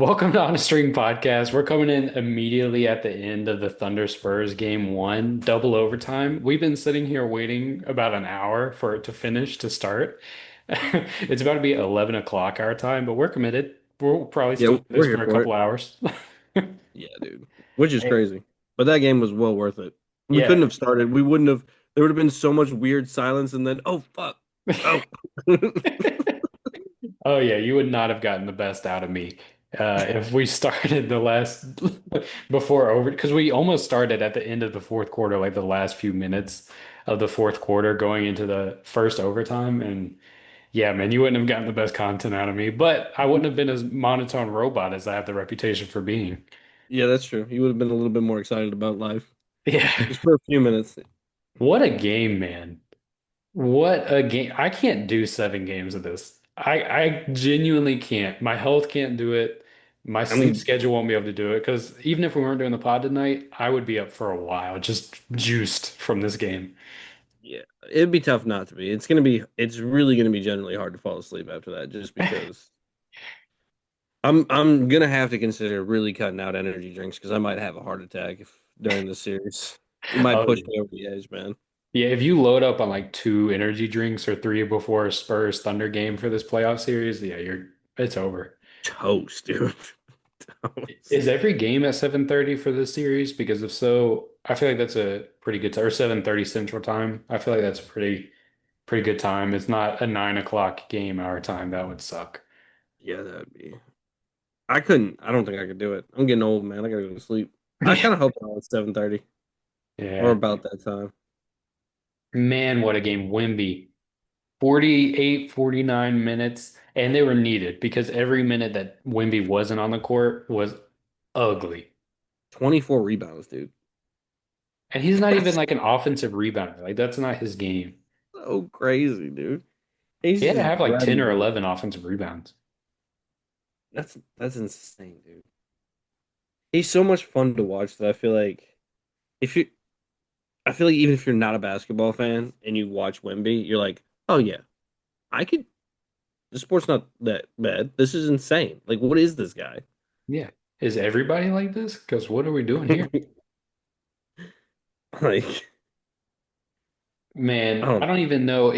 Welcome to On a String Podcast. We're coming in immediately at the end of the Thunder Spurs game one, double overtime. We've been sitting here waiting about an hour for it to finish to start. It's about to be 11 o'clock our time, but we're committed. We'll probably still Yeah, do this we're here for a for couple it. hours. Yeah, dude. Which is Hey, crazy. But that game was well worth it. We yeah. couldn't have started. We wouldn't have. There would have been so much weird silence, and then oh fuck, oh. Oh yeah, you would not have gotten the best out of me if we started the last before over because we almost started at the end of the fourth quarter, like the last few minutes of the fourth quarter going into the first overtime. And yeah, man, you wouldn't have gotten the best content out of me, but I wouldn't have been as monotone robot as I have the reputation for being. Yeah, that's true. You would have been a little bit more excited about life Yeah. just for a few minutes. What a game, man. What a game. I can't do 7 games of this. I genuinely can't. My health can't do it. My I sleep mean, schedule won't be able to do it because even if we weren't doing the pod tonight, I would be up for a while, just juiced from this game. yeah, it'd be tough not to be. It's gonna be. It's really gonna be generally hard to fall asleep after that, just because. I'm gonna have to consider really cutting out energy drinks because I might have a heart attack if during the series. It might Oh, push yeah. me over the edge, man. Yeah, if you load up on like 2 energy drinks or three before a Spurs Thunder game for this playoff series, yeah, it's over. Toast, dude. Toast. Is every game at 7:30 for this series? Because if so, I feel like that's a pretty good time, or 7:30 Central Time. I feel like that's a pretty good time. It's not a 9 o'clock game our time. That would suck. Yeah, that'd be. I couldn't. I don't think I could do it. I'm getting old, man. I gotta go to sleep. I kind of hope it's 7:30 or Yeah. about that time. Man, what a game. Wemby. 48, 49 minutes. And they were needed because every minute that Wemby wasn't on the court was ugly. 24 rebounds, dude. And he's not even That's like an offensive rebounder. Like that's not his game. so crazy, dude. He's He had to just have like 10 grabbing. or 11 offensive rebounds. That's insane, dude. He's so much fun to watch that I feel like if you, I feel like even if you're not a basketball fan and you watch Wemby, you're like, oh yeah, I could. The sport's not that bad. This is insane. Like, what is this guy? Yeah. Is everybody like this? Because what are we doing here? Like, I Man, I don't don't even know.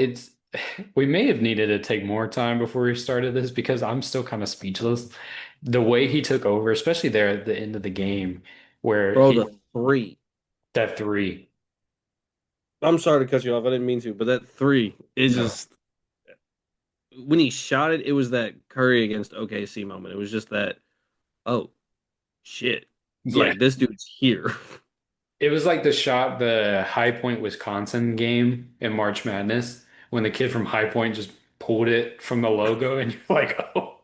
We may have needed to take more time before we started this because I'm still kind of speechless. The way he took over, especially there at the end of the game, where bro. The he three. that three. I'm sorry to cut you off. I didn't mean to, but that three is No. just when he shot it, it was that Curry against OKC moment. It was just that, oh shit. Yeah. Like this dude's here. It was like the High Point, Wisconsin game in March Madness when the kid from High Point just pulled it from the logo and you're like, oh,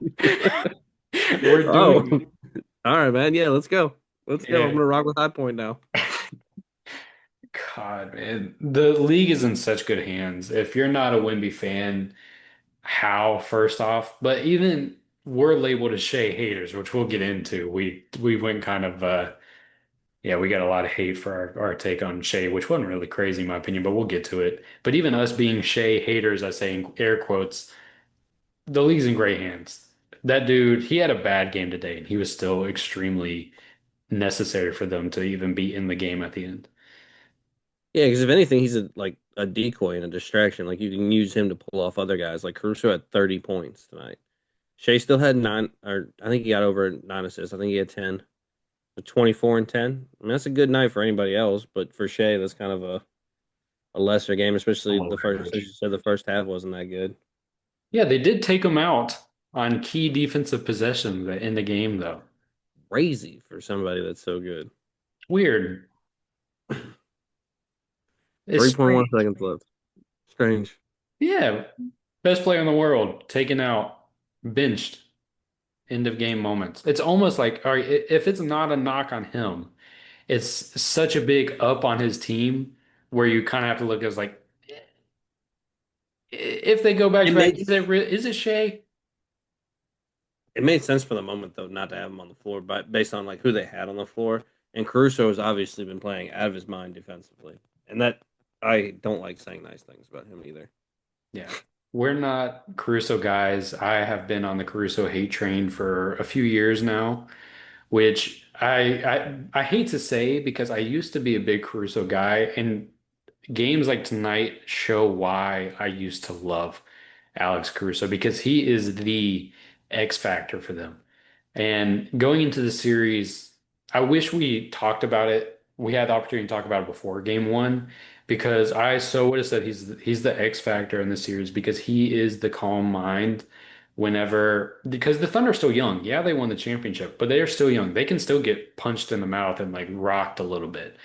we're Oh, doing all right, man. Yeah, let's go. Let's go. I'm it. gonna rock with High Point now. God, man, the league is in such good hands. If you're not a Wemby fan, how first off, but even we're labeled as Shea haters, which we'll get into. We went kind of yeah, we got a lot of hate for our take on Shea, which wasn't really crazy in my opinion, but we'll get to it. But even us being Shea haters, I say in air quotes, the league's in great hands. That dude, he had a bad game today, and he was still extremely necessary for them to even be in the game at the end. Yeah, because if anything, he's like a decoy and a distraction. Like you can use him to pull off other guys. Like Caruso had 30 points tonight. Shea still had nine, or I think he got over 9 assists. I think he had 10. 24 and 10. I mean, that's a good night for anybody else, but for Shea, that's kind of a lesser game, A especially low the first, as average. you said, the first half wasn't that good. Yeah, they did take him out on key defensive possessions in the game, though. Crazy for somebody that's so good. Weird. It's 3.1 strange. seconds left. Strange. Yeah, best player in the world taken out, benched, end of game moments. It's almost like, all right, if it's not a knock on him, it's such a big up on his team where you kind of have to look as like, if they go back It to back, made is it Shea? it made sense for the moment though not to have him on the floor, but based on like who they had on the floor. And Caruso has obviously been playing out of his mind defensively. And that I don't like saying nice things about him either. Yeah. we're not Caruso guys. I have been on the Caruso hate train for a few years now, which I hate to say because I used to be a big Caruso guy, and games like tonight show why I used to love Alex Caruso because he is the X factor for them. And going into the series, I wish we talked about it. We had the opportunity to talk about it before game one because I so would have said he's the X factor in the series because he is the calm mind whenever because the Thunder are still young. Yeah, they won the championship, but they are still young. They can still get punched in the mouth and like rocked a little bit.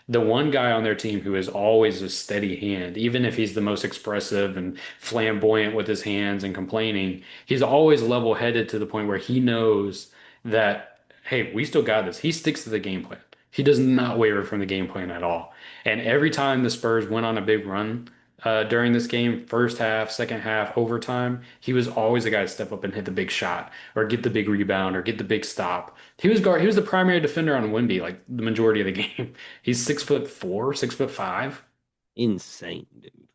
The one guy on their team who is always a steady hand, even if he's the most expressive and flamboyant with his hands and complaining, he's always level-headed to the point where he knows that, hey, we still got this. He sticks to the game plan. He does not waver from the game plan at all. And every time the Spurs went on a big run during this game, first half, second half, overtime, he was always the guy to step up and hit the big shot or get the big rebound or get the big stop. He was the primary defender on Wemby like the majority of the game. He's 6'4", 6'5". Insane, dude.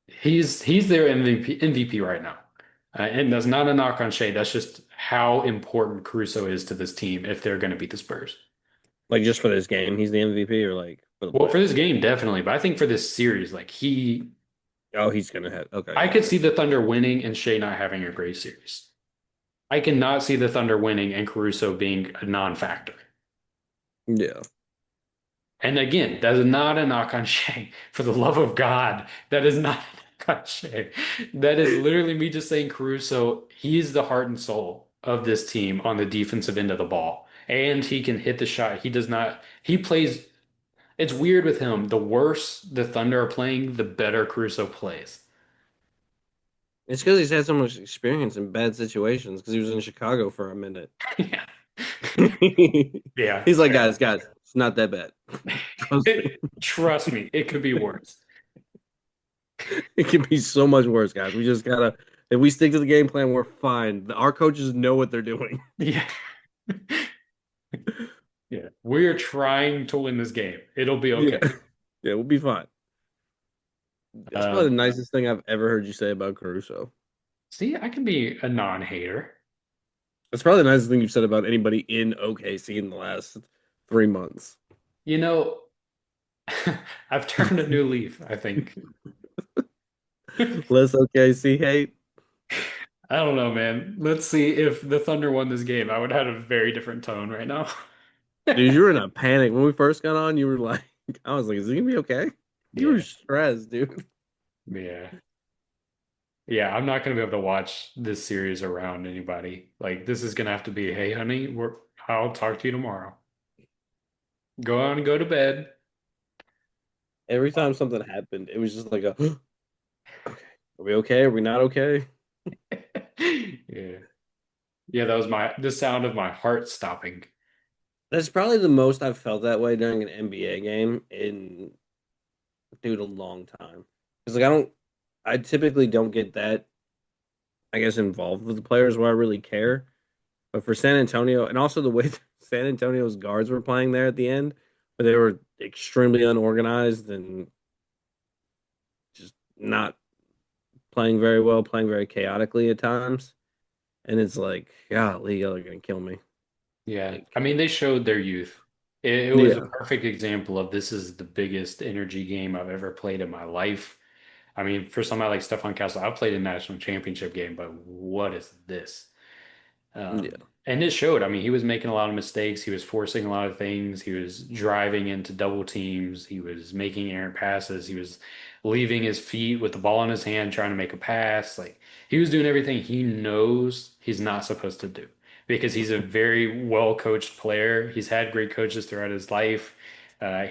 He's their MVP right now. And that's not a knock on Shea. That's just how important Caruso is to this team if they're going to beat the Spurs. Like just for this game, he's the MVP, or like for the Well, for this playoffs. game, definitely. But I think for this series, Oh, he's gonna have. Okay, I yeah, could see the Thunder winning and Shea not having a great series. I cannot see the Thunder winning and Caruso being a non-factor. yeah. And again, that is not a knock on Shea. For the love of God, that is not a knock on Shea. That is literally me just saying Caruso, he is the heart and soul of this team on the defensive end of the ball. And he can hit the shot. He does not, he plays, it's weird with him. The worse the Thunder are playing, the better Caruso plays. It's because he's had so much experience in bad situations. Because he was in Chicago for a minute. Yeah. Yeah, He's like, fair. guys, it's not that bad. Trust me, Trust me, it could be worse. it can be so much worse, guys. We just gotta. If we stick to the game plan, we're fine. Our coaches know what they're doing. Yeah. Yeah. We're trying to win this game. It'll be Yeah, okay. yeah, we'll be fine. That's probably Um, the nicest thing I've ever heard you say about Caruso. See, I can be a non-hater. That's probably the nicest thing you've said about anybody in OKC in the last 3 months. You know, I've turned a new leaf, I think. I Less OKC hate. don't know, man. Let's see if the Thunder won this game. I would have had a very different tone right now. Dude, you were in a panic when we first got on. You were like, I was like, is he gonna be okay? You were Yeah. stressed, dude. Yeah. Yeah, I'm not going to be able to watch this series around anybody. Like, this is going to have to be, hey, honey, I'll talk to you tomorrow. Go on and go to bed. Every time something happened, it was just like a, okay, are we okay? Are we not okay? Yeah. Yeah, that was the sound of my heart stopping. That's probably the most I've felt that way during an NBA game in, dude, a long time. Because like I typically don't get that, I guess, involved with the players where I really care. But for San Antonio, and also the way San Antonio's guards were playing there at the end, where they were extremely unorganized and just not playing very well, playing very chaotically at times. And it's like, golly, y'all are gonna kill me. Yeah. Like, I mean, they showed their youth. It was a yeah, perfect example of this is the biggest energy game I've ever played in my life. I mean, for somebody like Stefan Castle, I played a national championship game, but what is this? yeah, And it showed. I mean, he was making a lot of mistakes. He was forcing a lot of things. He was driving into double teams. He was making errant passes. He was leaving his feet with the ball in his hand, trying to make a pass. Like he was doing everything he knows he's not supposed to do because he's a very well coached player. He's had great coaches throughout his life.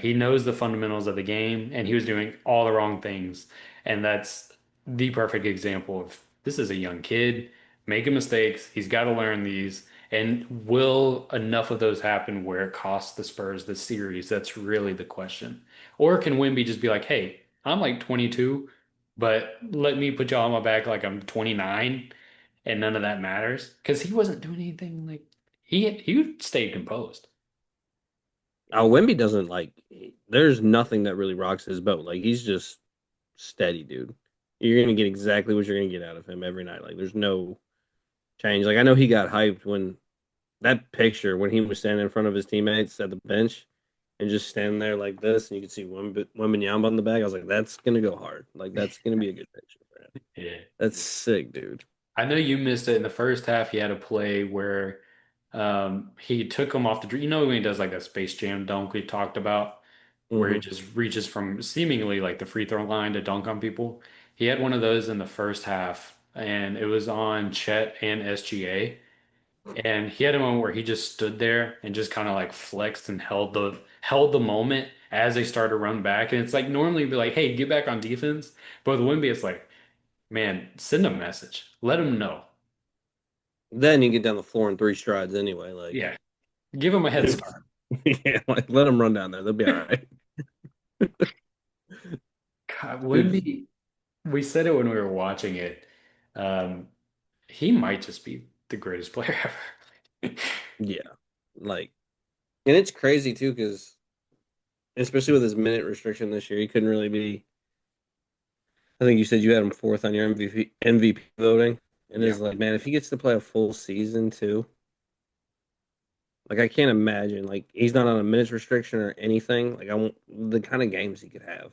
He knows the fundamentals of the game, and he was doing all the wrong things. And that's the perfect example of this is a young kid making mistakes. He's got to learn these. And will enough of those happen where it costs the Spurs the series? That's really the question. Or can Wemby just be like, hey, I'm like 22, but let me put y'all on my back like I'm 29 and none of that matters? Because he wasn't doing anything like he stayed composed. Wemby doesn't like. There's nothing that really rocks his boat. Like he's just steady, dude. You're gonna get exactly what you're gonna get out of him every night. Like there's no change. Like I know he got hyped when that picture when he was standing in front of his teammates at the bench and just standing there like this, and you could see Wembanyama on the back. I was like, that's gonna go hard. Like that's gonna be a good picture for him. Yeah. That's sick, dude. I know you missed it in the first half. He had a play where he took him off the, you know, when he does like that Space Jam dunk we talked about, where he Hmm. just reaches from seemingly like the free throw line to dunk on people. He had one of those in the first half, and it was on Chet and SGA. And he had a moment where he just stood there and just kind of like flexed and held the moment as they started to run back. And it's like normally you'd be like, hey, get back on defense. But with Wemby, it's like, man, send a message. Let him know. Then you get down the floor in three strides anyway. Like, Yeah. Give him a head start. yeah, like let them run down there. They'll be all right. God, Dude, Wemby, we said it when we were watching it. Um, he might just be the greatest player ever. yeah. Like, and it's crazy too, because especially with his minute restriction this year, he couldn't really be. I think you said you had him fourth on your MVP voting, and Yeah. it's like, man, if he gets to play a full season too, like I can't imagine, like he's not on a minutes restriction or anything. Like I want the kind of games he could have.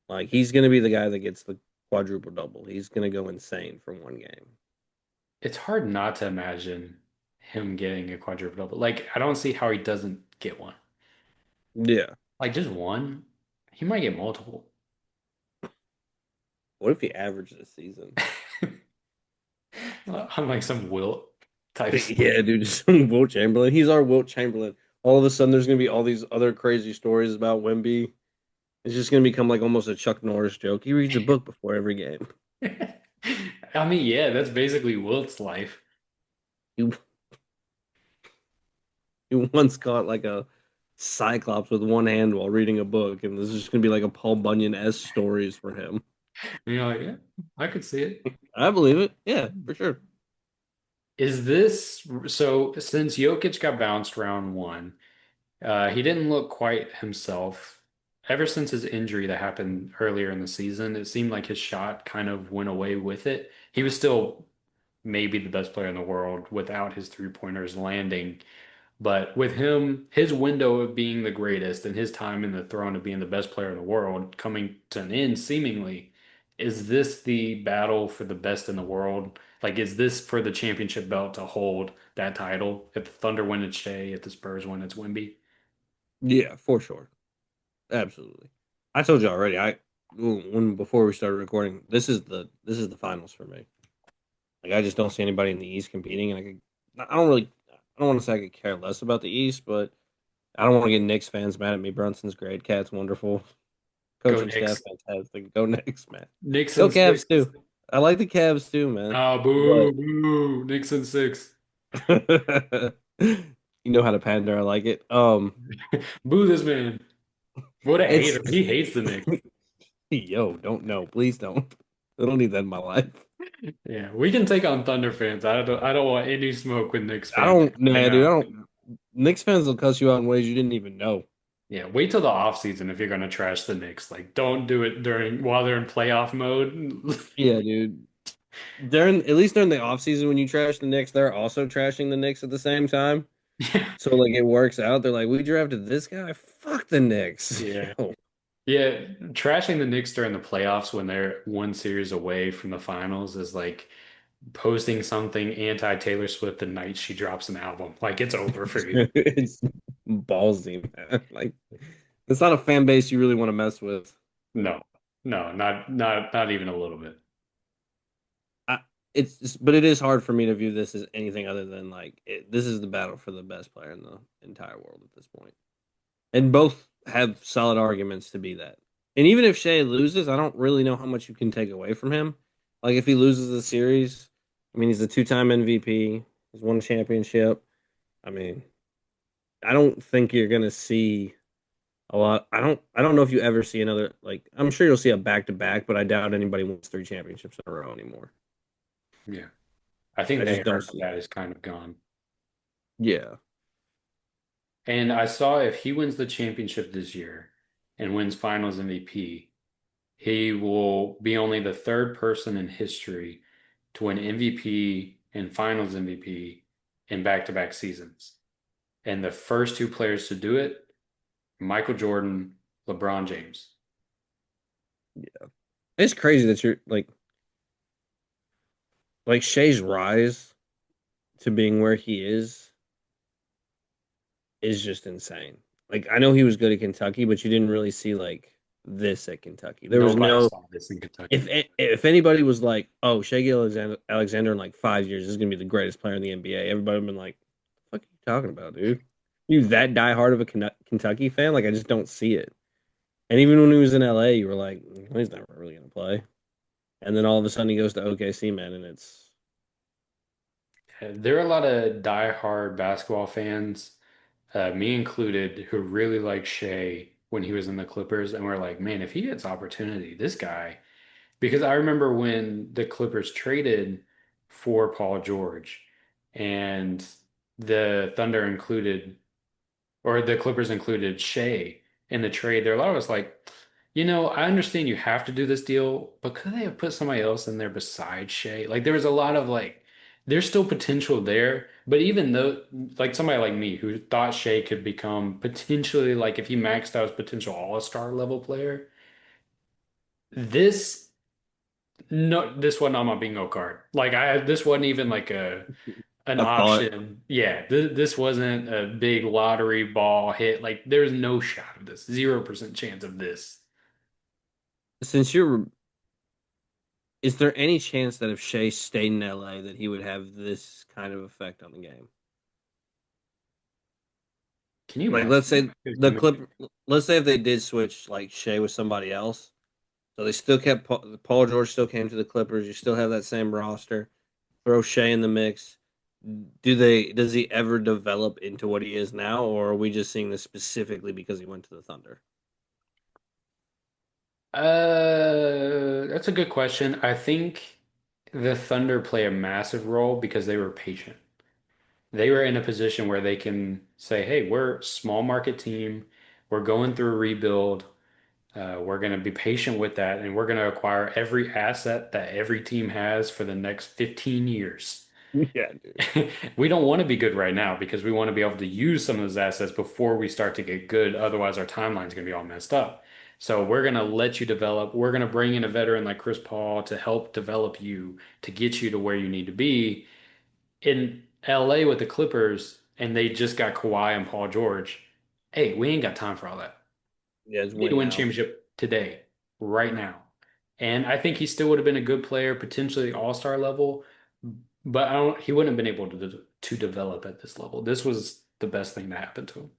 Like he's gonna be the guy that gets the quadruple double. He's gonna go insane for one game. It's hard not to imagine him getting a quadruple double. Like, I don't see how he doesn't get one. Yeah. Like, just one? He might get multiple. What if he averaged this season? I'm like some Wilt type stuff. Yeah, dude, just Wilt Chamberlain. He's our Wilt Chamberlain. All of a sudden, there's gonna be all these other crazy stories about Wemby. It's just gonna become like almost a Chuck Norris joke. He reads a book before every game. I mean, yeah, that's basically Wilt's life. He, he once caught like a cyclops with one hand while reading a book, and this is just gonna be like a Paul Bunyan-esque stories for him. And you're like, yeah, I could see it. I believe it. Yeah, for sure. Is this so? Since Jokic got bounced round one, he didn't look quite himself. Ever since his injury that happened earlier in the season, it seemed like his shot kind of went away with it. He was still maybe the best player in the world without his three-pointers landing. But with him, his window of being the greatest and his time in the throne of being the best player in the world coming to an end, seemingly, is this the battle for the best in the world? Like, is this for the championship belt to hold that title? If the Thunder win, it's Shea. If the Spurs win, it's Wemby. Yeah, for sure. Absolutely. I told you already. I when before we started recording, this is the finals for me. Like I just don't see anybody in the East competing, and I don't want to say I could care less about the East, but I don't want to get Knicks fans mad at me. Brunson's great, Cat's wonderful, Go coaching staff Knicks. fantastic. Go Knicks, man. Knicks Go and Cavs six. too. I like the Cavs too, man. Ah, boo, But boo. Knicks and six. you know how to pander. I like it. Boo this man. What a It's hater. He hates the Knicks. yo, don't know, please don't. I don't need that in my life. Yeah, we can take on Thunder fans. I don't want any smoke with Knicks I fans don't, right nah, dude. I now. don't. Knicks fans will cuss you out in ways you didn't even know. Yeah, wait till the off season if you're gonna trash the Knicks. Like, don't do it during while they're in playoff mode. Yeah, dude. During at least during the offseason when you trash the Knicks, they're also trashing the Knicks at the same time. Yeah, So like it works out. They're like, we drafted this guy. Fuck the Knicks. yeah, Yo. yeah. Trashing the Knicks during the playoffs when they're one series away from the finals is like posting something anti Taylor Swift the night she drops an album. Like, it's over for you. It's ballsy, man. Like it's not a fan base you really want to mess with. No, no, not even a little bit. I, but it is hard for me to view this as anything other than like this is the battle for the best player in the entire world at this point. And both have solid arguments to be that. And even if Shea loses, I don't really know how much you can take away from him. Like if he loses the series, I mean he's a two-time MVP, he's won a championship. I mean, I don't think you're gonna see a lot. I don't know if you ever see another like I'm sure you'll see a back-to-back, but I doubt anybody wins three championships in a row anymore. Yeah, I think I the just don't era of see that it. is kind of gone. Yeah. And I saw if he wins the championship this year and wins Finals MVP. He will be only the third person in history to win MVP and Finals MVP in back-to-back seasons. And the first two players to do it, Michael Jordan, LeBron James. It's crazy that you're like Shea's rise to being where he is just insane. Like I know he was good at Kentucky, but you didn't really see like this at Kentucky. There was Nobody no saw this in Kentucky. if anybody was like, "Oh, Alexander in like 5 years is gonna be the greatest player in the NBA," everybody would have been like, "What the fuck are you talking about, dude? You that diehard of a Kentucky fan? Like I just don't see it." And even when he was in LA, you were like, "Well, he's never really gonna play." And then all of a sudden he goes to OKC, man, and it's There are a lot of diehard basketball fans, me included, who really like Shea when he was in the Clippers, and we're like, man, if he gets opportunity, this guy. Because I remember when the Clippers traded for Paul George, and the Thunder included, or the Clippers included Shea in the trade. There, a lot of us like, I understand you have to do this deal, but could they have put somebody else in there besides Shea? Like there was a lot of like, there's still potential there, but even though like somebody like me who thought Shea could become potentially like if he maxed out his potential all-star level player, this no, this wasn't on my bingo card. Like this wasn't even like an a thought. option. Yeah, this wasn't a big lottery ball hit. Like there's no shot of this. 0% chance of this. Since you're, is there any chance that if Shea stayed in LA that he would have this kind of effect on the game? Can you Like, imagine let's say his the chemistry? clip. Let's say if they did switch like Shea with somebody else, so they still kept Paul George still came to the Clippers. You still have that same roster. Throw Shea in the mix. Does he ever develop into what he is now, or are we just seeing this specifically because he went to the Thunder? That's a good question. I think the Thunder play a massive role because they were patient. They were in a position where they can say, "Hey, we're a small market team. We're going through a rebuild. We're going to be patient with that, and we're going to acquire every asset that every team has for the next 15 years." Yeah, dude. We don't want to be good right now because we want to be able to use some of those assets before we start to get good. Otherwise, our timeline's going to be all messed up. So we're going to let you develop. We're going to bring in a veteran like Chris Paul to help develop you to get you to where you need to be. In LA with the Clippers, and they just got Kawhi and Paul George. Hey, we ain't got time for all that. Yeah, it's We need to win win now. championship today, right now. And I think he still would have been a good player, potentially all-star level, but he wouldn't have been able to develop at this level. This was the best thing to happen to him.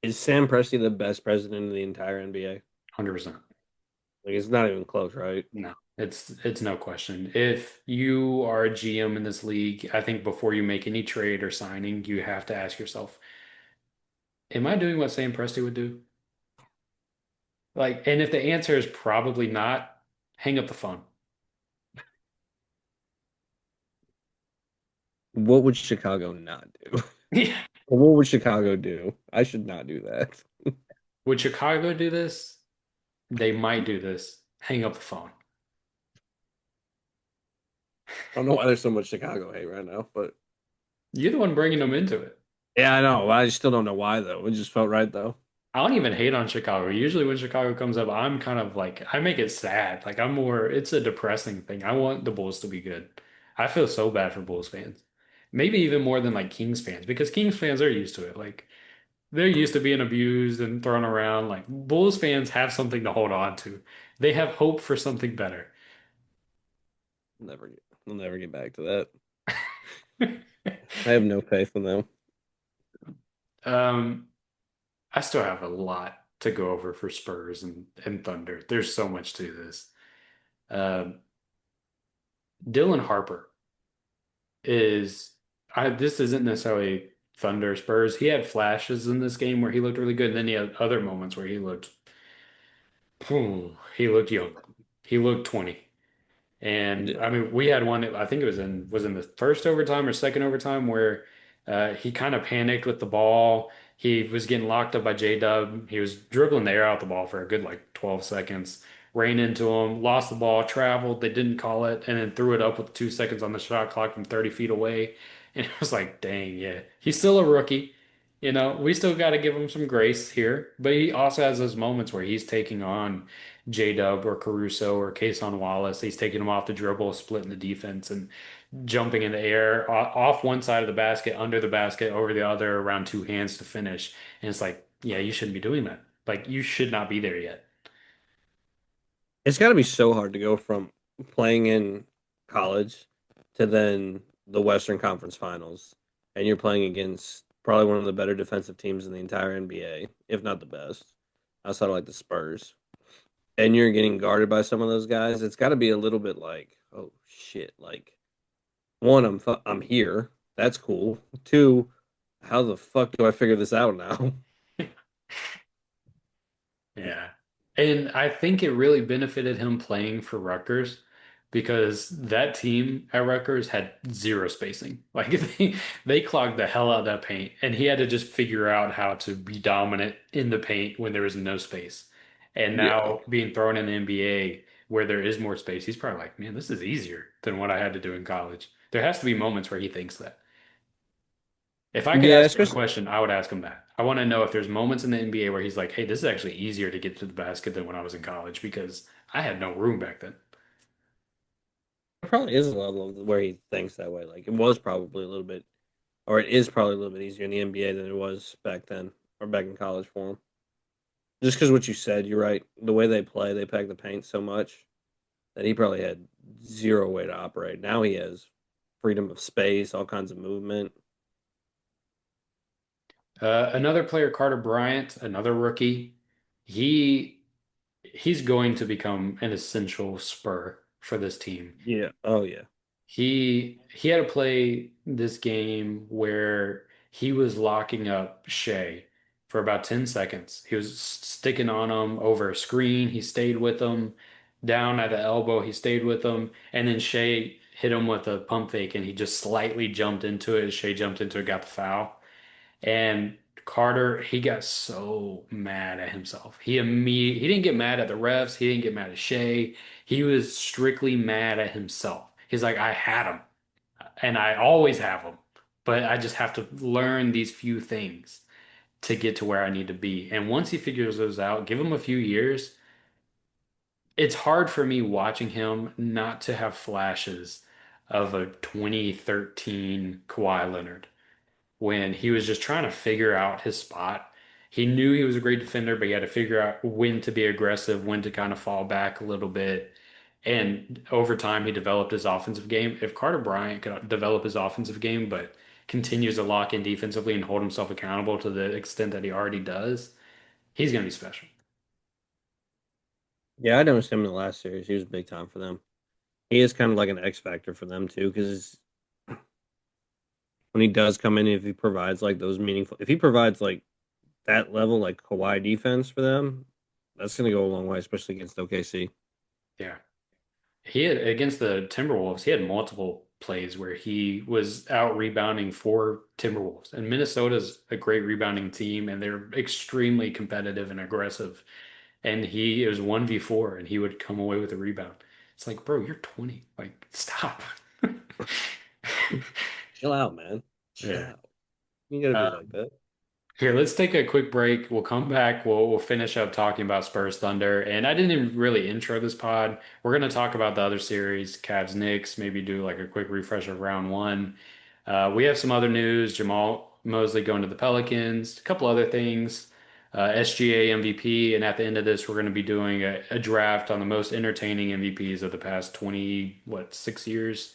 Is Sam Presti the best president in the entire NBA? 100%. Like, it's not even close, right? No, it's no question. If you are a GM in this league, I think before you make any trade or signing, you have to ask yourself, am I doing what Sam Presti would do? Like, and if the answer is probably not, hang up the phone. What would Chicago not do? Yeah. What would Chicago do? I should not do that. Would Chicago do this? They might do this. Hang up the phone. I don't know why there's so much Chicago hate right now, but You're the one bringing them into it. yeah, I know. I still don't know why though. It just felt right though. I don't even hate on Chicago. Usually when Chicago comes up, I'm kind of like, I make it sad. Like I'm more, it's a depressing thing. I want the Bulls to be good. I feel so bad for Bulls fans. Maybe even more than like Kings fans, because Kings fans are used to it. Like they're used to being abused and thrown around. Like Bulls fans have something to hold on to. They have hope for something better. We'll never get back to that. I have no faith in them. Um, I still have a lot to go over for Spurs and Thunder. There's so much to this. Um, Dylan Harper this isn't necessarily Thunder Spurs. He had flashes in this game where he looked really good. And then he had other moments where he looked young. He looked 20. And Yeah. I mean, we had one, I think it was in the first overtime or second overtime where he kind of panicked with the ball. He was getting locked up by J-Dub. He was dribbling the air out the ball for a good like 12 seconds. Ran into him, lost the ball, traveled, they didn't call it, and then threw it up with 2 seconds on the shot clock from 30 feet away. And it was like, dang, yeah, he's still a rookie. We still got to give him some grace here, but he also has those moments where he's taking on J-Dub or Caruso or Kason Wallace. He's taking them off the dribble, splitting the defense, and jumping in the air off one side of the basket, under the basket, over the other, around two hands to finish. And it's like, yeah, you shouldn't be doing that. Like, you should not be there yet. It's got to be so hard to go from playing in college to then the Western Conference Finals, and you're playing against probably one of the better defensive teams in the entire NBA, if not the best, outside of like the Spurs. And you're getting guarded by some of those guys. It's got to be a little bit like, oh shit! Like, one, I'm here. That's cool. Two, how the fuck do I figure this out now? Yeah. And I think it really benefited him playing for Rutgers because that team at Rutgers had zero spacing. Like they clogged the hell out of that paint, and he had to just figure out how to be dominant in the paint when there was no space. And Yeah. now being thrown in the NBA where there is more space, he's probably like, man, this is easier than what I had to do in college. There has to be moments where he thinks that. If I could Yeah, ask him a especially question, I would ask him that. I want to know if there's moments in the NBA where he's like, hey, this is actually easier to get to the basket than when I was in college because I had no room back then. there probably is a level of where he thinks that way. Like it was probably a little bit, or it is probably a little bit easier in the NBA than it was back then or back in college for him. Just because what you said, you're right. The way they play, they pack the paint so much that he probably had zero way to operate. Now he has freedom of space, all kinds of movement. Another player, Carter Bryant, another rookie. He he's going to become an essential Spur for this team. Yeah. Oh yeah. He had to play this game where he was locking up Shea for about 10 seconds. He was sticking on him over a screen. He stayed with him down at the elbow. He stayed with him. And then Shea hit him with a pump fake and he just slightly jumped into it. Shea jumped into it, got the foul. And Carter, he got so mad at himself. He didn't get mad at the refs. He didn't get mad at Shea. He was strictly mad at himself. He's like, I had him, and I always have him, but I just have to learn these few things to get to where I need to be. And once he figures those out, give him a few years. It's hard for me watching him not to have flashes of a 2013 Kawhi Leonard when he was just trying to figure out his spot. He knew he was a great defender, but he had to figure out when to be aggressive, when to kind of fall back a little bit. And over time, he developed his offensive game. If Carter Bryant could develop his offensive game, but continues to lock in defensively and hold himself accountable to the extent that he already does, he's going to be special. Yeah, I noticed him in the last series. He was big time for them. He is kind of like an X factor for them too, because when he does come in, if he provides like those meaningful, if he provides like that level like Kawhi defense for them, that's going to go a long way, especially against OKC. Yeah. He had against the Timberwolves, he had multiple plays where he was out rebounding for Timberwolves. And Minnesota's a great rebounding team, and they're extremely competitive and aggressive. And it was 1v4, and he would come away with a rebound. It's like, bro, you're 20. Like, stop. Chill out, man. Chill Yeah. out. You got to be Uh, like that. Here, let's take a quick break. We'll come back. We'll finish up talking about Spurs Thunder. And I didn't even really intro this pod. We're going to talk about the other series, Cavs Knicks, maybe do like a quick refresh of round one. We have some other news. Jamal Mosley going to the Pelicans, a couple other things. SGA MVP. And at the end of this, we're going to be doing a draft on the most entertaining MVPs of the past 20, 6 years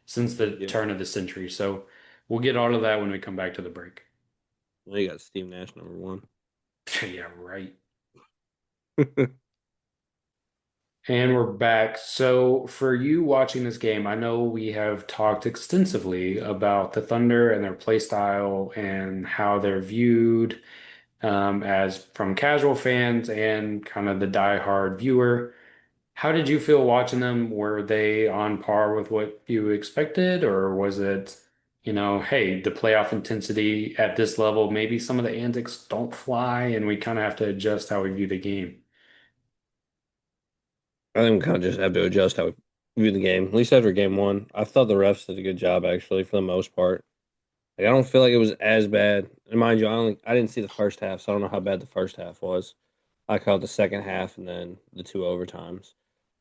since the Yeah. turn of the century. So we'll get all of that when we come back to the break. Well, you got Steve Nash number one. Yeah, right. And we're back. So, for you watching this game, I know we have talked extensively about the Thunder and their play style and how they're viewed as from casual fans and kind of the die-hard viewer. How did you feel watching them? Were they on par with what you expected, or was it, hey, the playoff intensity at this level, maybe some of the antics don't fly and we kind of have to adjust how we view the game? I think we kind of just have to adjust how we view the game. At least after game one, I thought the refs did a good job actually for the most part. Like, I don't feel like it was as bad. And mind you, I didn't see the first half, so I don't know how bad the first half was. I caught the second half and then the two overtimes,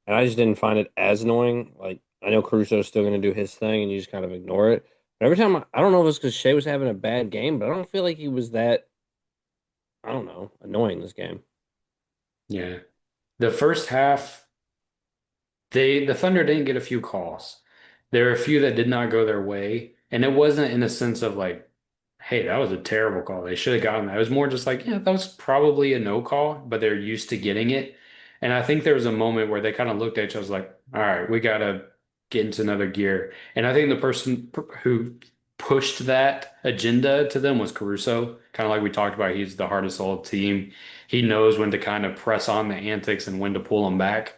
and I just didn't find it as annoying. Like, I know Caruso's still going to do his thing, and you just kind of ignore it. But every time, I don't know if it's because Shea was having a bad game, but I don't feel like he was that, I don't know, annoying this game. Yeah. The first half, the Thunder didn't get a few calls. There were a few that did not go their way, and it wasn't in a sense of like, hey, that was a terrible call. They should have gotten that. It was more just like, yeah, that was probably a no call, but they're used to getting it. And I think there was a moment where they kind of looked at each other like, all right, we gotta get into another gear. And I think the person who pushed that agenda to them was Caruso. Kind of like we talked about, he's the hardest sold team. He knows when to kind of press on the antics and when to pull them back,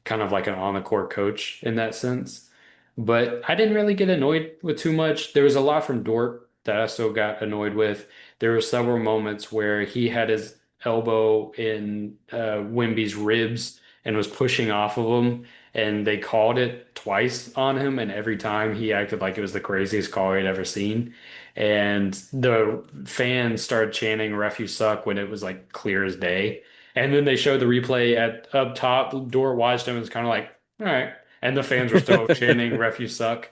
kind of like an on the court coach in that sense. But I didn't really get annoyed with too much. There was a lot from Dort that I still got annoyed with. There were several moments where he had his elbow in Wemby's ribs and was pushing off of him, and they called it twice on him, and every time he acted like it was the craziest call he'd ever seen. And the fans started chanting "Ref, you suck" when it was like clear as day. And then they showed the replay at up top. Dort watched him and was kind of like, all right. And the fans were still chanting, "Ref, you suck."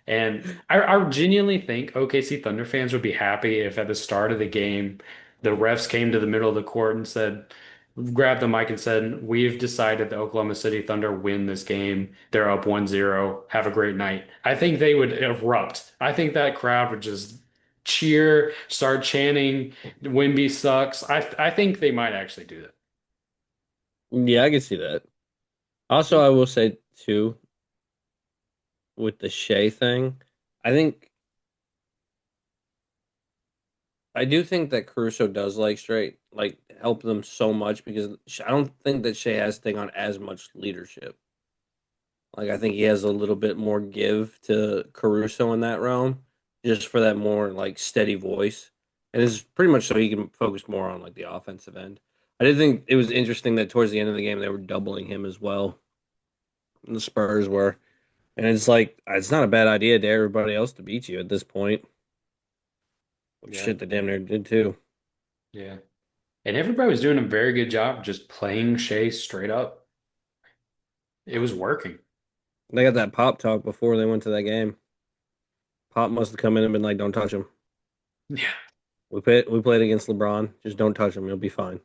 And I genuinely think OKC Thunder fans would be happy if at the start of the game, the refs came to the middle of the court and said, grabbed the mic and said, we've decided the Oklahoma City Thunder win this game. They're up 1-0. Have a great night. I think they would erupt. I think that crowd would just cheer, start chanting, Wemby sucks. I think they might actually do that. Yeah, I can see that. Also, I will say too, with the Shea thing, I think I do think that Caruso does like help them so much because I don't think that Shea has to take on as much leadership. Like, I think he has a little bit more give to Caruso in that realm, just for that more like steady voice, and it's pretty much so he can focus more on like the offensive end. I did think it was interesting that towards the end of the game they were doubling him as well. And the Spurs were, and it's like it's not a bad idea to everybody else to beat you at this point. Yeah. Shit, they damn near did too. Yeah. And everybody was doing a very good job just playing Shea straight up. It was working. They got that pop talk before they went to that game. Pop must have come in and been like, "Don't touch him. Yeah. We played against LeBron. Just don't touch him. You'll be fine."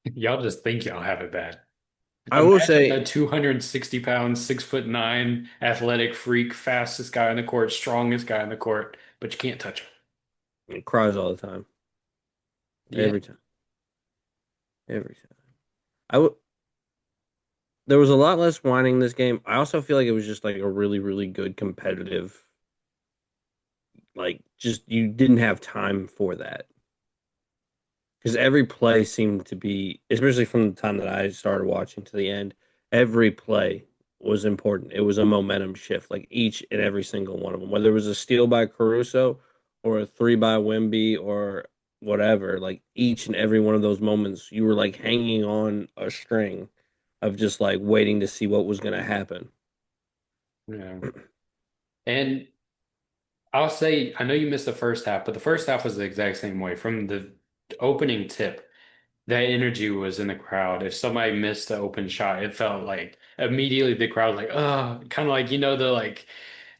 Y'all just think y'all have it bad. I will Imagine a say, 260 pound, 6'9" athletic freak, fastest guy on the court, strongest guy on the court, but you can't touch him. he cries all the time, Yeah. every time, every time. I w There was a lot less whining this game. I also feel like it was just like a really, really good competitive. Like, just you didn't have time for that because every play seemed to be, especially from the time that I started watching to the end, every play was important. It was a momentum shift, like each and every single one of them, whether it was a steal by Caruso or a three by Wemby or whatever. Like each and every one of those moments, you were like hanging on a string of just like waiting to see what was going to happen. Yeah. And I'll say, I know you missed the first half, but the first half was the exact same way. From the opening tip, that energy was in the crowd. If somebody missed the open shot, it felt like immediately the crowd was like, oh, kind of like, the like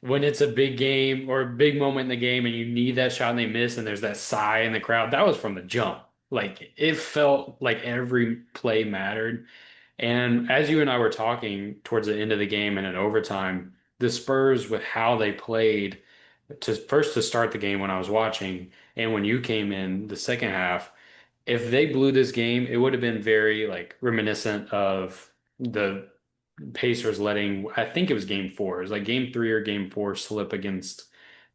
when it's a big game or a big moment in the game and you need that shot and they miss and there's that sigh in the crowd. That was from the jump. Like it felt like every play mattered. And as you and I were talking towards the end of the game and in overtime, the Spurs with how they played to start the game when I was watching and when you came in the second half, if they blew this game, it would have been very like reminiscent of the Pacers letting, I think it was game four. It was like game three or game four slip against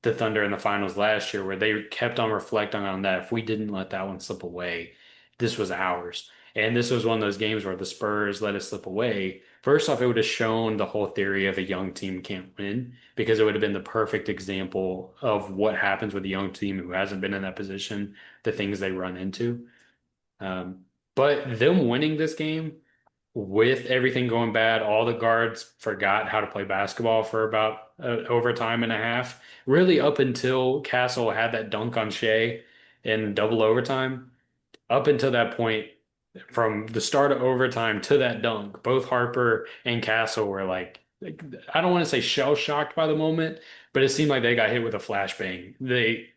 the Thunder in the finals last year, where they kept on reflecting on that. If we didn't let that one slip away, this was ours. And this was one of those games where the Spurs let it slip away. First off, it would have shown the whole theory of a young team can't win because it would have been the perfect example of what happens with a young team who hasn't been in that position, the things they run into. Um, but them winning this game, with everything going bad, all the guards forgot how to play basketball for about overtime and a half. Really, up until Castle had that dunk on Shea in double overtime. Up until that point, from the start of overtime to that dunk, both Harper and Castle were like I don't want to say shell shocked by the moment, but it seemed like they got hit with a flashbang. I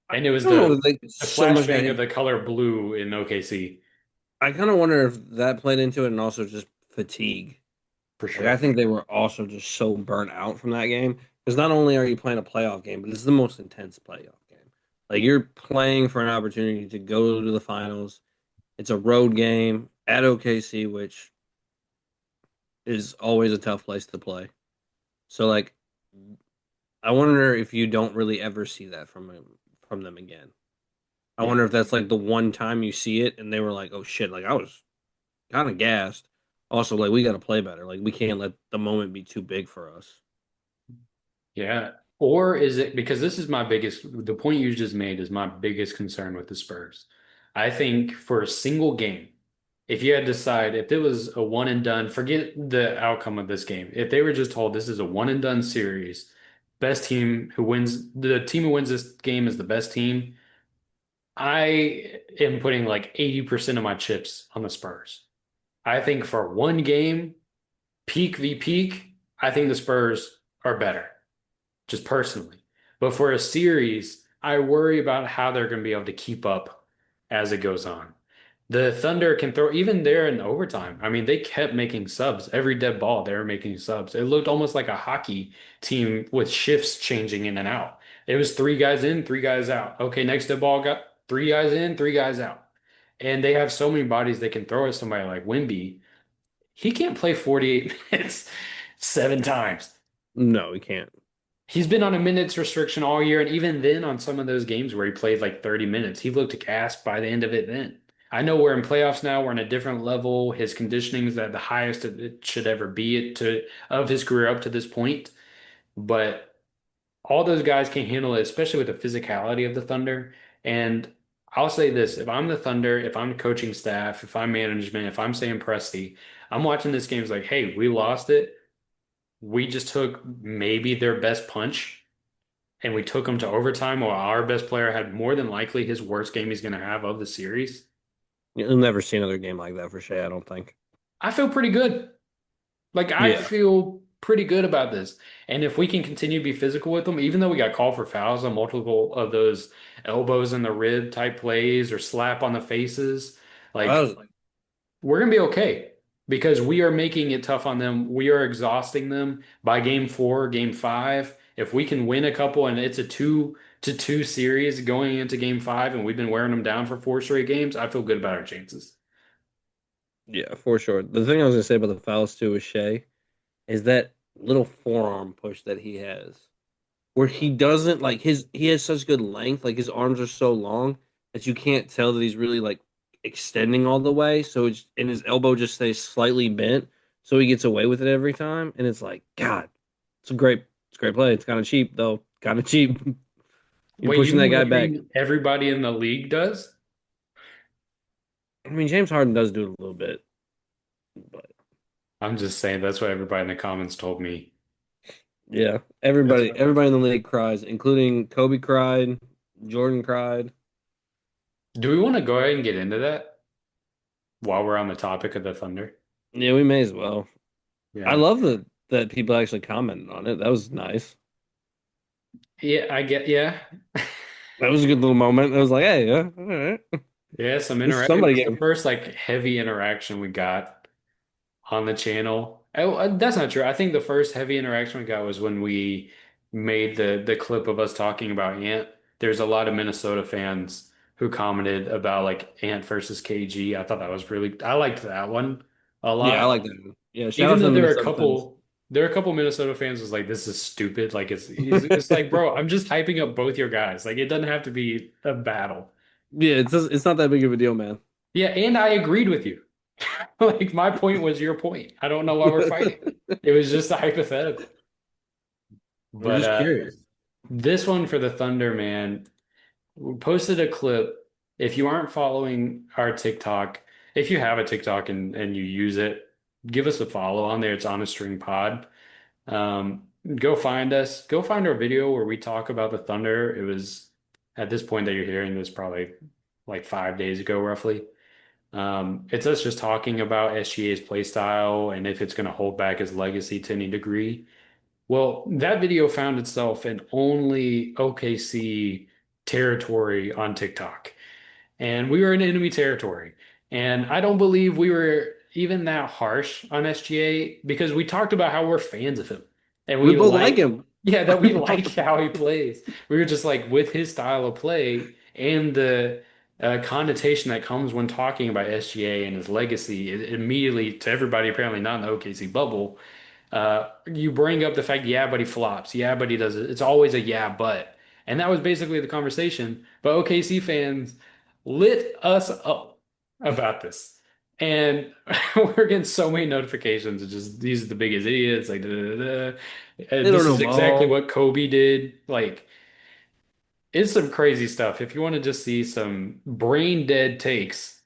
And it was don't know if they the so much got flashbang hit. of the color blue in OKC I kind of wonder if that played into it and also just fatigue. for Like I sure. think they were also just so burnt out from that game because not only are you playing a playoff game, but this is the most intense playoff game. Like you're playing for an opportunity to go to the finals. It's a road game at OKC, which is always a tough place to play. So like I wonder if you don't really ever see that from them again. I Yeah. wonder if that's like the one time you see it and they were like, "Oh shit!" Like I was kind of gassed. Also, like we got to play better. Like we can't let the moment be too big for us. Yeah. Or is it because this is my biggest, the point you just made is my biggest concern with the Spurs. I think for a single game, if you had to decide if it was a one and done, forget the outcome of this game. If they were just told this is a one and done series, best team who wins, the team who wins this game is the best team. I am putting like 80% of my chips on the Spurs. I think for one game, peak v peak, I think the Spurs are better just personally. But for a series, I worry about how they're going to be able to keep up as it goes on. The Thunder can throw even there in overtime. I mean, they kept making subs. Every dead ball, they were making subs. It looked almost like a hockey team with shifts changing in and out. It was three guys in, three guys out. Okay, next dead ball got three guys in, three guys out. And they have so many bodies they can throw at somebody like Wemby. He can't play 48 minutes seven times. No, we can't. He's been on a minutes restriction all year, and even then, on some of those games where he played like 30 minutes, he looked gassed by the end of it then. I know we're in playoffs now, we're in a different level. His conditioning is at the highest it should ever be of his career up to this point. But all those guys can handle it, especially with the physicality of the Thunder. And I'll say this, if I'm the Thunder, if I'm coaching staff, if I'm management, if I'm saying Presti, I'm watching this game, it's like, hey, we lost it. We just took maybe their best punch and we took him to overtime while our best player had more than likely his worst game he's going to have of the series, You'll never see another game like that for Shea, I don't think. I feel pretty good. Like, I Yeah. feel pretty good about this. And if we can continue to be physical with them, even though we got called for fouls on multiple of those elbows in the rib type plays or slap on the faces, I like was we're gonna be okay because we are making it tough on them. We are exhausting them by game four, game five. If we can win a couple and it's a 2-2 series going into game five and we've been wearing them down for four straight games, I feel good about our chances. yeah, for sure. The thing I was gonna say about the fouls too with Shea is that little forearm push that he has. Where he doesn't like his he has such good length, like his arms are so long that you can't tell that he's really like extending all the way. So it's and his elbow just stays slightly bent, so he gets away with it every time. And it's like, God, it's a great play. It's kind of cheap though, kind of cheap. You're Wait, you pushing that mean guy what back. everybody in the league does? I mean, James Harden does do it a little bit, but I'm just saying that's what everybody in the comments told me. yeah, That's everybody in the league cries, including Kobe cried, Jordan cried. Do we want to go ahead and get into that while we're on the topic of the Thunder? Yeah, we may as well. I Yeah. love that people actually commented on it. That was nice. Yeah, I get, yeah. That was a good little moment. I was like, hey, yeah, all right. At Yeah, some least interaction. It somebody was the gave. first like heavy interaction we got on the channel. Oh, that's not true. I think the first heavy interaction we got was when we made the clip of us talking about Ant. There's a lot of Minnesota fans who commented about like Ant versus KG. I thought that was really, I liked that one a Yeah, I lot. like that one. Yeah, shout Even out to though the Minnesota fans. there are a couple Minnesota fans was like, this is stupid. Like it's like, bro, I'm just hyping up both your guys. Like it doesn't have to be a battle. Yeah, it's not that big of a deal, man. Yeah, and I agreed with you. Like my point was your point. I don't know why we're fighting. It was just a hypothetical. We're But just curious. this one for the Thunder, man, we posted a clip. If you aren't following our TikTok, if you have a TikTok and you use it, give us a follow on there. It's on a string pod. Go find us. Go find our video where we talk about the Thunder. It was at this point that you're hearing this probably like 5 days ago, roughly. It's us just talking about SGA's play style and if it's going to hold back his legacy to any degree. Well, that video found itself in only OKC territory on TikTok, and we were in enemy territory. And I don't believe we were even that harsh on SGA because we talked about how we're fans of him and We we both like like, him. yeah, that We we both, like how he plays. We were just like with his style of play and the connotation that comes when talking about SGA and his legacy immediately to everybody, apparently not in the OKC bubble. You bring up the fact, yeah, but he flops. Yeah, but he does it. It's always a yeah, but. And that was basically the conversation. But OKC fans lit us up about this. And we're getting so many notifications. It's just these are the biggest idiots. Like, da, da, da, da. they don't This know is exactly ball. what Kobe did. Like, it's some crazy stuff. If you want to just see some brain dead takes,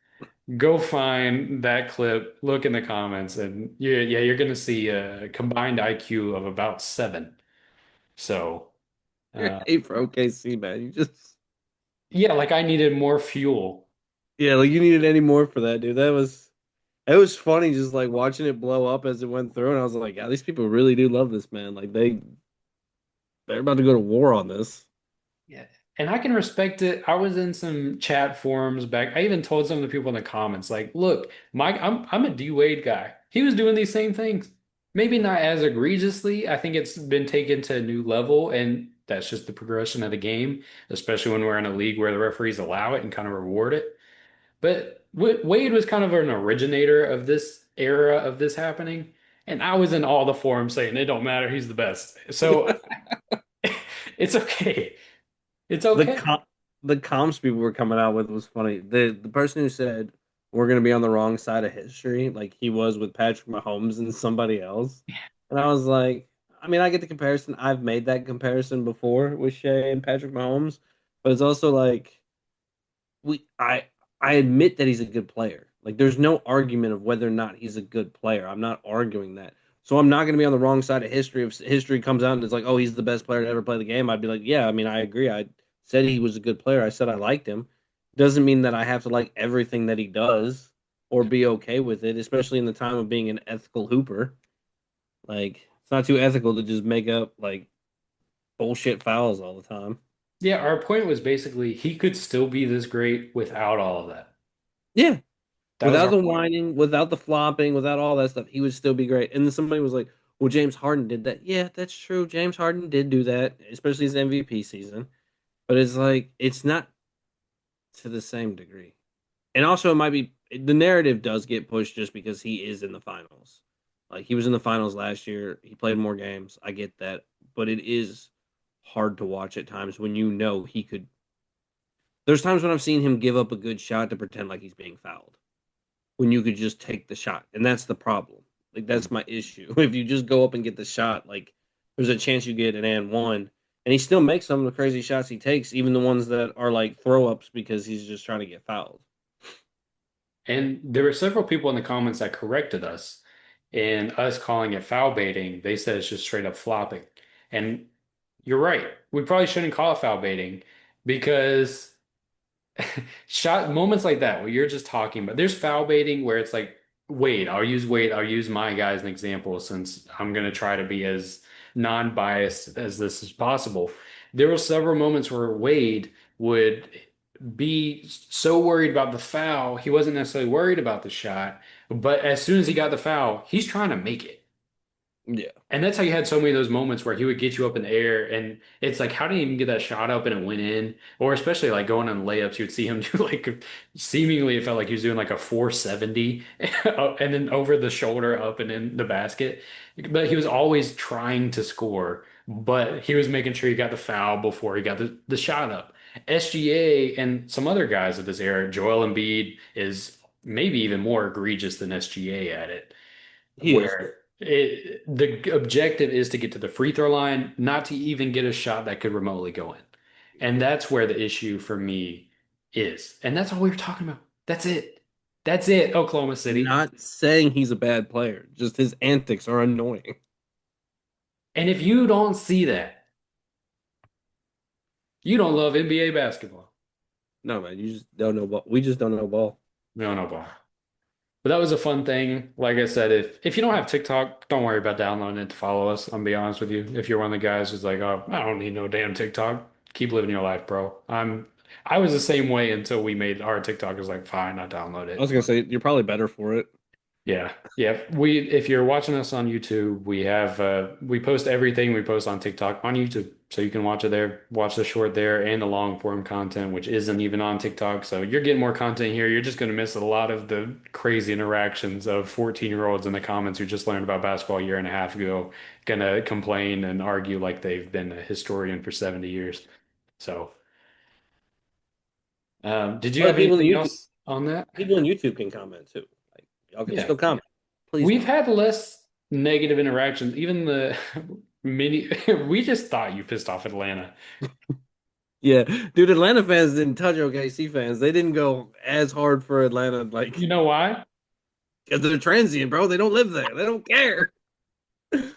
go find that clip, look in the comments, and yeah, you're gonna see a combined IQ of about 7. So, You're uh, hate for OKC, man. You just yeah, like I needed more fuel. yeah, like you needed any more for that, dude. That was it was funny just like watching it blow up as it went through, and I was like, yeah, these people really do love this man. Like they're about to go to war on this. Yeah. And I can respect it. I was in some chat forums back. I even told some of the people in the comments, like, look, Mike, I'm a D Wade guy. He was doing these same things. Maybe not as egregiously. I think it's been taken to a new level, and that's just the progression of the game, especially when we're in a league where the referees allow it and kind of reward it. But Wade was kind of an originator of this era of this happening, and I was in all the forums saying it don't matter, he's the best. So it's okay. It's The okay. com the comps people were coming out with was funny. The person who said we're gonna be on the wrong side of history, like he was with Patrick Mahomes and somebody else. And I was like, I mean, I get the comparison. I've made that comparison before with Shea and Patrick Mahomes, but it's also like we I admit that he's a good player. Like there's no argument of whether or not he's a good player. I'm not arguing that. So I'm not going to be on the wrong side of history. If history comes out and it's like, oh, he's the best player to ever play the game, I'd be like, yeah, I mean, I agree. I said he was a good player. I said I liked him. Doesn't mean that I have to like everything that he does or be okay with it, especially in the time of being an ethical hooper. Like it's not too ethical to just make up like bullshit fouls all the time. Yeah, our point was basically he could still be this great without all of that. Yeah, That was without our the point. whining, without the flopping, without all that stuff, he would still be great. And then somebody was like, "Well, James Harden did that." Yeah, that's true. James Harden did do that, especially his MVP season. But it's like it's not to the same degree. And also, it might be the narrative does get pushed just because he is in the finals. Like he was in the finals last year. He played more games. I get that, but it is hard to watch at times when you know he could. There's times when I've seen him give up a good shot to pretend like he's being fouled when you could just take the shot. And that's the problem. Like that's my issue. If you just go up and get the shot, like there's a chance you get an and one. And he still makes some of the crazy shots he takes, even the ones that are like throw ups because he's just trying to get fouled. And there were several people in the comments that corrected us in us calling it foul baiting. They said it's just straight up flopping. And you're right. We probably shouldn't call it foul baiting because shot moments like that where you're just talking about there's foul baiting where it's like Wade, I'll use my guy as an example since I'm gonna try to be as non-biased as this is possible. There were several moments where Wade would be so worried about the foul, he wasn't necessarily worried about the shot, but as soon as he got the foul, he's trying to make it. Yeah. And that's how you had so many of those moments where he would get you up in the air, and it's like, how did he even get that shot up and it went in? Or especially like going on layups, you would see him do like seemingly it felt like he was doing like a 470 and then over the shoulder up and in the basket. But he was always trying to score, but he was making sure he got the foul before he got the shot up. SGA and some other guys of this era, Joel Embiid is maybe even more egregious than SGA at it He is. where the objective is to get to the free throw line, not to even get a shot that could remotely go in. And that's where the issue for me is. And that's all we were talking about. That's it. That's it, Oklahoma City. Not saying he's a bad player, just his antics are annoying. And if you don't see that, you don't love NBA basketball. No, man, you just don't know ball. We just don't know ball. No, no ball. But that was a fun thing. Like I said, if you don't have TikTok, don't worry about downloading it to follow us. I'm gonna be honest with you. If you're one of the guys who's like, oh, I don't need no damn TikTok, keep living your life, bro. I was the same way until we made our TikTok. It was like, fine, I download I it. was gonna say you're probably better for it. Yeah. Yeah. If you're watching us on YouTube, we post everything we post on TikTok on YouTube. So you can watch it there, watch the short there and the long form content, which isn't even on TikTok. So you're getting more content here. You're just going to miss a lot of the crazy interactions of 14-year-olds in the comments who just learned about basketball a year and a half ago, gonna complain and argue like they've been a historian for 70 years. So, did you Other have people in anything YouTube, else on that? people in YouTube can comment too. Like y'all can Yeah. still comment. Please We've comment. had less negative interactions. Even the mini, we just thought you pissed off Atlanta. Yeah, dude, Atlanta fans didn't touch OKC fans. They didn't go as hard for Atlanta, like You know why? because they're transient, bro. They don't live there. They don't care. I'm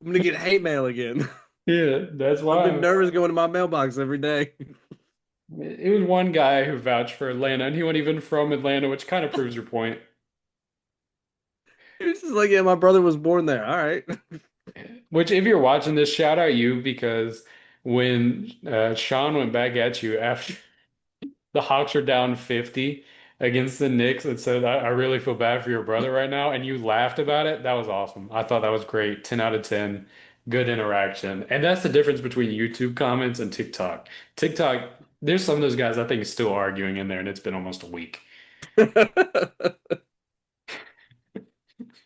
gonna get hate mail again. Yeah, that's I've been why. nervous going to my mailbox every day. It was one guy who vouched for Atlanta, and he wasn't even from Atlanta, which kind of proves your point. It's just like, yeah, my brother was born there. All right. Which, if you're watching this, shout out you because when Sean went back at you after the Hawks are down 50 against the Knicks and said, I really feel bad for your brother right now. And you laughed about it. That was awesome. I thought that was great. 10 out of 10. Good interaction. And that's the difference between YouTube comments and TikTok. TikTok, there's some of those guys I think still arguing in there, and it's been almost a week.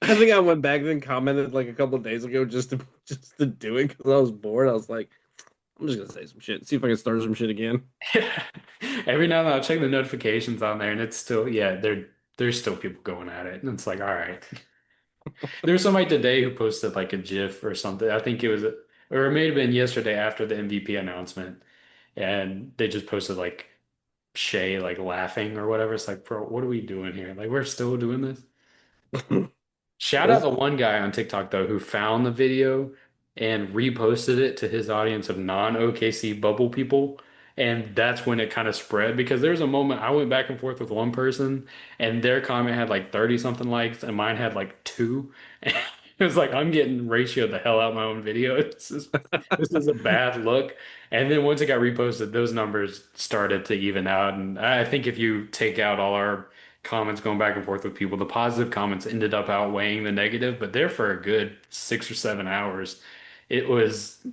I think I went back and commented like a couple of days ago just to do it because I was bored. I was like, I'm just gonna say some shit, see if I can start some shit again. Every now and then I'll check the notifications on there, and it's still, yeah, there's still people going at it. And it's like, all right. There was somebody today who posted like a GIF or something. I think it was, or it may have been yesterday after the MVP announcement, and they just posted like Shay like laughing or whatever. It's like, bro, what are we doing here? Like, we're still doing this. Shout out That's the one guy on TikTok though who found the video and reposted it to his audience of non-OKC bubble people. And that's when it kind of spread because there was a moment I went back and forth with one person and their comment had like 30 something likes and mine had like two. And it was like I'm getting ratioed the hell out of my own video. This is a bad look. And then once it got reposted, those numbers started to even out. And I think if you take out all our comments going back and forth with people. The positive comments ended up outweighing the negative, but there for a good 6 or 7 hours, it was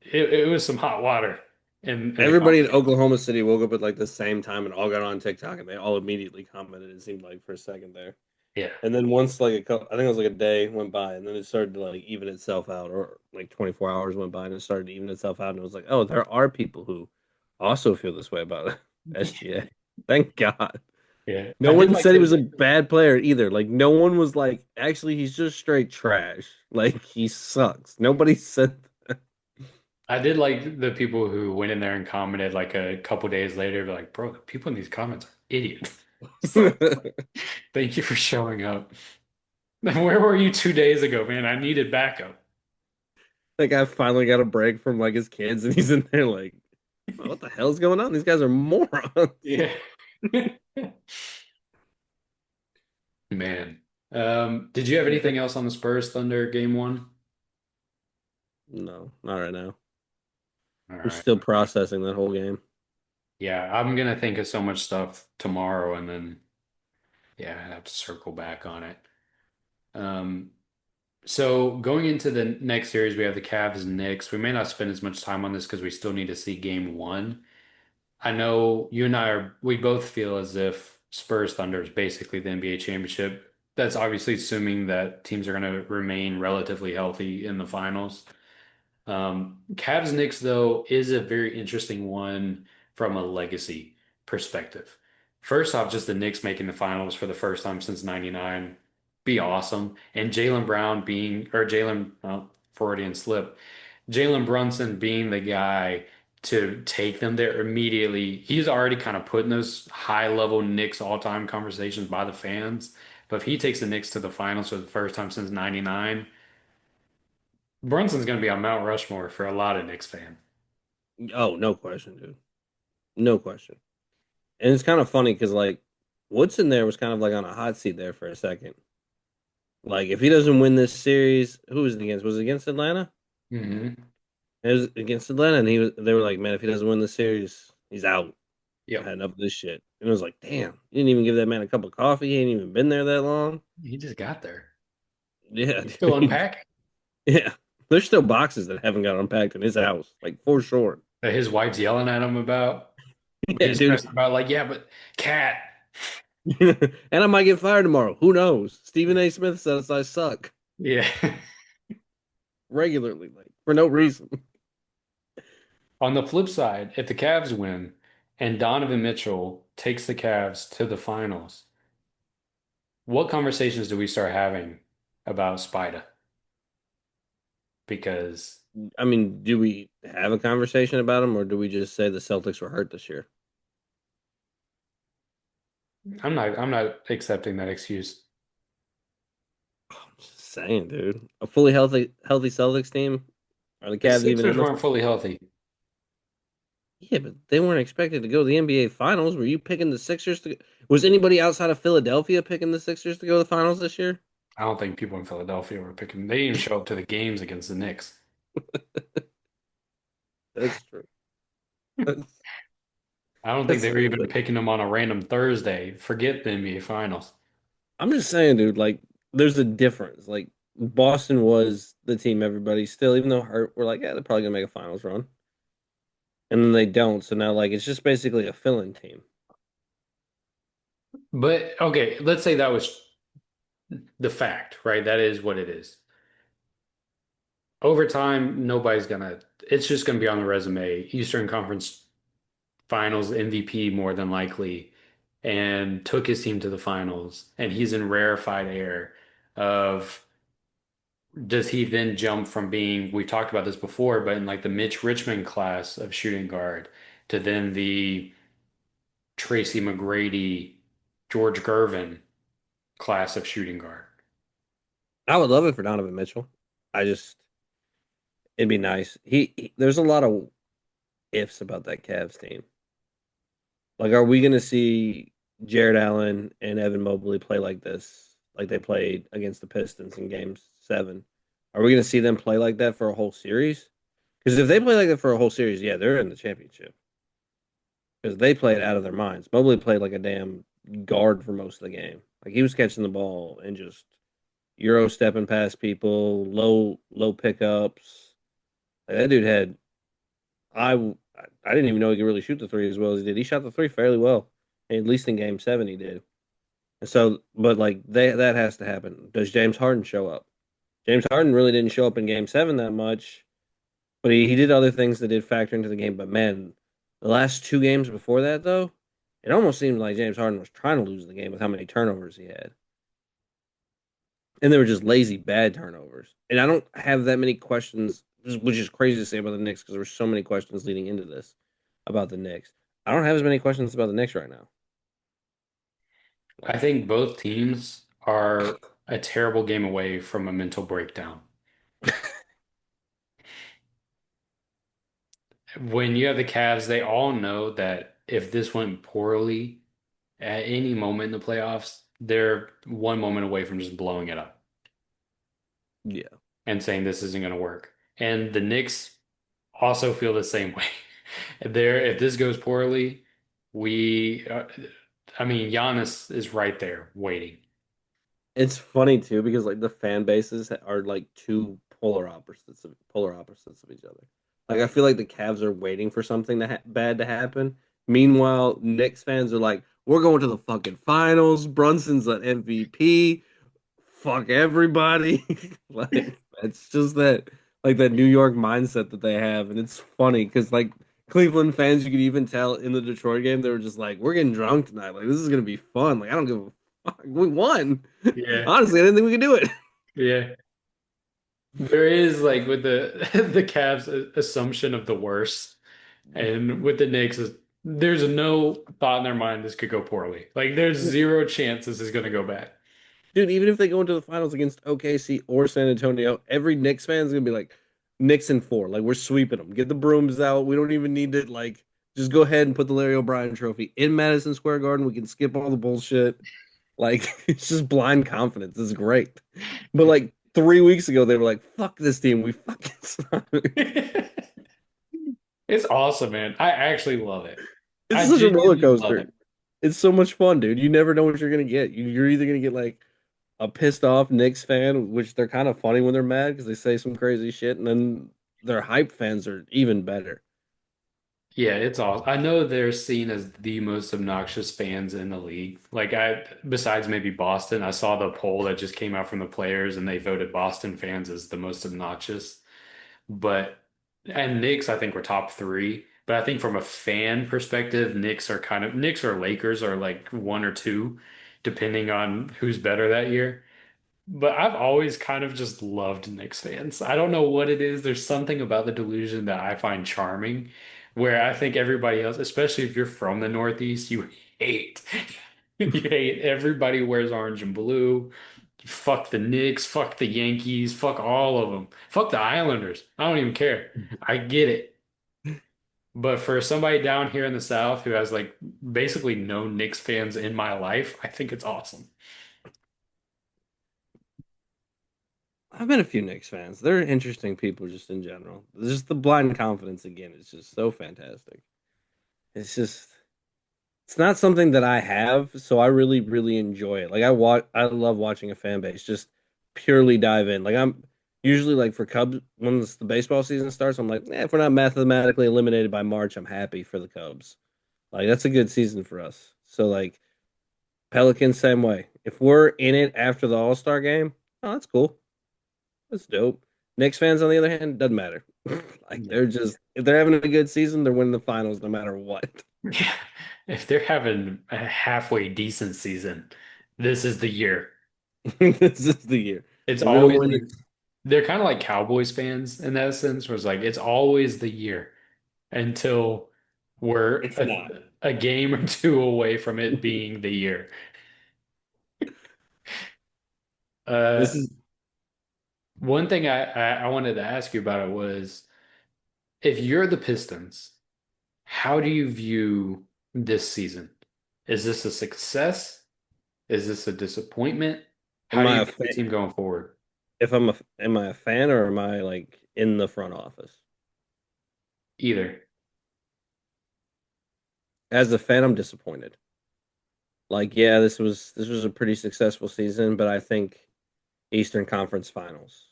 it was some hot water in the everybody in comments. Oklahoma City woke up at like the same time and all got on TikTok and they all immediately commented. It seemed like for a second there, Yeah. and then once like a couple, I think it was like a day went by, and then it started to like even itself out, or like 24 hours went by and it started to even itself out, and it was like, oh, there are people who also feel this way about SGA. Thank God. Yeah. No I did one like said he was a the bad player either. Like no one was like, actually, he's just straight trash. Like he sucks. Nobody said I did like the people who went in there and commented like a couple days later, like, bro, the people in these comments are idiots. So that. thank you for showing up. Where were you 2 days ago, man? I needed backup. That guy finally got a break from like his kids, and he's in there like, "Oh, what the hell's going on? These guys are morons." Yeah. Man. Did you have anything else on the Spurs Thunder game one? No, not right now. All I'm right. still processing that whole game. Yeah, I'm gonna think of so much stuff tomorrow and then yeah, I have to circle back on it. Um, so going into the next series, we have the Cavs and Knicks. We may not spend as much time on this because we still need to see game one. I know you and we both feel as if Spurs Thunder is basically the NBA championship. That's obviously assuming that teams are going to remain relatively healthy in the finals. Cavs Knicks, though, is a very interesting one from a legacy perspective. First off, just the Knicks making the finals for the first time since '99 be awesome. And Jalen Brown being, or Jalen, Freudian slip, Jalen Brunson being the guy to take them there immediately. He's already kind of put in those high level Knicks all-time conversations by the fans. But if he takes the Knicks to the finals for the first time since '99, Brunson's going to be on Mount Rushmore for a lot of Knicks fans. Oh, no question, dude. No question. And it's kind of funny because like Woodson there was kind of like on a hot seat there for a second. Like if he doesn't win this series, who was it against? Was it against Atlanta? Hmm. It was against Atlanta, and they were like, man, if he doesn't win the series, he's out. I Yep. had enough of this shit. And it was like, damn, you didn't even give that man a cup of coffee. He ain't even been there that long. He just got there. Yeah, He's still dude. unpacking. Yeah. There's still boxes that haven't got unpacked in his house, like for sure. That his wife's yelling at him about. Yeah, He's dude. stressed about like, yeah, but cat. And I might get fired tomorrow. Who knows? Stephen A. Smith says I suck Yeah. regularly, like for no reason. On the flip side, if the Cavs win and Donovan Mitchell takes the Cavs to the finals, what conversations do we start having about Spida? Because I mean, do we have a conversation about him, or do we just say the Celtics were hurt this year? I'm not accepting that excuse. I'm just saying, dude. A fully healthy Celtics team. Are the The Cavs even in Sixers the? weren't fully healthy. Yeah, but they weren't expected to go to the NBA Finals. Were you picking the Sixers to? Was anybody outside of Philadelphia picking the Sixers to go to the finals this year? I don't think people in Philadelphia were picking. They didn't even show up to the games against the Knicks. That's true. That's, I don't think that's they were true. even But picking them on a random Thursday. Forget the NBA Finals. I'm just saying, dude. Like, there's a difference. Like, Boston was the team everybody still, even though hurt, we're like, yeah, they're probably gonna make a finals run, and then they don't. So now, like, it's just basically a fill-in team. But okay, let's say that was the fact, right? That is what it is. Over time, nobody's gonna, it's just gonna be on the resume. Eastern Conference Finals MVP more than likely, and took his team to the finals. And he's in rarefied air of does he then jump from being, we talked about this before, but in like the Mitch Richmond class of shooting guard to then the Tracy McGrady, George Gervin class of shooting guard. I would love it for Donovan Mitchell. I just, it'd be nice. There's a lot of ifs about that Cavs team. Like, are we going to see Jared Allen and Evan Mobley play like this, like they played against the Pistons in Game 7? Are we going to see them play like that for a whole series? Because if they play like that for a whole series, yeah, they're in the championship. Because they played out of their minds. Mobley played like a damn guard for most of the game. Like he was catching the ball and just Euro stepping past people, low pickups. Like, that dude had I I didn't even know he could really shoot the three as well as he did. He shot the three fairly well. At least in Game 7 he did. And so, but like that has to happen. Does James Harden show up? James Harden really didn't show up in Game 7 that much, but he did other things that did factor into the game. But man, the last two games before that though, it almost seemed like James Harden was trying to lose the game with how many turnovers he had. And they were just lazy, bad turnovers. And I don't have that many questions, which is crazy to say about the Knicks because there were so many questions leading into this about the Knicks. I don't have as many questions about the Knicks right now. I Like, think both teams are a terrible game away from a mental breakdown. When you have the Cavs, they all know that if this went poorly at any moment in the playoffs, they're one moment away from just blowing it up yeah, and saying this isn't going to work. And the Knicks also feel the same way. If this goes poorly, I mean, Giannis is right there waiting. it's funny too because like the fan bases are like two polar opposites of each other. Like I feel like the Cavs are waiting for something bad to happen. Meanwhile, Knicks fans are like, "We're going to the fucking finals. Brunson's an MVP. Fuck everybody." Like it's just that like that New York mindset that they have, and it's funny because like Cleveland fans, you could even tell in the Detroit game they were just like, "We're getting drunk tonight. Like this is gonna be fun. Like I don't give a fuck. We won. Yeah, Honestly, I didn't think we could do it." yeah. There is like with the the Cavs assumption of the worst. And with the Knicks, there's no thought in their mind this could go poorly. Like there's zero chance this is going to go bad. Dude, even if they go into the finals against OKC or San Antonio, every Knicks fan is gonna be like, Knicks in four. Like we're sweeping them. Get the brooms out. We don't even need to like just go ahead and put the Larry O'Brien trophy in Madison Square Garden. We can skip all the bullshit. Like it's just blind confidence. It's great. But like 3 weeks ago, they were like, fuck this team. We fucking suck. It's awesome, man. I actually love it. It's I such a roller genuinely love coaster. it. It's so much fun, dude. You never know what you're gonna get. You're either gonna get like a pissed off Knicks fan, which they're kind of funny when they're mad because they say some crazy shit, and then their hype fans are even better. Yeah, it's awesome. I know they're seen as the most obnoxious fans in the league. Like besides maybe Boston, I saw the poll that just came out from the players and they voted Boston fans as the most obnoxious. But and Knicks, I think were top three. But I think from a fan perspective, Knicks or Lakers are like one or two, depending on who's better that year. But I've always kind of just loved Knicks fans. I don't know what it is. There's something about the delusion that I find charming, where I think everybody else, especially if you're from the Northeast, you hate. You hate everybody wears orange and blue. Fuck the Knicks, fuck the Yankees, fuck all of them. Fuck the Islanders. I don't even care. I get it. But for somebody down here in the South who has like basically no Knicks fans in my life, I think it's awesome. I've been a few Knicks fans. They're interesting people just in general. Just the blind confidence again is just so fantastic. It's just it's not something that I have, so I really, really enjoy it. Like I love watching a fan base just purely dive in. Like I'm usually like for Cubs once the baseball season starts, I'm like, if we're not mathematically eliminated by March, I'm happy for the Cubs. Like that's a good season for us. So like Pelicans same way. If we're in it after the All-Star game, oh that's cool. That's dope. Knicks fans on the other hand, doesn't matter. Like Yeah. they're just if they're having a good season, they're winning the finals no matter what. Yeah. If they're having a halfway decent season, this is the year. This is the year. It's We're gonna always win it. they're kind of like Cowboys fans in that sense, where it's like it's always the year until we're It's not. a game or two away from it being the year. Uh, This is one thing I wanted to ask you about it was if you're the Pistons, how do you view this season? Is this a success? Is this a disappointment? How am do I you a view the fan? team going forward? If I'm a am I a fan or am I like in the front office? Either. As a fan, I'm disappointed. Like, yeah, this was a pretty successful season, but I think Eastern Conference Finals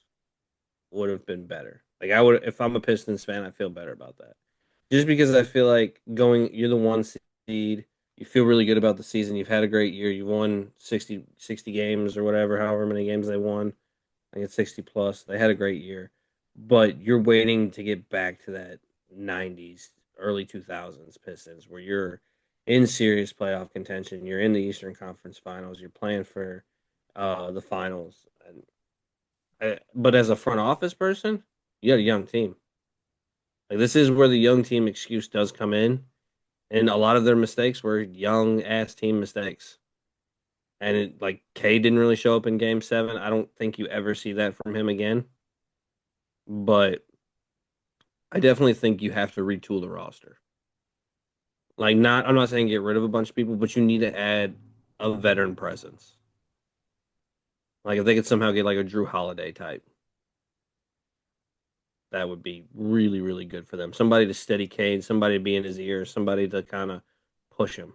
would have been better. Like I would if I'm a Pistons fan, I feel better about that. Just because I feel like you're the one seed, you feel really good about the season. You've had a great year. You won 60 games or whatever, however many games they won. I think it's 60 plus. They had a great year. But you're waiting to get back to that 90s, early 2000s Pistons where you're in serious playoff contention. You're in the Eastern Conference Finals. You're playing for the finals. But as a front office person, you got a young team. Like this is where the young team excuse does come in, and a lot of their mistakes were young ass team mistakes. And it like K didn't really show up in Game 7. I don't think you ever see that from him again. But I definitely think you have to retool the roster. Like not, I'm not saying get rid of a bunch of people, but you need to add a veteran presence. Like if they could somehow get like a Drew Holiday type, that would be really, really good for them. Somebody to steady Cade, somebody to be in his ear, somebody to kind of push him.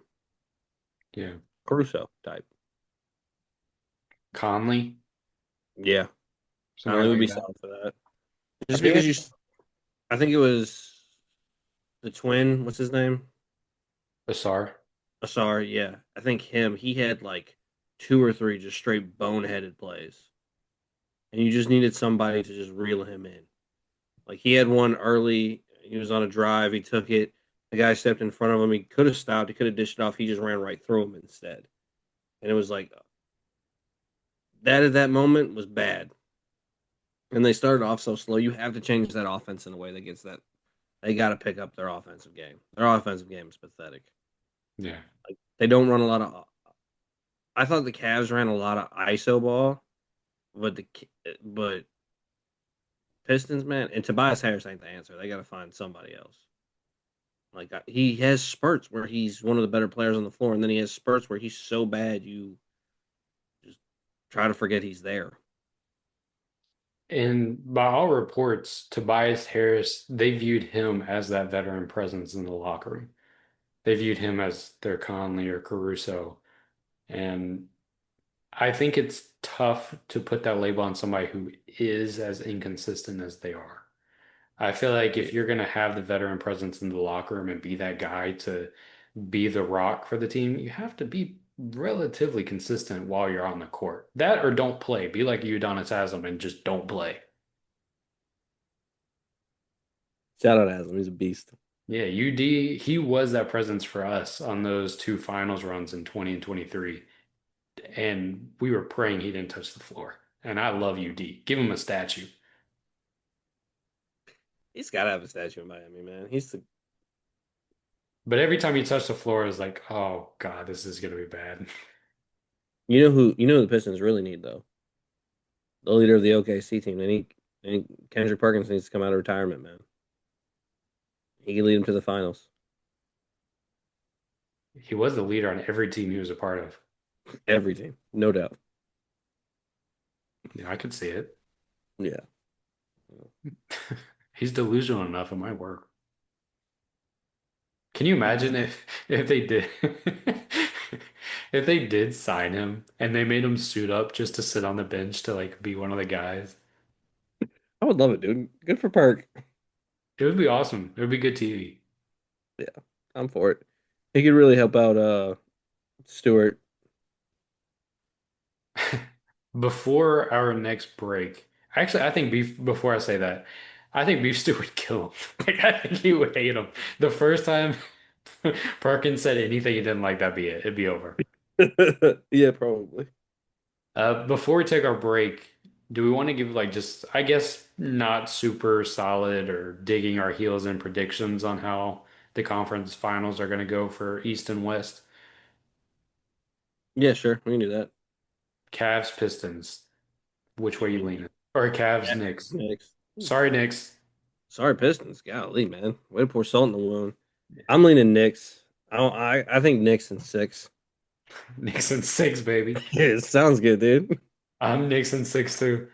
Yeah. Caruso type. Conley, Yeah, somebody Conley would like be that. solid for that. I Just think because I think it was the twin. What's his name? Asar. Asar. Yeah, I think him. He had like two or three just straight boneheaded plays, and you just needed somebody to just reel him in. Like he had one early. He was on a drive. He took it. The guy stepped in front of him. He could have stopped. He could have dished it off. He just ran right through him instead. And it was like that at that moment was bad. And they started off so slow. You have to change that offense in a way that gets that They got to pick up their offensive game. Their offensive game is pathetic. Yeah. Like they don't run a lot of. I thought the Cavs ran a lot of ISO ball, but but Pistons, man, and Tobias Harris ain't the answer. They got to find somebody else. Like he has spurts where he's one of the better players on the floor, and then he has spurts where he's so bad you just try to forget he's there. And by all reports, Tobias Harris, they viewed him as that veteran presence in the locker room. They viewed him as their Conley or Caruso. And I think it's tough to put that label on somebody who is as inconsistent as they are. I feel like Yeah. if you're going to have the veteran presence in the locker room and be that guy to be the rock for the team, you have to be relatively consistent while you're on the court. That or don't play. Be like Udonis Haslam and just don't play. Shout out Haslam, he's a beast. Yeah, UD, he was that presence for us on those two finals runs in 20 and 23. And we were praying he didn't touch the floor. And I love UD. Give him a statue. He's got to have a statue in Miami, man. He's the But every time he touched the floor, it was like, oh God, this is gonna be bad. you know who the Pistons really need though, the leader of the OKC team. They need Kendrick Perkins needs to come out of retirement, man. He can lead them to the finals. He was the leader on every team he was a part of. Every team, no doubt. Yeah, I could see it. Yeah. He's delusional enough, it might work. Can you imagine if they did if they did sign him and they made him suit up just to sit on the bench to like be one of the guys? I would love it, dude. Good for Perk. It would be awesome. It would be good TV. Yeah, I'm for it. He could really help out Stewart. Before our next break, actually, I think before I say that, I think Beef Stew would kill him. Like, I think he would hate him. The first time Perkins said anything he didn't like, that'd be it. It'd be over. Yeah, probably. Before we take our break, do we want to give like just, I guess, not super solid or digging our heels in predictions on how the conference finals are going to go for East and West? Yeah, sure. We can do that. Cavs, Pistons. Which way you leaning? Or Cavs, Yeah. Knicks. Next. Sorry, Knicks. Sorry, Pistons. Golly, man. Way to pour salt in the wound. I'm leaning Knicks. I think Knicks in six. Knicks in six, baby. It sounds good, dude. I'm Knicks in six too.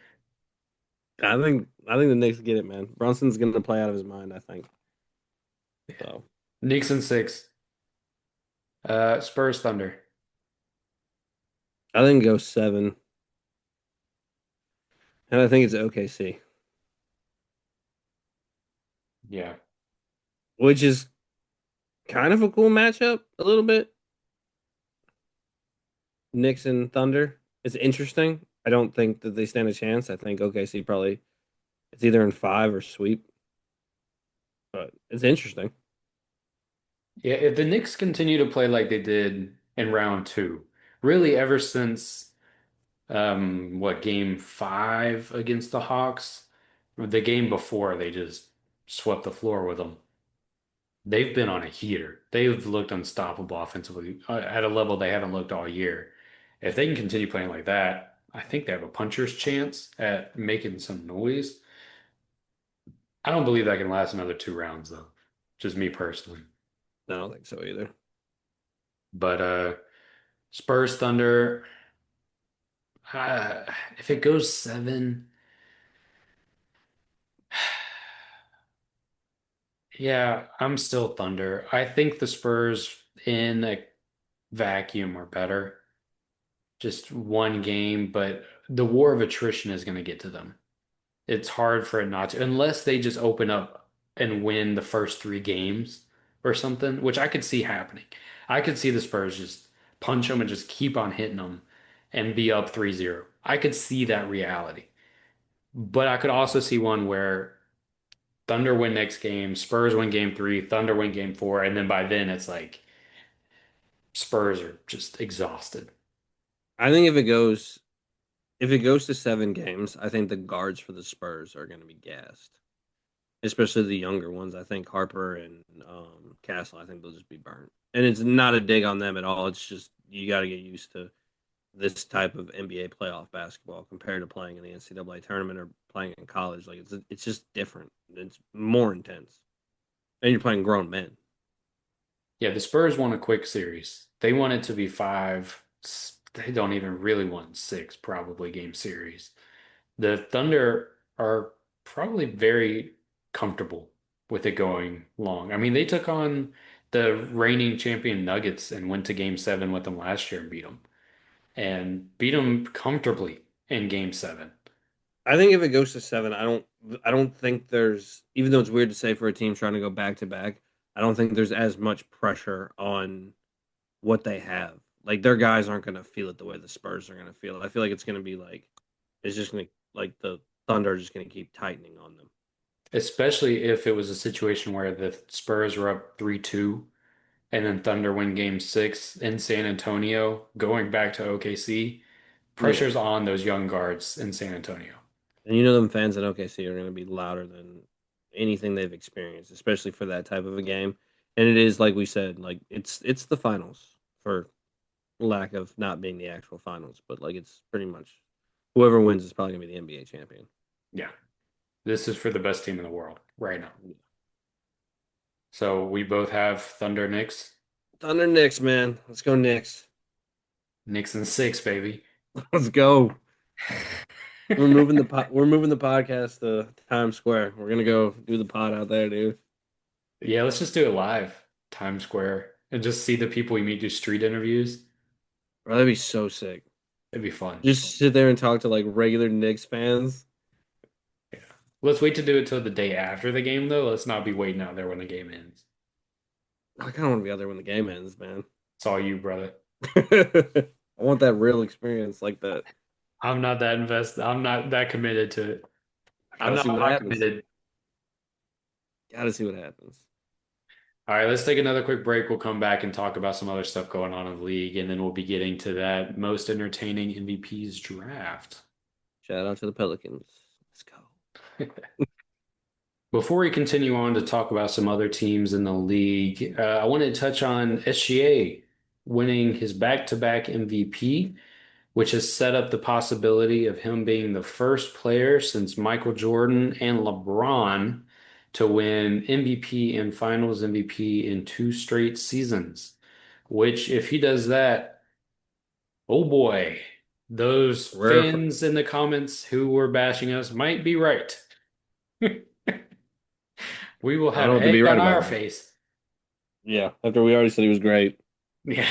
I think the Knicks get it, man. Brunson's gonna play out of his mind, I think. So Knicks in six. Spurs Thunder. I think go seven. And I think it's OKC, Yeah. which is kind of a cool matchup, a little bit. Knicks and Thunder. It's interesting. I don't think that they stand a chance. I think OKC probably it's either in five or sweep, but it's interesting. Yeah, if the Knicks continue to play like they did in round two, really ever since what game five against the Hawks, the game before they just swept the floor with them. They've been on a heater. They've looked unstoppable offensively at a level they haven't looked all year. If they can continue playing like that, I think they have a puncher's chance at making some noise. I don't believe that can last another two rounds though. Just me personally. I don't think so either. But Spurs Thunder, if it goes seven, yeah, I'm still Thunder. I think the Spurs in a vacuum are better. Just one game, but the war of attrition is going to get to them. It's hard for it not to, unless they just open up and win the first three games or something, which I could see happening. I could see the Spurs just punch them and just keep on hitting them and be up 3-0. I could see that reality. But I could also see one where Thunder win next game, Spurs win game three, Thunder win game four, and then by then it's like Spurs are just exhausted. I think if it goes to 7 games, I think the guards for the Spurs are going to be gassed. especially the younger ones. I think Harper and Castle. I think they'll just be burnt. And it's not a dig on them at all. It's just you got to get used to this type of NBA playoff basketball compared to playing in the NCAA tournament or playing in college. Like it's just different. It's more intense, and you're playing grown men. Yeah, the Spurs won a quick series. They want it to be five. They don't even really want six, probably game series. The Thunder are probably very comfortable with it going long. I mean, they took on the reigning champion Nuggets and went to game seven with them last year and beat them comfortably in game seven. I think if it goes to seven, I don't think there's even though it's weird to say for a team trying to go back to back, I don't think there's as much pressure on what they have. Like their guys aren't going to feel it the way the Spurs are going to feel it. I feel like it's going to be like it's just going to like the Thunder are just going to keep tightening on them. Especially if it was a situation where the Spurs were up 3-2 and then Thunder win game six in San Antonio, going back to OKC. Yeah. Pressure's on those young guards in San Antonio. And you know them fans at OKC are going to be louder than anything they've experienced, especially for that type of a game. And it is like we said, like it's the finals for lack of not being the actual finals, but like it's pretty much whoever wins is probably going to be the NBA champion. Yeah, this is for the best team in the world right now. So we both have Thunder Knicks. Thunder Knicks, man. Let's go Knicks. Knicks in six, baby. Let's go. We're moving the podcast to Times Square. We're gonna go do the pod out there, dude. Yeah, let's just do it live, Times Square, and just see the people we meet do street interviews. Bro, that'd be so sick. It'd be fun. Just sit there and talk to like regular Knicks fans. Yeah. Let's wait to do it till the day after the game, though. Let's not be waiting out there when the game ends. I kind of want to be out there when the game ends, man. It's all you, brother. I want that real experience like that. I'm not that invested. I'm not that committed to it. I I'm gotta not see what pot happens. committed. Gotta see what happens. All right, let's take another quick break. We'll come back and talk about some other stuff going on in the league, and then we'll be getting to that most entertaining MVPs draft. Shout out to the Pelicans. Let's go. Before we continue on to talk about some other teams in the league, I wanted to touch on SGA winning his back-to-back MVP, which has set up the possibility of him being the first player since Michael Jordan and LeBron to win MVP and Finals MVP in two straight seasons. Which, if he does that, oh boy, those Rare for fans in the comments who were bashing us might be right. We will I don't have know what to be egg right on about our that. face. Yeah, after we already said he was great. Yeah.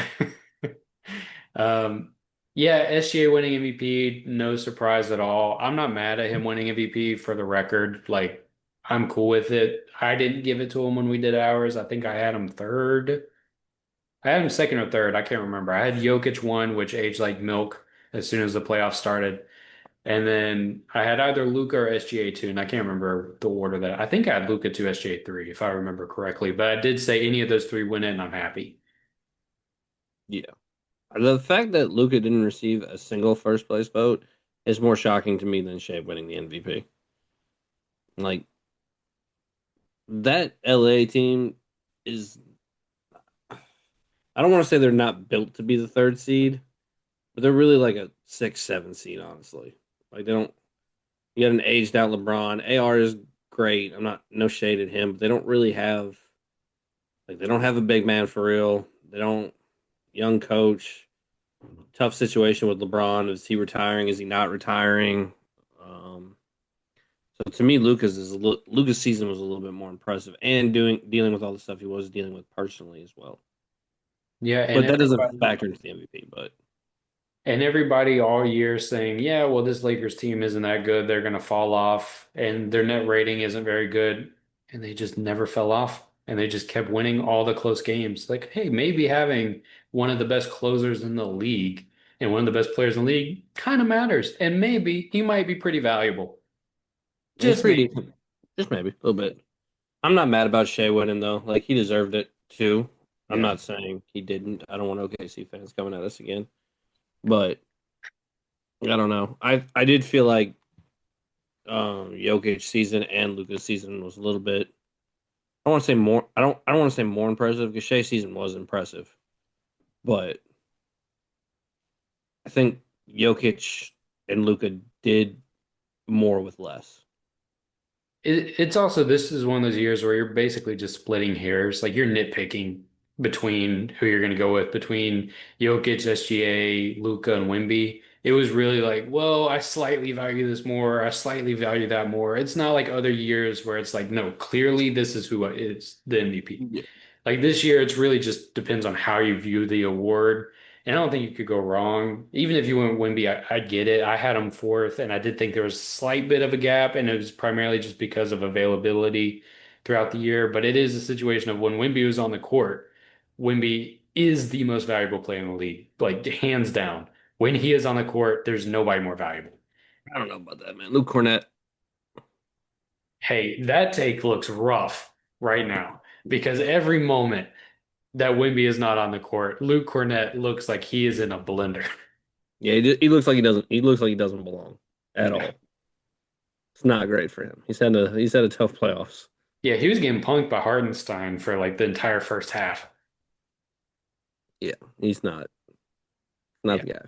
Um, yeah, SGA winning MVP, no surprise at all. I'm not mad at him winning MVP for the record. Like, I'm cool with it. I didn't give it to him when we did ours. I think I had him third. I had him second or third. I can't remember. I had Jokic one, which aged like milk as soon as the playoffs started. And then I had either Luca or SGA two, and I can't remember the order that I think I had Luca two, SGA three, if I remember correctly. But I did say any of those three win it, and I'm happy. Yeah. The fact that Luca didn't receive a single first place vote is more shocking to me than Shea winning the MVP. Like that LA team is I don't want to say they're not built to be the third seed, but they're really like a 6, 7 seed, honestly. Like they don't you got an aged out LeBron. AR is great. I'm not no shade at him, but they don't really have like they don't have a big man for real. They don't young coach. Tough situation with LeBron. Is he retiring? Is he not retiring? Um, so to me, Lucas' season was a little bit more impressive, and dealing with all the stuff he was dealing with personally as well. Yeah, and But that doesn't everybody factor into the MVP. But And everybody all year saying, yeah, well, this Lakers team isn't that good. They're going to fall off, and their net rating isn't very good. And they just never fell off. And they just kept winning all the close games. Like, hey, maybe having one of the best closers in the league and one of the best players in the league kind of matters. And maybe he might be pretty valuable. he's Just pretty maybe. decent, just maybe a little bit. I'm not mad about Shea winning though. Like he deserved it too. I'm Yeah. not saying he didn't. I don't want OKC fans coming at us again. But I don't know. I did feel like Jokic season and Luka's season was a little bit. I want to say more. I don't want to say more impressive because Shea's season was impressive, but I think Jokic and Luka did more with less. It's also, this is one of those years where you're basically just splitting hairs. Like you're nitpicking between who you're going to go with between Jokic, SGA, Luca, and Wemby. It was really like, well, I slightly value this more. I slightly value that more. It's not like other years where it's like, no, clearly this is who is the MVP. Yeah. Like this year, it's really just depends on how you view the award. And I don't think you could go wrong. Even if you went Wemby, I get it. I had him fourth, and I did think there was a slight bit of a gap, and it was primarily just because of availability throughout the year. But it is a situation of when Wemby was on the court, Wemby is the most valuable player in the league, like hands down. When he is on the court, there's nobody more valuable. I don't know about that, man. Luke Cornett. Hey, that take looks rough right now because every moment that Wemby is not on the court, Luke Cornett looks like he is in a blender. Yeah, he looks like he doesn't. He looks like he doesn't belong at Yeah. all. It's not great for him. He's had a tough playoffs. Yeah, he was getting punked by Hardenstein for like the entire first half. Yeah, he's not Yeah. the guy.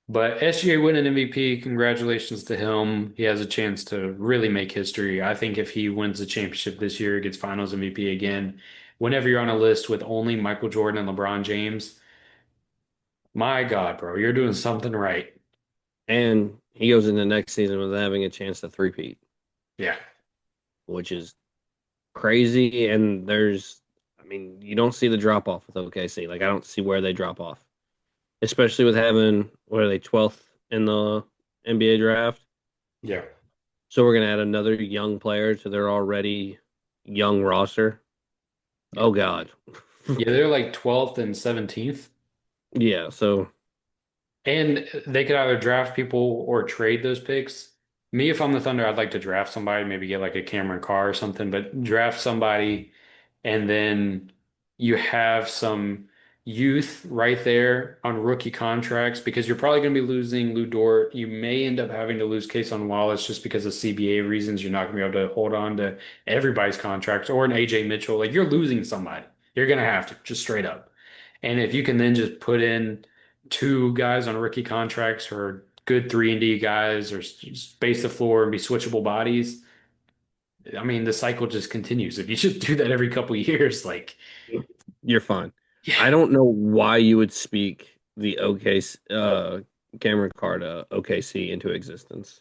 But SGA winning MVP, congratulations to him. He has a chance to really make history. I think if he wins the championship this year, gets finals MVP again, whenever you're on a list with only Michael Jordan and LeBron James, my God, bro, you're doing something right. And he goes into next season with having a chance to three-peat, Yeah. which is crazy. And I mean, you don't see the drop off with OKC. Like, I don't see where they drop off, especially with having, what are they, 12th in the NBA draft. Yeah. So we're going to add another young player to their already young roster. Yeah. Oh, God. Yeah, they're like 12th and 17th. Yeah. So, And they could either draft people or trade those picks. Me, if I'm the Thunder, I'd like to draft somebody, maybe get like a Cameron Carr or something, but draft somebody and then you have some youth right there on rookie contracts because you're probably going to be losing Lou Dort. You may end up having to lose Cason Wallace just because of CBA reasons. You're not going to be able to hold on to everybody's contracts or an AJ Mitchell. Like you're losing somebody. You're going to have to, just straight up. And if you can then just put in two guys on rookie contracts who are good 3-and-D guys or space the floor and be switchable bodies, I mean, the cycle just continues. If you just do that every couple of years, like, you're fine. yeah, I don't know why you would speak the Cameron Carr to OKC into existence.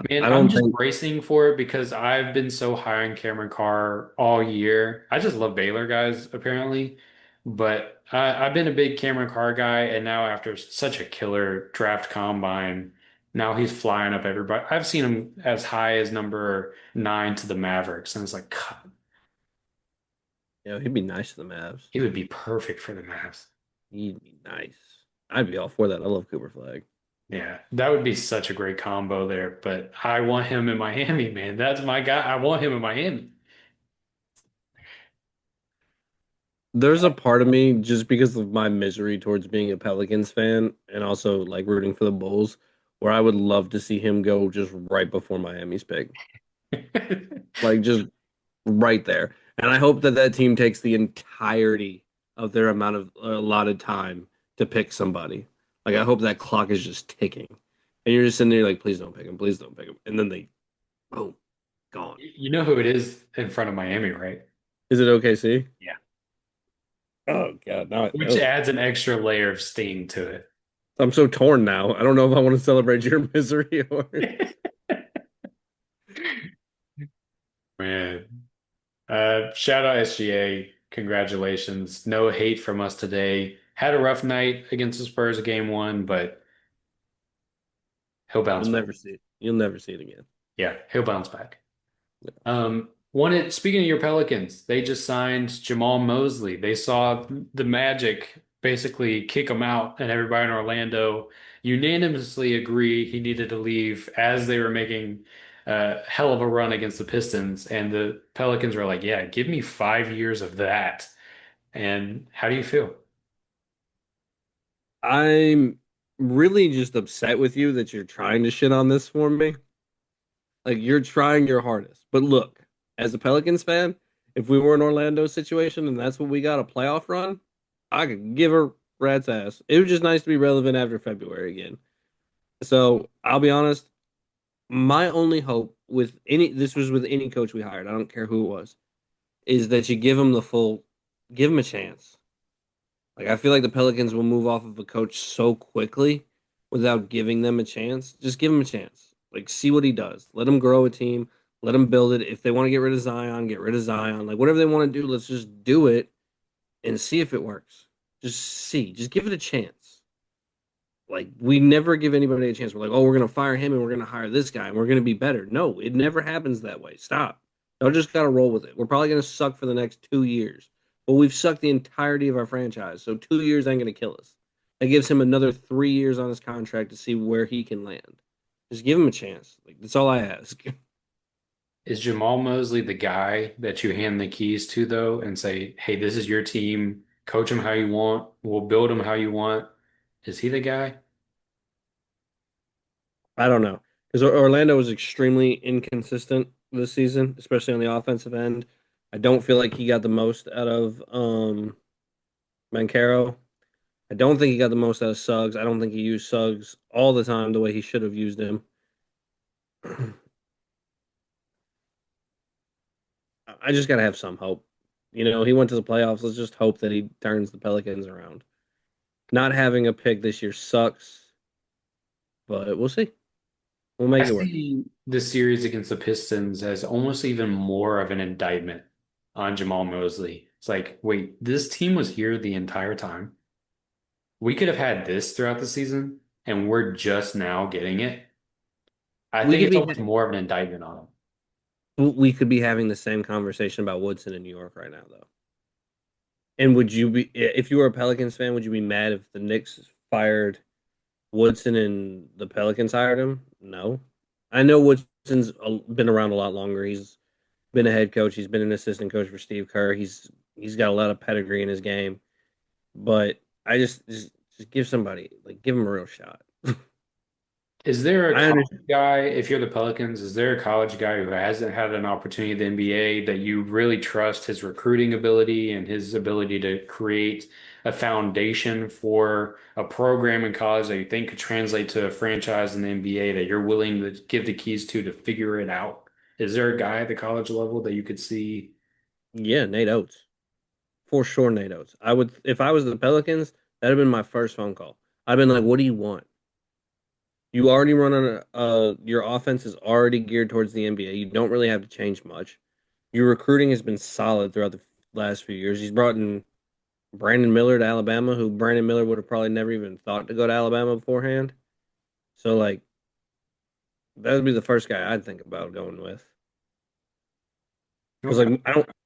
man, I I'm don't just think bracing for it because I've been so high on Cameron Carr all year. I just love Baylor guys, apparently. But I've been a big Cameron Carr guy, and now after such a killer draft combine, now he's flying up everybody. I've seen him as high as number 9 to the Mavericks, and it's like, God, he'd be nice to the Mavs. he would be perfect for the Mavs. He'd be nice. I'd be all for that. I love Cooper Flag. Yeah, that would be such a great combo there. But I want him in Miami, man. That's my guy. I want him in Miami. There's a part of me, just because of my misery towards being a Pelicans fan and also like rooting for the Bulls, where I would love to see him go just right before Miami's pick. Like just right there. And I hope that that team takes the entirety of their amount of allotted time to pick somebody. Like I hope that clock is just ticking, and you're just sitting there like, please don't pick him, please don't pick him, and then they, oh, gone. You know who it is in front of Miami, right? Is it OKC? Yeah. Oh God, now Which adds an extra layer of sting to I'm so torn now. I don't know if I want to celebrate your misery or. it. Man. Shout out SGA. Congratulations. No hate from us today. Had a rough night against the Spurs game one, but he'll bounce You'll back. never see it. You'll never see it again. Yeah, he'll bounce back. Speaking of your Pelicans, they just signed Jamal Mosley. They saw the Magic basically kick him out, and everybody in Orlando unanimously agree he needed to leave as they were making a hell of a run against the Pistons. And the Pelicans were like, "Yeah, give me 5 years of that." And how do you feel? I'm really just upset with you that you're trying to shit on this for me. Like you're trying your hardest. But look, as a Pelicans fan, if we were in Orlando situation and that's what we got a playoff run, I could give a rat's ass. It was just nice to be relevant after February again. So I'll be honest, my only hope with any this was with any coach we hired, I don't care who it was, is that you give him a chance. Like I feel like the Pelicans will move off of a coach so quickly without giving them a chance. Just give him a chance. Like see what he does. Let him grow a team. Let him build it. If they want to get rid of Zion, get rid of Zion. Like whatever they want to do, let's just do it and see if it works. Just see. Just give it a chance. Like we never give anybody a chance. We're like, oh, we're gonna fire him and we're gonna hire this guy and we're gonna be better. No, it never happens that way. Stop. Y'all just gotta roll with it. We're probably gonna suck for the next 2 years. But we've sucked the entirety of our franchise. So 2 years ain't gonna kill us. That gives him another 3 years on his contract to see where he can land. Just give him a chance. Like that's all I ask. Is Jamal Mosley the guy that you hand the keys to, though, and say, hey, this is your team. Coach them how you want. We'll build them how you want. Is he the guy? I don't know. Because Orlando was extremely inconsistent this season, especially on the offensive end. I don't feel like he got the most out of Mancaro. I don't think he got the most out of Suggs. I don't think he used Suggs all the time the way he should have used him. I just gotta have some hope. He went to the playoffs. Let's just hope that he turns the Pelicans around. Not having a pick this year sucks, but we'll see. We'll I make it work. see the series against the Pistons as almost even more of an indictment on Jamal Mosley. It's like, wait, this team was here the entire time. We could have had this throughout the season, and we're just now getting it. I We think could it's be almost more of an indictment on him. we could be having the same conversation about Woodson in New York right now, though. And would you be if you were a Pelicans fan? Would you be mad if the Knicks fired Woodson and the Pelicans hired him? No. I know Woodson's been around a lot longer. He's been a head coach. He's been an assistant coach for Steve Kerr. He's got a lot of pedigree in his game. But I just give somebody give him a real shot. Is there a I college understand. guy, if you're the Pelicans, is there a college guy who hasn't had an opportunity in the NBA that you really trust his recruiting ability and his ability to create a foundation for a program in college that you think could translate to a franchise in the NBA that you're willing to give the keys to figure it out? Is there a guy at the college level that you could see? Yeah, Nate Oates. For sure, Nate Oates. I would if I was the Pelicans, that'd have been my first phone call. I'd been like, what do you want? You already run on your offense is already geared towards the NBA. You don't really have to change much. Your recruiting has been solid throughout the last few years. He's brought in Brandon Miller to Alabama, who Brandon Miller would have probably never even thought to go to Alabama beforehand. So that would be the first guy I'd think about going with. Because Okay.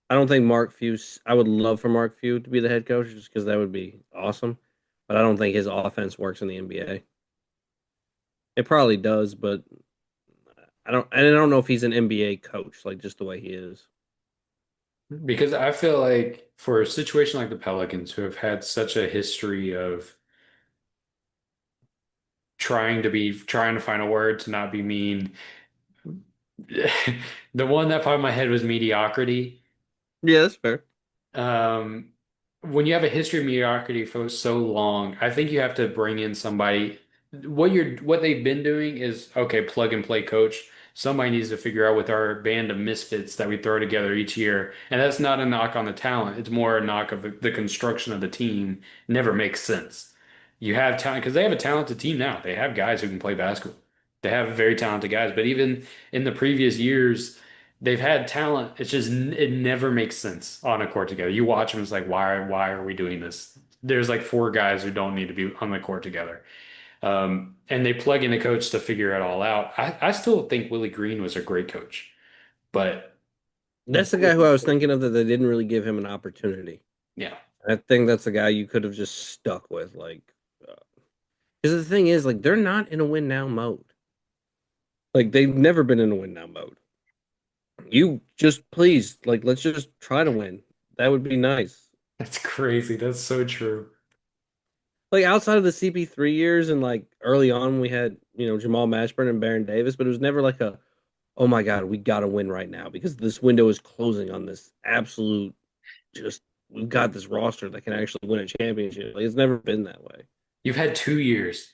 I don't think Mark Few. I would love for Mark Few to be the head coach just because that would be awesome. But I don't think his offense works in the NBA. It probably does, but I don't know if he's an NBA coach, like just the way he is. Because I feel like for a situation like the Pelicans, who have had such a history of trying to find a word to not be mean. The one that popped in my head was mediocrity. Yeah, that's fair. Um, when you have a history of mediocrity for so long, I think you have to bring in somebody. What they've been doing is okay, plug and play coach. Somebody needs to figure out with our band of misfits that we throw together each year. And that's not a knock on the talent. It's more a knock of the construction of the team never makes sense. You have talent because they have a talented team now. They have guys who can play basketball. They have very talented guys. But even in the previous years, they've had talent. It's just it never makes sense on a court together. You watch them, it's like why are we doing this? There's like four guys who don't need to be on the court together. And they plug in a coach to figure it all out. I still think Willie Green was a great coach, but That's the guy who I was thinking of that they didn't really give him an opportunity. yeah, I think that's the guy you could have just stuck with, because the thing is, they're not in a win now mode. Like they've never been in a win now mode. You just please, let's just try to win. That would be nice. that's crazy. That's so true. Like outside of the CP3 years and early on, we had Jamal Mashburn and Baron Davis, but it was never like a oh my God, we got to win right now because this window is closing on this absolute just we've got this roster that can actually win a championship. Like it's never been that way. You've had 2 years.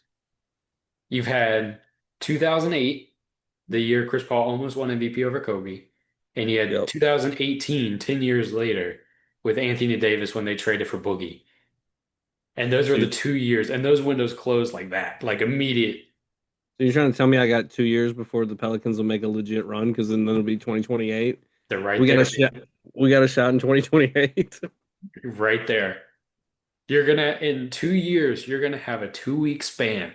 You've had 2008, the year Chris Paul almost won MVP over Kobe, and you had Yep. 2018, 10 years later, with Anthony Davis when they traded for Boogie. And those were So, the you, 2 years, and those windows closed like that, like immediate. so you're trying to tell me I got 2 years before the Pelicans will make a legit run because then it'll be 2028. They're right We got a there, shot. baby. We got a shot in 2028. Right there. You're gonna, in 2 years, you're gonna have a 2 week span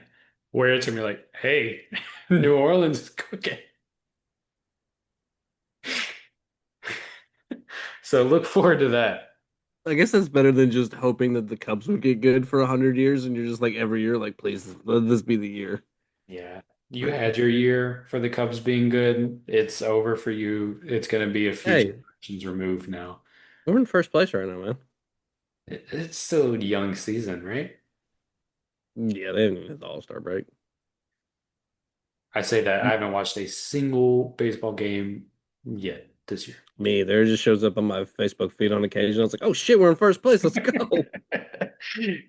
where it's gonna be like, hey, New Orleans is cooking. So look forward to that. I guess that's better than just hoping that the Cubs would get good for 100 years, and you're just like every year, like, please let this be the year. Yeah. You had your year for the Cubs being good. It's over for you. It's gonna be a few Hey, generations removed now. we're in first place right now, man. It's still a young season, right? Yeah, they haven't even hit the All-Star break. I say that I haven't watched a single baseball game yet this year. Me, there just shows up on my Facebook feed on occasion. I was like, oh shit, we're in first place. Let's go.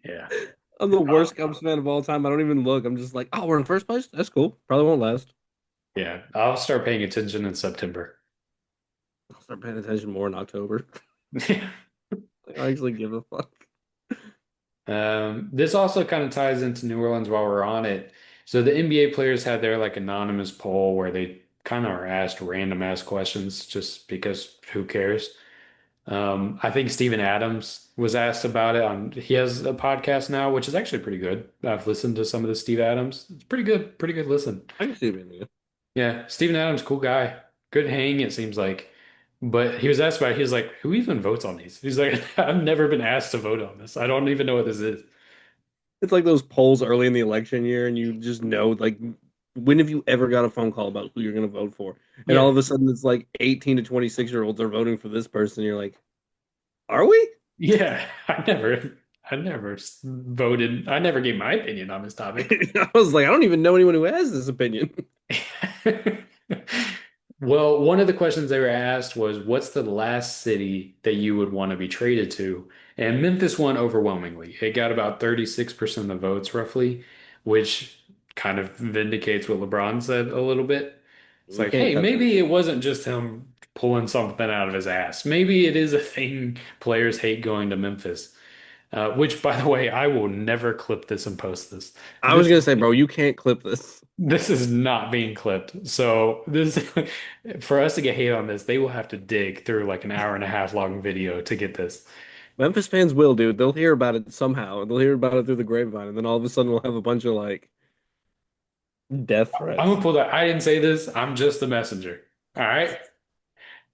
Yeah. I'm the I'll, worst Cubs fan of all time. I don't even look. I'm just like, oh, we're in first place. That's cool. Probably won't last. yeah. I'll start paying attention in September. I'll start paying attention more in October. I actually give a fuck. This also kind of ties into New Orleans while we're on it. So the NBA players had their like anonymous poll where they kind of are asked random ass questions just because who cares? I think Steven Adams was asked about it on he has a podcast now, which is actually pretty good. I've listened to some of the Steve Adams. It's pretty good listen. I can see it being good. Yeah, Steven Adams, cool guy. Good hang, it seems like. But he was asked about it. He was like, who even votes on these? He's like, I've never been asked to vote on this. I don't even know what this is. It's like those polls early in the election year, and you just know, like, when have you ever got a phone call about who you're going to vote for? And all Yeah. of a sudden, it's like 18 to 26-year-olds are voting for this person. You're like, are we? Yeah. I never voted. I never gave my opinion on this topic. I was like, I don't even know anyone who has this opinion. Well, one of the questions they were asked was, what's the last city that you would want to be traded to? And Memphis won overwhelmingly. It got about 36% of the votes, roughly, which kind of vindicates what LeBron said a little bit. It's You like, can't hey, cut that maybe it shit. wasn't just him pulling something out of his ass. Maybe it is a thing players hate going to Memphis. Which, by the way, I will never clip this and post this. I was This gonna say, bro, you can't clip this. this is not being clipped. So this for us to get hate on this, they will have to dig through like an hour and a half long video to get this. Memphis fans will, dude. They'll hear about it somehow. They'll hear about it through the grapevine, and then all of a sudden we'll have a bunch of like death I'm threats. gonna pull that. I didn't say this. I'm just the messenger. All right.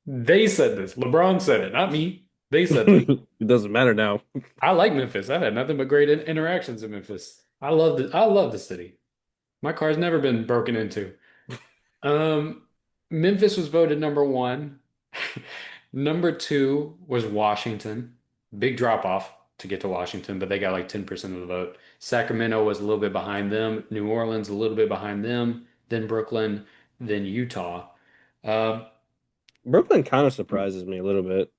They said this. LeBron said it, not me. They said this. It doesn't matter now. I like Memphis. I've had nothing but great interactions in Memphis. I love the city. My car's never been broken into. Um, Memphis was voted number one. Number two was Washington. Big drop off to get to Washington, but they got like 10% of the vote. Sacramento was a little bit behind them. New Orleans a little bit behind them. Then Brooklyn, then Utah. Um, Brooklyn kind of surprises me a little bit.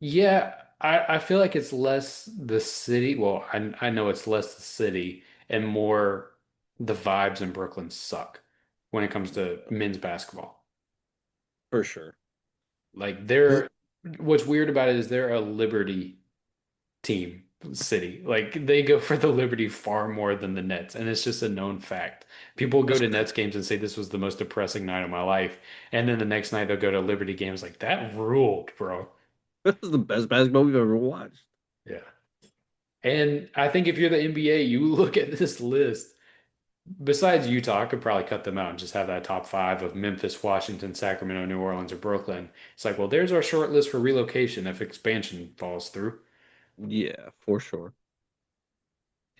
yeah, I feel like it's less the city. Well, I know it's less the city and more the vibes in Brooklyn suck when it comes to men's basketball. For sure. Like what's weird about it is they're a Liberty team city. Like they go for the Liberty far more than the Nets, and it's just a known fact. People go That's, to Nets games and say this was the most depressing night of my life, and then the next night they'll go to Liberty games like that ruled, bro. this is the best basketball we've ever watched. Yeah. And I think if you're the NBA, you look at this list. Besides Utah, I could probably cut them out and just have that top five of Memphis, Washington, Sacramento, New Orleans, or Brooklyn. It's like, well, there's our short list for relocation if expansion falls through. Yeah, for sure.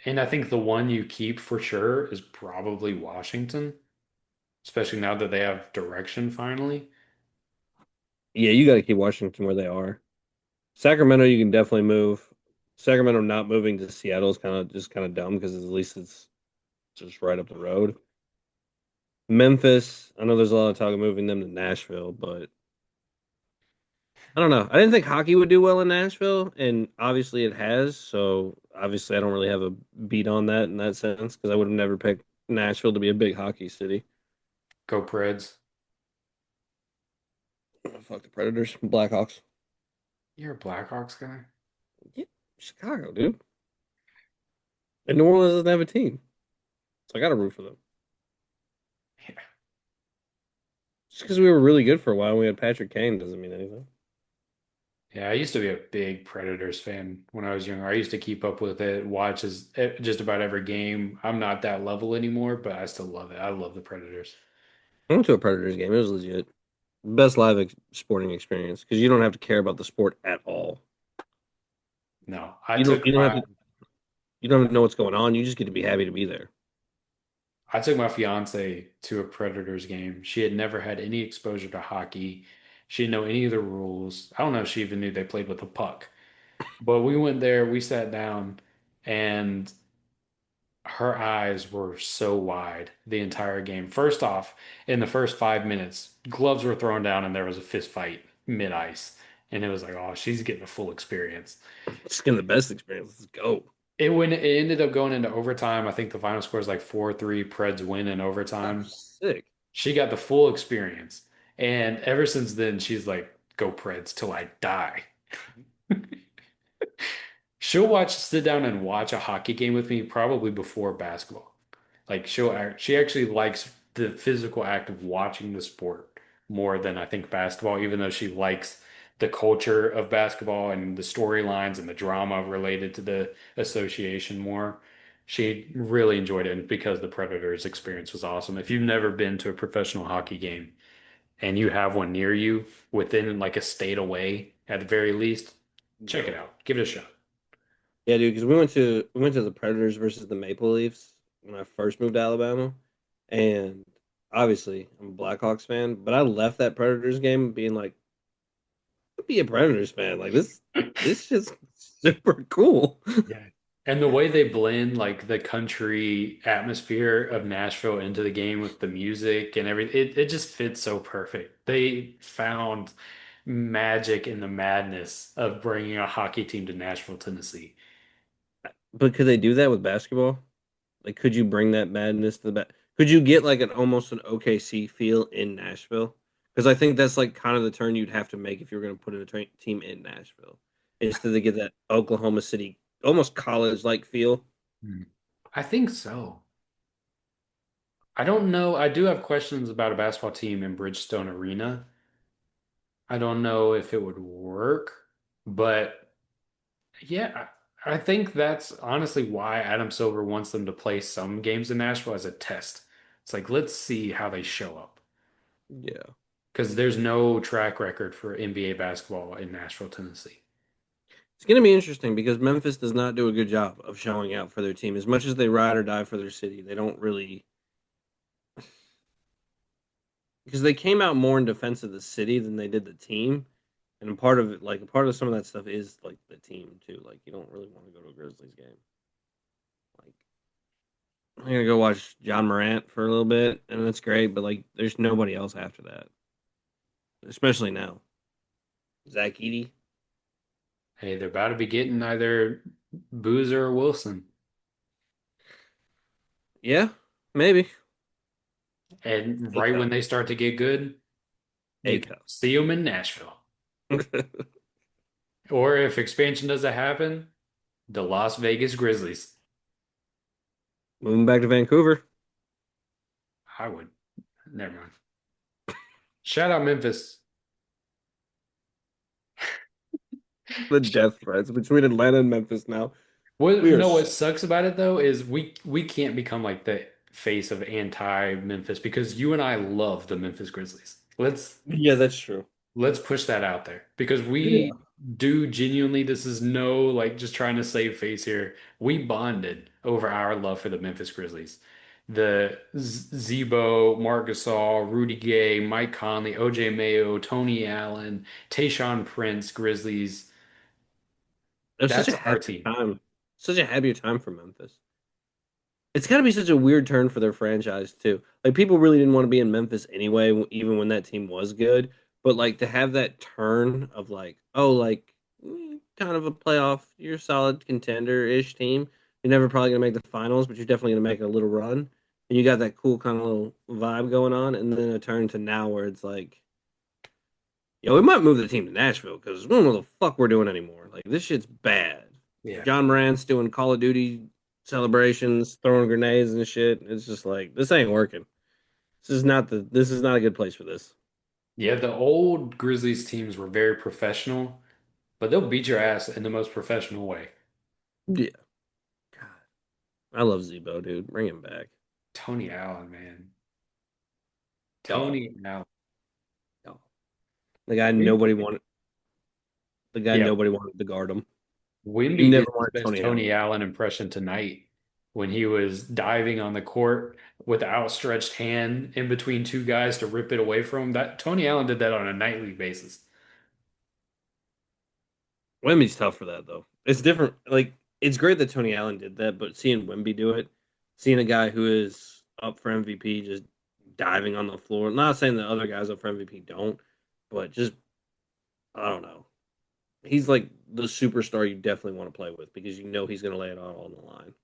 And I think the one you keep for sure is probably Washington, especially now that they have direction finally. Yeah, you got to keep Washington where they are. Sacramento, you can definitely move. Sacramento not moving to Seattle is kind of just kind of dumb because at least it's just right up the road. Memphis. I know there's a lot of talk of moving them to Nashville, but I don't know. I didn't think hockey would do well in Nashville, and obviously it has. So obviously, I don't really have a beat on that in that sense because I would have never picked Nashville to be a big hockey city. Go Preds. Oh, fuck the Predators, Blackhawks. You're a Blackhawks guy? Yeah, Chicago, dude. And New Orleans doesn't have a team, so I got to root for them. Yeah. Just because we were really good for a while, and we had Patrick Kane doesn't mean anything. Yeah, I used to be a big Predators fan when I was younger. I used to keep up with it, just about every game. I'm not that level anymore, but I still love it. I love the Predators. I went to a Predators game. It was legit. Best live sporting experience because you don't have to care about the sport at all. No, You don't have to know what's going on. You just get to be happy to be there. I took my fiance to a Predators game. She had never had any exposure to hockey. She didn't know any of the rules. I don't know if she even knew they played with a puck. But we went there, we sat down, and her eyes were so wide the entire game. First off, in the first 5 minutes, gloves were thrown down and there was a fist fight mid-ice. And it was like, oh, she's getting a full experience. It's getting the best experience. Let's go. It ended up going into overtime. I think the final score is like 4-3, Preds win in Oh, overtime. sick. She got the full experience. And ever since then, she's like, go Preds till I die. Sit down and watch a hockey game with me probably before basketball. Like she actually likes the physical act of watching the sport more than I think basketball, even though she likes the culture of basketball and the storylines and the drama related to the association more. She really enjoyed it and because the Predators experience was awesome. If you've never been to a professional hockey game and you have one near you within like a state away at the very least, check it No. out. Give it a shot. Yeah, dude, because we went to the Predators versus the Maple Leafs when I first moved to Alabama, and obviously I'm a Blackhawks fan, but I left that Predators game being like, I'd be a Predators fan. Like this is super cool. Yeah. And the way they blend like the country atmosphere of Nashville into the game with the music and everything, it just fits so perfect. They found magic in the madness of bringing a hockey team to Nashville, Tennessee. But could they do that with basketball? Like, could you bring that madness to the back? Could you get like an almost an OKC feel in Nashville? Because I think that's like kind of the turn you'd have to make if you were going to put in a team in Nashville, is to get that Oklahoma City almost college like feel. Hmm. I think so. I don't know. I do have questions about a basketball team in Bridgestone Arena. I don't know if it would work, but yeah, I think that's honestly why Adam Silver wants them to play some games in Nashville as a test. It's like, let's see how they show up. Yeah. Because there's no track record for NBA basketball in Nashville, Tennessee. It's going to be interesting because Memphis does not do a good job of showing out for their team. As much as they ride or die for their city, they don't really, because they came out more in defense of the city than they did the team. And a part of it, like a part of some of that stuff is like the team too. Like you don't really want to go to a Grizzlies game. Like I'm gonna go watch John Morant for a little bit, and that's great. But like, there's nobody else after that, especially now. Zach Edey, Hey, they're about to be getting either Boozer or Wilson. yeah, maybe And A right when cup, they start to get good, A you can cup. see them in Nashville. Or if expansion doesn't happen, the Las Vegas Grizzlies. Moving back to Vancouver, I would. Never mind. Shout out Memphis. the death threats between Atlanta and Memphis now. What We are, no, what sucks about it though is we can't become like the face of anti-Memphis because you and I love the Memphis Grizzlies. yeah, that's true. Let's push that out there because Yeah, we do genuinely, this is no like just trying to save face here. We bonded over our love for the Memphis Grizzlies. The Zebo, Marc Gasol, Rudy Gay, Mike Conley, OJ Mayo, Tony Allen, Tayshaun Prince, Grizzlies. it was such a That's our happier team. time, such a happier time for Memphis. it's got to be such a weird turn for their franchise too. Like people really didn't want to be in Memphis anyway, even when that team was good. But like to have that turn of like, oh, like kind of a playoff, you're a solid contender-ish team. You're never probably gonna make the finals, but you're definitely gonna make a little run. And you got that cool kind of little vibe going on, and then a turn to now where it's like, yo, we might move the team to Nashville because we don't know what the fuck we're doing anymore. Like this shit's bad. Yeah. John Morant's doing Call of Duty celebrations, throwing grenades and shit. It's just like this ain't working. This is not a good place for this. Yeah, the old Grizzlies teams were very professional, but they'll beat your ass in the most professional way. Yeah. God. I love Zebo, dude. Bring him back. Tony Allen, man. Dog. Tony Allen. Dog. The guy nobody Wemby, wanted the guy yeah, nobody wanted to guard him. You Wemby never did his wanted best Tony Tony Allen. Allen impression tonight when he was diving on the court with the outstretched hand in between two guys to rip it away from him. That Tony Allen did that on a nightly basis. Wemby's tough for that though. It's different. Like it's great that Tony Allen did that, but seeing Wemby do it, seeing a guy who is up for MVP just diving on the floor. Not saying that other guys up for MVP don't, but just I don't know. He's like the superstar you definitely want to play with because you know he's going to lay it all on the line.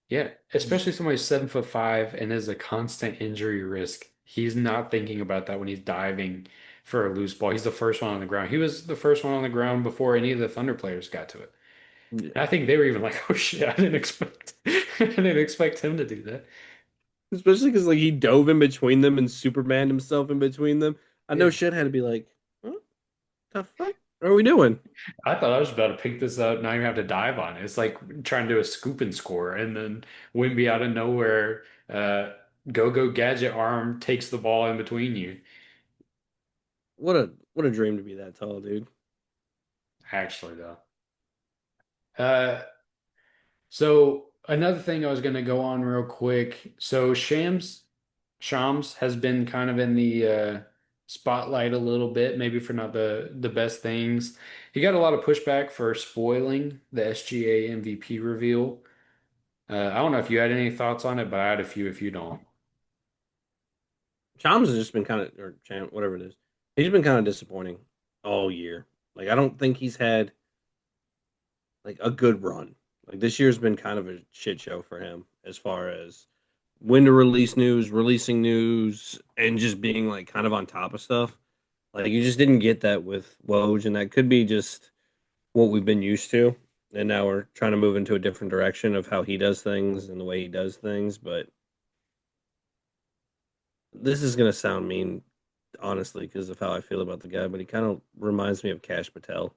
Yeah, especially somebody 7'5" and is a constant injury risk. He's not thinking about that when he's diving for a loose ball. He's the first one on the ground. He was the first one on the ground before any of the Thunder players got to it. Yeah. And I think they were even like, "Oh shit, I didn't expect, I didn't expect him to do that." Especially because like he dove in between them and Superman himself in between them. I know Yeah. shit had to be like, what the fuck are we doing? I thought I was about to pick this up, not even have to dive on it. It's like trying to do a scoop and score, and then Wemby out of nowhere, go gadget arm takes the ball in between you. What a dream to be that tall, dude. Actually, though. Uh, so another thing I was going to go on real quick. So Shams has been kind of in the spotlight a little bit, maybe for not the best things. He got a lot of pushback for spoiling the SGA MVP reveal. I don't know if you had any thoughts on it, but I had a few if you don't. Shams has just been kind of or Cham, whatever it is. He's been kind of disappointing all year. Like I don't think he's had like a good run. Like this year's been kind of a shit show for him as far as when to release news, releasing news, and just being like kind of on top of stuff. Like you just didn't get that with Woj, and that could be just what we've been used to. And now we're trying to move into a different direction of how he does things and the way he does things. But this is gonna sound mean, honestly, because of how I feel about the guy. But he kind of reminds me of Cash Patel.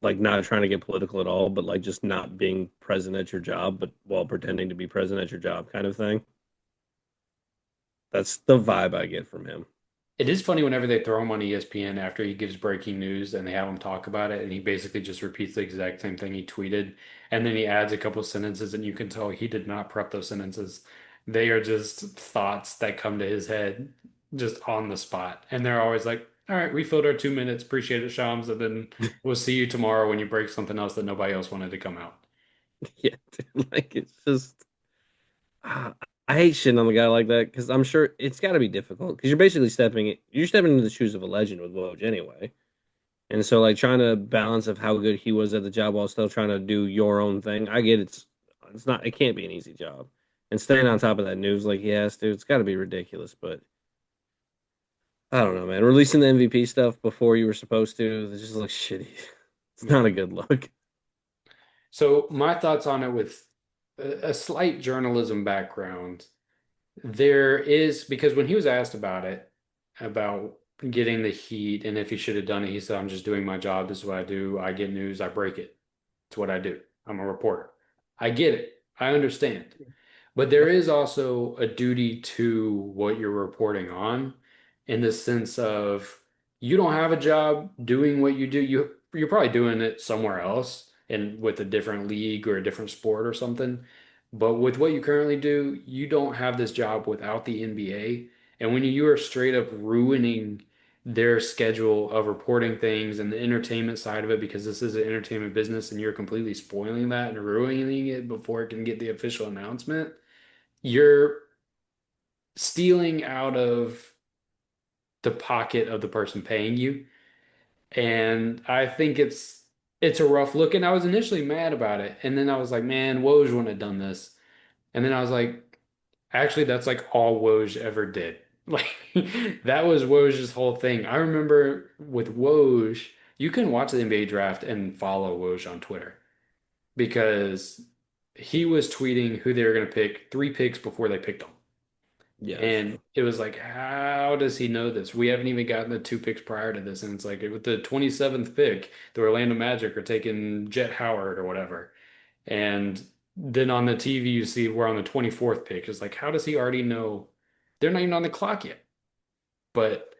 Like not trying to get political at all, but like just not being present at your job, but while pretending to be present at your job, kind of thing. That's the vibe I get from him. It is funny whenever they throw him on ESPN after he gives breaking news and they have him talk about it, and he basically just repeats the exact same thing he tweeted, and then he adds a couple sentences, and you can tell he did not prep those sentences. They are just thoughts that come to his head just on the spot, and they're always like, "All right, we filled our 2 minutes. Appreciate it, Shams, and then we'll see you tomorrow when you break something else that nobody else wanted to come out." Yeah, dude, like it's just ah, I hate shitting on the guy like that because I'm sure it's got to be difficult because you're stepping into the shoes of a legend with Woj anyway, and so like trying to balance of how good he was at the job while still trying to do your own thing. I get it's not it can't be an easy job, and staying on top of that news like he has to, it's got to be ridiculous. But I don't know, man. Releasing the MVP stuff before you were supposed to, it just looks shitty. It's not Yeah. a good look. So my thoughts on it with a slight journalism background. There is because when he was asked about it, about getting the heat and if he should have done it, he said, "I'm just doing my job. This is what I do. I get news, I break it. It's what I do. I'm a reporter." I get it. I understand. But there is also a duty to what you're reporting on in the sense of you don't have a job doing what you do. You're probably doing it somewhere else and with a different league or a different sport or something. But with what you currently do, you don't have this job without the NBA. And when you are straight up ruining their schedule of reporting things and the entertainment side of it because this is an entertainment business and you're completely spoiling that and ruining it before it can get the official announcement. You're stealing out of the pocket of the person paying you. And I think it's a rough look. And I was initially mad about it. And then I was like, man, Woj wouldn't have done this. And then I was like, actually, that's like all Woj ever did. Like that was Woj's whole thing. I remember with Woj, you can watch the NBA draft and follow Woj on Twitter because he was tweeting who they were going to pick 3 picks before they picked them. Yes. And it was like, how does he know this? We haven't even gotten the 2 picks prior to this. And it's like with the 27th pick, the Orlando Magic are taking Jet Howard or whatever. And then on the TV, you see we're on the 24th pick. It's like, how does he already know? They're not even on the clock yet. But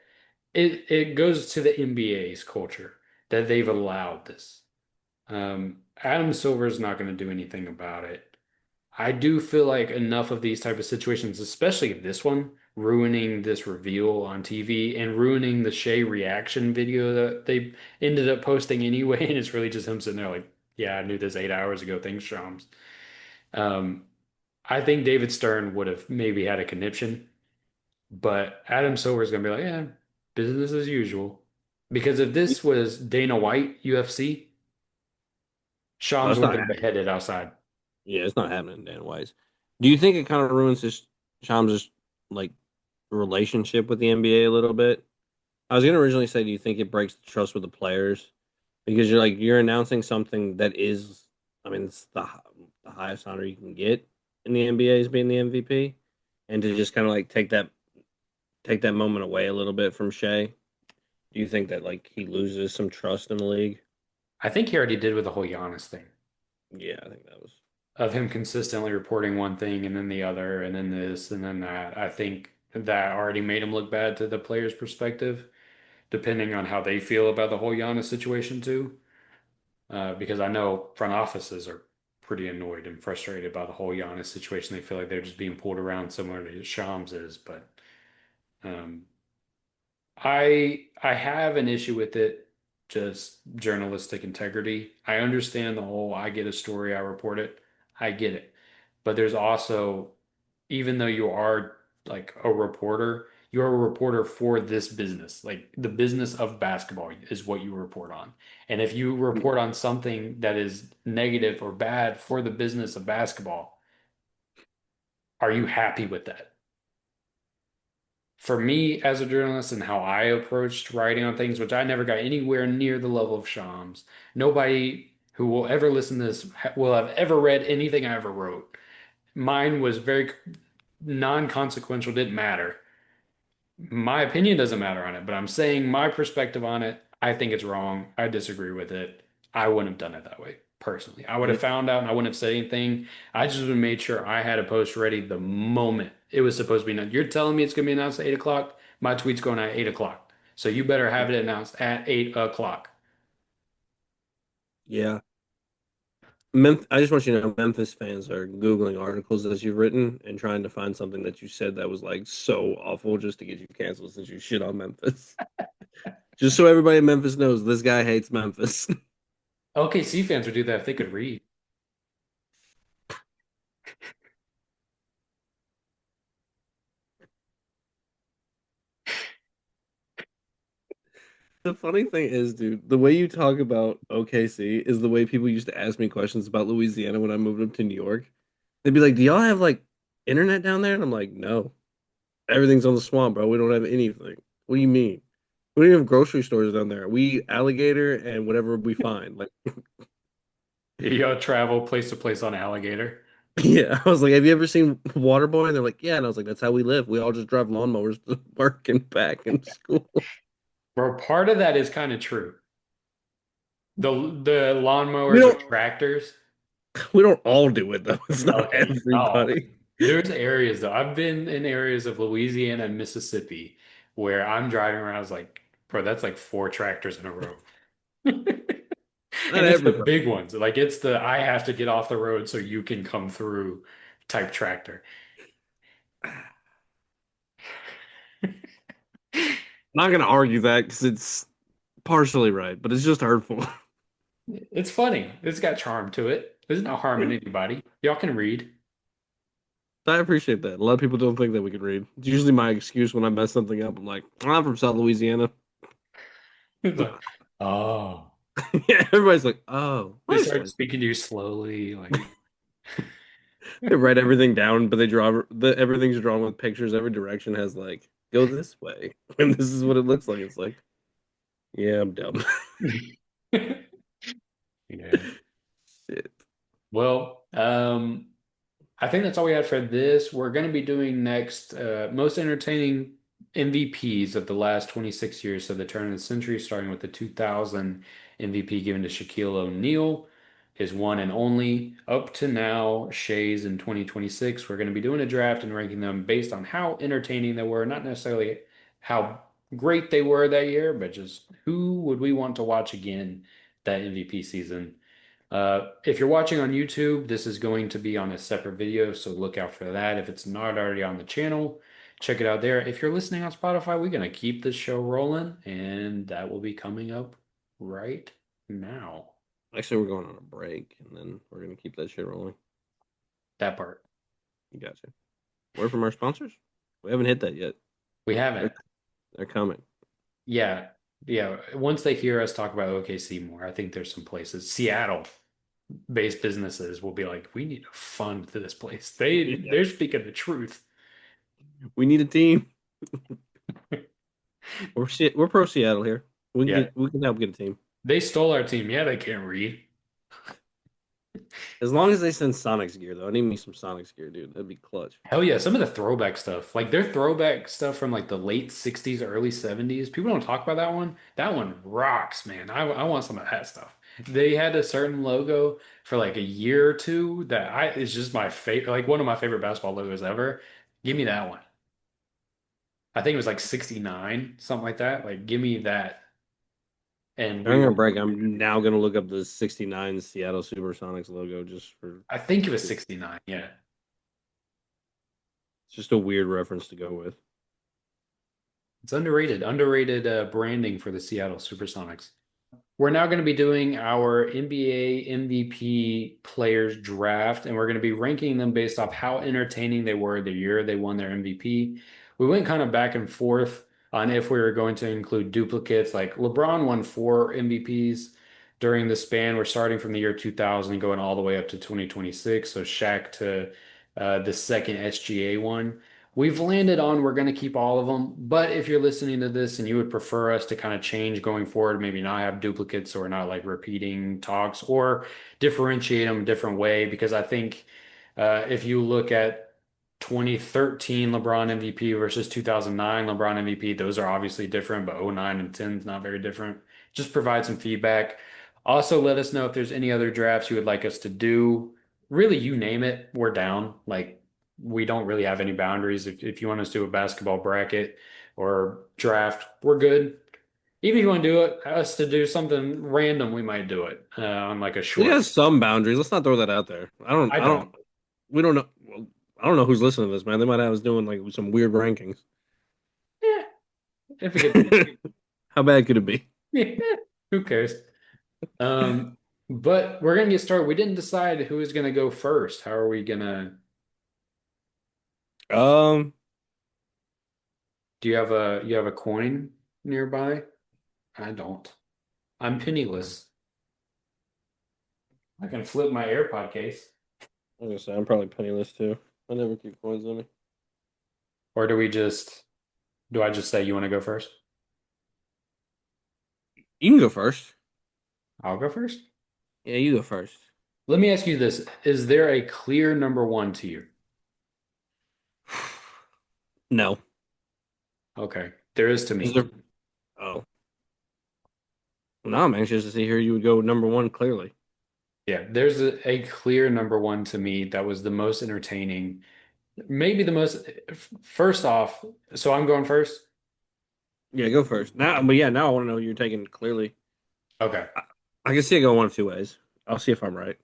it goes to the NBA's culture that they've allowed this. Adam Silver's not going to do anything about it. I do feel like enough of these type of situations, especially this one, ruining this reveal on TV and ruining the Shea reaction video that they ended up posting anyway, and it's really just him sitting there like, yeah, I knew this 8 hours ago. Thanks, Shams. Um, I think David Stern would have maybe had a conniption, but Adam Silver's gonna be like, yeah, business as usual. Because if this was Dana White, UFC, Well, Shams it's would have not been happening. beheaded outside. Yeah, it's not happening, Dan Wise. Do you think it kind of ruins his Shams' like relationship with the NBA a little bit? I was gonna originally say, do you think it breaks the trust with the players because you're announcing something that is, I mean, it's the highest honor you can get in the NBA is being the MVP, and to just kind of like take that moment away a little bit from Shea. Do you think that like he loses some trust in the league? I think he already did with the whole Giannis thing. Yeah, I think that was. Of him consistently reporting one thing and then the other and then this and then that. I think that already made him look bad to the player's perspective, depending on how they feel about the whole Giannis situation too. Because I know front offices are pretty annoyed and frustrated by the whole Giannis situation. They feel like they're just being pulled around similar to Shams is, but um, I have an issue with it, just journalistic integrity. I understand the whole I get a story, I report it. I get it. But there's also, even though you are like a reporter, you're a reporter for this business. Like the business of basketball is what you report on. And if you report on something that is negative or bad for the business of basketball, are you happy with that? For me as a journalist and how I approached writing on things, which I never got anywhere near the level of Shams. Nobody who will ever listen to this will have ever read anything I ever wrote. Mine was very non-consequential, didn't matter. My opinion doesn't matter on it, but I'm saying my perspective on it. I think it's wrong. I disagree with it. I wouldn't have done it that way personally. I would have Yeah, found out and I wouldn't have said anything. I just would have made sure I had a post ready the moment it was supposed to be announced. You're telling me it's going to be announced at 8 o'clock. My tweet's going at 8 o'clock. So you better have it announced at 8 o'clock. yeah. I just want you to know Memphis fans are Googling articles that you've written and trying to find something that you said that was like so awful just to get you canceled since you shit on Memphis. Just so everybody in Memphis knows this guy hates Memphis. OKC fans would do that if they could read. The funny thing is, dude, the way you talk about OKC is the way people used to ask me questions about Louisiana when I moved up to New York. They'd be like, "Do y'all have like internet down there?" And I'm like, "No, everything's on the swamp, bro. We don't have anything." What do you mean? We don't even have grocery stores down there. We eat alligator and whatever we find. Like, You travel place to place on alligator. yeah, I was like, "Have you ever seen Waterboy?" And they're like, "Yeah." And I was like, "That's how we live. We all just drive lawnmowers to work and back and school." Bro, part of that is kind of true. The We lawnmowers or don't tractors. we don't all do it though. It's not Okay, no. everybody. There's areas though. I've been in areas of Louisiana and Mississippi where I'm driving around. I was like, bro, that's like 4 tractors in a row. Not And it's the everybody. big ones. Like it's the I have to get off the road so you can come through type tractor. not gonna argue that because it's partially right, but it's just hurtful. It's funny. It's got charm to it. There's no harm in anybody. Y'all can read. I appreciate that. A lot of people don't think that we can read. It's usually my excuse when I mess something up. I'm like, I'm from South Louisiana. It's like, oh. Yeah, everybody's like, oh, They that start explains. speaking to you slowly, like They write everything down, but they draw everything's drawn with pictures. Every direction has like, go this way, and this is what it looks like. It's like, yeah, I'm dumb. yeah. Shit. Well, I think that's all we had for this. We're going to be doing next most entertaining MVPs of the last 26 years of the turn of the century, starting with the 2000 MVP given to Shaquille O'Neal, his one and only. Up to now, Shea's in 2026. We're going to be doing a draft and ranking them based on how entertaining they were, not necessarily how great they were that year, but just who would we want to watch again that MVP season. If you're watching on YouTube, this is going to be on a separate video, so look out for that. If it's not already on the channel, check it out there. If you're listening on Spotify, we're going to keep this show rolling, and that will be coming up right now. Actually, we're going on a break, and then we're gonna keep that shit rolling. That part. You gotcha. Word from our sponsors? We haven't hit that yet. We They're haven't. they're coming. Yeah. Yeah. Once they hear us talk about OKC more, I think there's some places, Seattle-based businesses will be like, we need to fund this place. Yeah. They're speaking the truth. We need a team. We're pro Seattle here. Yeah. We can help get a team. They stole our team. Yeah, they can't read. As long as they send Sonics gear though. I need me some Sonics gear, dude. That'd be clutch. Hell yeah, some of the throwback stuff, like their throwback stuff from like the late 60s, early 70s. People don't talk about that one. That one rocks, man. I want some of that stuff. They had a certain logo for like a year or two that I is just my favorite, like one of my favorite basketball logos ever. Give me that one. I think it was like 69, something like that. Like give me that and we During our will. break, I'm now gonna look up the '69 Seattle Supersonics logo just for I think it was 69. Yeah. it's just a weird reference to go with. It's underrated. Underrated branding for the Seattle Supersonics. We're now going to be doing our NBA MVP players draft, and we're going to be ranking them based off how entertaining they were the year they won their MVP. We went kind of back and forth on if we were going to include duplicates. Like LeBron won four MVPs during the span. We're starting from the year 2000 going all the way up to 2026. So Shaq to the second SGA one. We've landed on we're going to keep all of them, but if you're listening to this and you would prefer us to kind of change going forward, maybe not have duplicates or not like repeating talks or differentiate them a different way, because I think if you look at 2013 LeBron MVP versus 2009 LeBron MVP, those are obviously different, but '09 and 10 is not very different. Just provide some feedback. Also, let us know if there's any other drafts you would like us to do. Really, you name it, we're down. Like, we don't really have any boundaries. If you want us to do a basketball bracket or draft, we're good. Even if you want to do it, us to do something random, we might do it on like a It short. has some boundaries. Let's not throw that out there. I don't. We don't know. Well, I don't know who's listening to this, man. They might have us doing like some weird rankings. Yeah, if it gets, How bad could it be? yeah, who cares? But we're gonna get started. We didn't decide who is gonna go first. How are we gonna? Um, Do you have a coin nearby? I don't. I'm penniless. I can flip my AirPod case. I was gonna say I'm probably penniless too. I never keep coins on me. Or do I just say you want to go first? You can go first. I'll go first. Yeah, you go first. Let me ask you this. Is there a clear number one to you? No. Okay. There is to Is me. there? Oh, no. I'm anxious to see who you would go number one. Clearly. Yeah, there's a clear number one to me that was the most entertaining. Maybe the most, first off, so I'm going first? Yeah, go first. Now, but yeah, now I want to know who you're taking. Clearly, Okay. I, I can see it go one of two ways. I'll see if I'm right.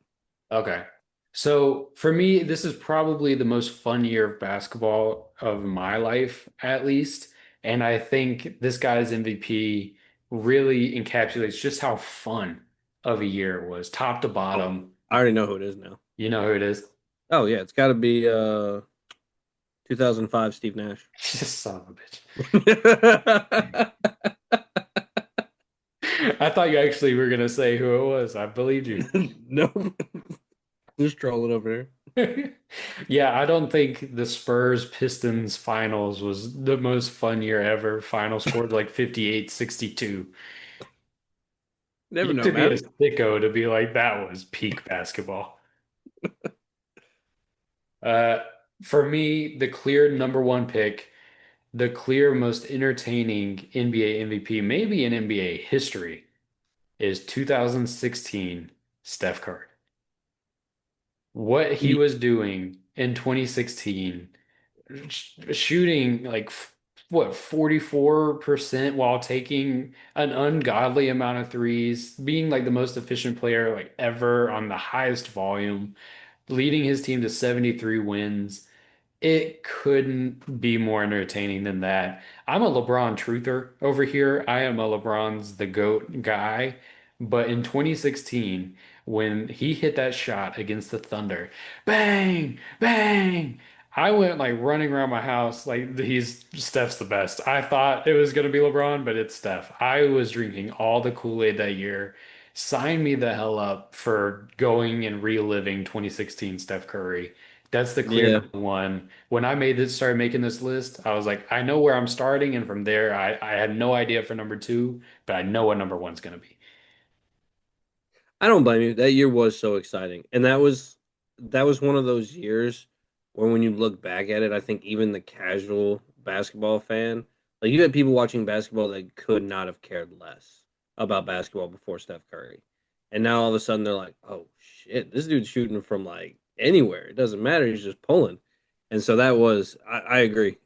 Okay. So for me, this is probably the most fun year of basketball of my life, at least. And I think this guy's MVP really encapsulates just how fun of a year it was, top to Oh, bottom. I already know who it is now. You know who it is? Oh yeah, it's got to be 2005 Steve Nash. Just son of a bitch. I thought you actually were gonna say who it was. I believed you. No, just trolling over here. Yeah, I don't think the Spurs Pistons finals was the most fun year ever. Final scored like 58-62. You Never have know, to be a man. sicko to be like that was peak basketball. Uh, for me, the clear number one pick, the clear most entertaining NBA MVP, maybe in NBA history, is 2016 Steph Curry. What he Yeah, was doing in 2016, shooting like what 44% while taking an ungodly amount of threes, being like the most efficient player like ever on the highest volume, leading his team to 73 wins. It couldn't be more entertaining than that. I'm a LeBron truther over here. I am a LeBron's the GOAT guy. But in 2016, when he hit that shot against the Thunder, bang, bang, I went like running around my house like he's Steph's the best. I thought it was going to be LeBron, but it's Steph. I was drinking all the Kool-Aid that year. Sign me the hell up for going and reliving 2016 Steph Curry. That's the clear yeah. number one. When I made this, started making this list, I was like, I know where I'm starting, and from there, I had no idea for number two, but I know what number one's gonna be. I don't blame you. That year was so exciting, and that was one of those years where, when you look back at it, I think even the casual basketball fan, like you had people watching basketball that could not have cared less about basketball before Steph Curry, and now all of a sudden they're like, "Oh shit, this dude's shooting from like anywhere. It doesn't matter. He's just pulling." And so that was, I agree.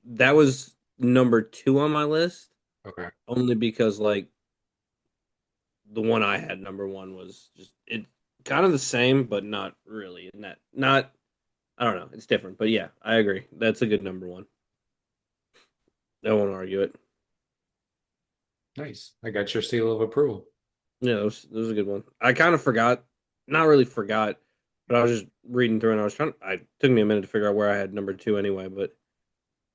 That was number two on my list, Okay. only because like the one I had number one was just it kind of the same, but not really. And that not I don't know, it's different. But yeah, I agree. That's a good number one. I won't argue it. Nice. I got your seal of approval. Yeah, that was a good one. I kind of forgot, not really forgot, but I was just reading through and I was trying. I took me a minute to figure out where I had number two anyway. But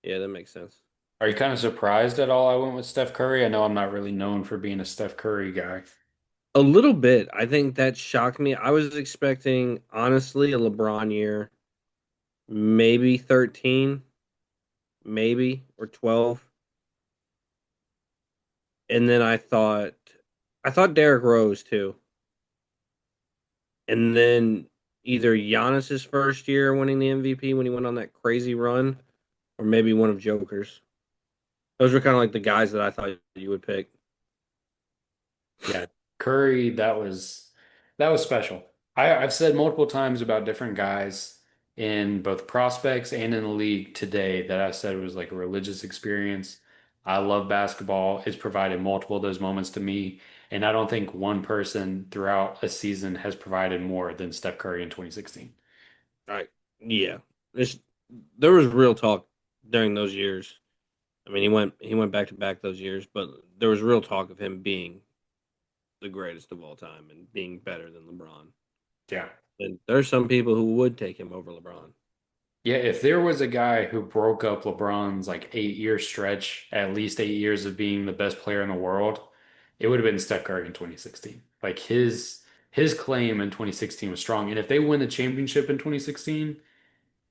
yeah, that makes sense. Are you kind of surprised at all I went with Steph Curry? I know I'm not really known for being a Steph Curry guy. A little bit. I think that shocked me. I was expecting, honestly, a LeBron year, maybe 13, maybe or 12. And then I thought Derrick Rose too. And then either Giannis's first year winning the MVP when he went on that crazy run, or maybe one of Joker's. Those were kind of like the guys that I thought you would pick. Yeah, Curry, that was special. I've said multiple times about different guys in both prospects and in the league today that I said it was like a religious experience. I love basketball. It's provided multiple of those moments to me, and I don't think one person throughout a season has provided more than Steph Curry in 2016. Right. Yeah. There's, there was real talk during those years. I mean, he went back to back those years, but there was real talk of him being the greatest of all time and being better than LeBron. Yeah. And there's some people who would take him over LeBron. Yeah, if there was a guy who broke up LeBron's like 8 year stretch, at least 8 years of being the best player in the world, it would have been Steph Curry in 2016. Like his claim in 2016 was strong. And if they win the championship in 2016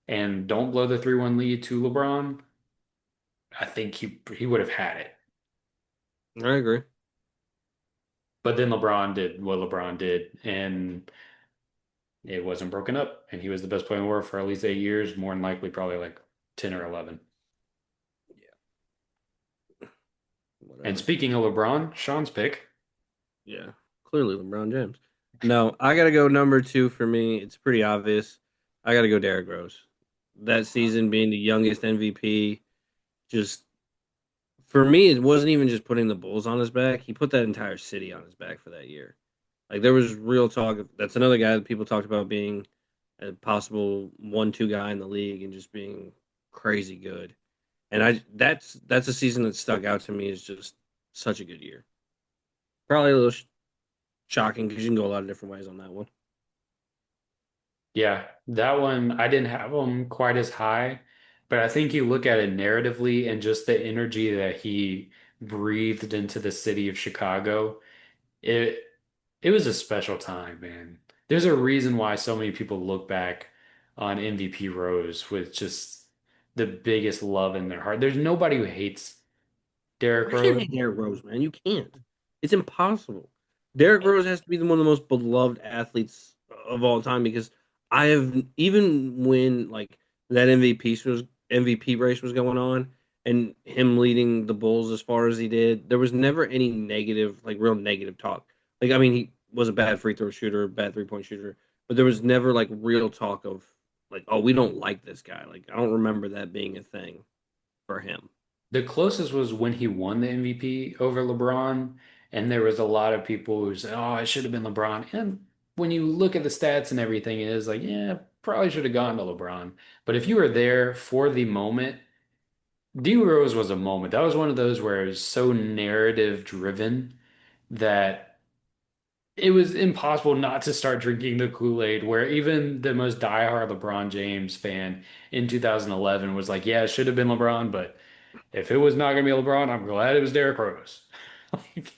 and don't blow the 3-1 lead to LeBron, I think he would have had it. I agree. But then LeBron did what LeBron did, and it wasn't broken up. And he was the best player in the world for at least 8 years, more than likely probably like 10 or 11. Yeah. And Whatever. speaking of LeBron, Sean's pick. Yeah, clearly LeBron James. No, I got to go number two for me. It's pretty obvious. I got to go Derrick Rose. That season being the youngest MVP, just for me, it wasn't even just putting the Bulls on his back. He put that entire city on his back for that year. Like there was real talk. That's another guy that people talked about being a possible 1-2 guy in the league and just being crazy good. And that's a season that stuck out to me as just such a good year. Probably a little shocking because you can go a lot of different ways on that one. Yeah, that one I didn't have him quite as high, but I think you look at it narratively and just the energy that he breathed into the city of Chicago. It it was a special time, man. There's a reason why so many people look back on MVP Rose with just the biggest love in their heart. There's nobody who hates Derrick You can't Rose. hate Derrick Rose, man. You can't. It's impossible. Derrick Rose has to be one of the most beloved athletes of all time because I have even when like that MVP race was going on and him leading the Bulls as far as he did, there was never any negative, like real negative talk. Like I mean, he was a bad free throw shooter, bad 3-point shooter, but there was never like real talk of like, oh, we don't like this guy. Like I don't remember that being a thing for him. The closest was when he won the MVP over LeBron, and there was a lot of people who said, "Oh, it should have been LeBron." And when you look at the stats and everything, it is like, yeah, probably should have gone to LeBron. But if you were there for the moment, D Rose was a moment. That was one of those where it was so narrative driven that it was impossible not to start drinking the Kool-Aid, where even the most diehard LeBron James fan in 2011 was like, yeah, it should have been LeBron, but if it was not going to be LeBron, I'm glad it was Derrick Rose. Like,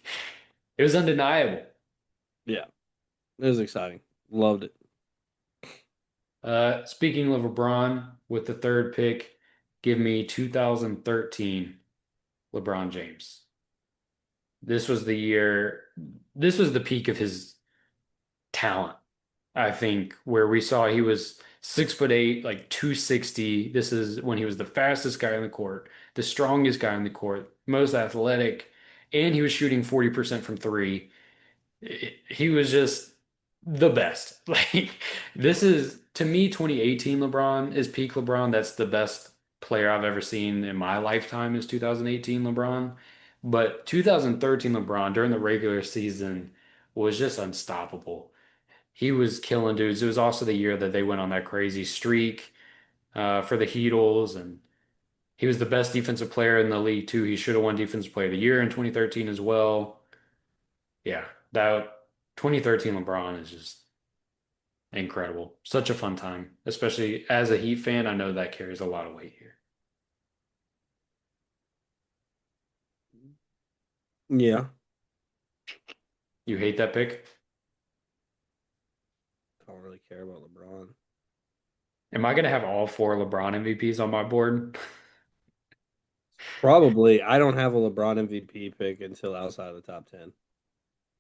it was undeniable. Yeah, it was exciting. Loved it. Speaking of LeBron, with the third pick, give me 2013 LeBron James. This was the year, this was the peak of his talent, I think, where we saw he was 6'8", like 260. This is when he was the fastest guy on the court, the strongest guy on the court, most athletic, and he was shooting 40% from three. He was just the best. Like this is to me 2018 LeBron is peak LeBron. That's the best player I've ever seen in my lifetime is 2018 LeBron. But 2013 LeBron during the regular season was just unstoppable. He was killing dudes. It was also the year that they went on that crazy streak for the Heatles, and he was the best defensive player in the league too. He should have won Defensive Player of the Year in 2013 as well. Yeah, that 2013 LeBron is just incredible. Such a fun time, especially as a Heat fan. I know that carries a lot of weight here. Yeah, You hate that pick? I don't really care about LeBron. Am I going to have all four LeBron MVPs on my board? Probably. I don't have a LeBron MVP pick until outside of the top 10.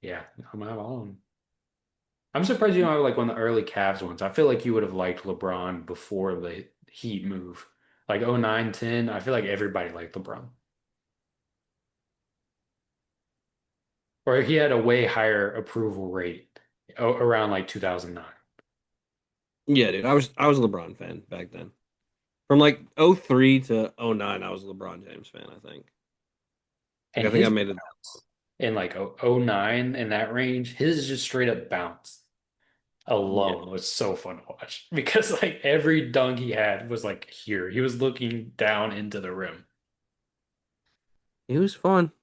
Yeah, I'm gonna have all of them. I'm surprised you don't have like one of the early Cavs ones. I feel like you would have liked LeBron before the Heat move. Like 09, 10. I feel like everybody liked LeBron. Or he had a way higher approval rate around like 2009. Yeah, dude. I was a LeBron fan back then. From like '03 to '09, I was a LeBron James fan, I think. Like And I think I his made it. bounce in like 09 in that range, his just straight up bounce Yeah. alone was so fun to watch because like every dunk he had was like here. He was looking down into the rim. It was fun.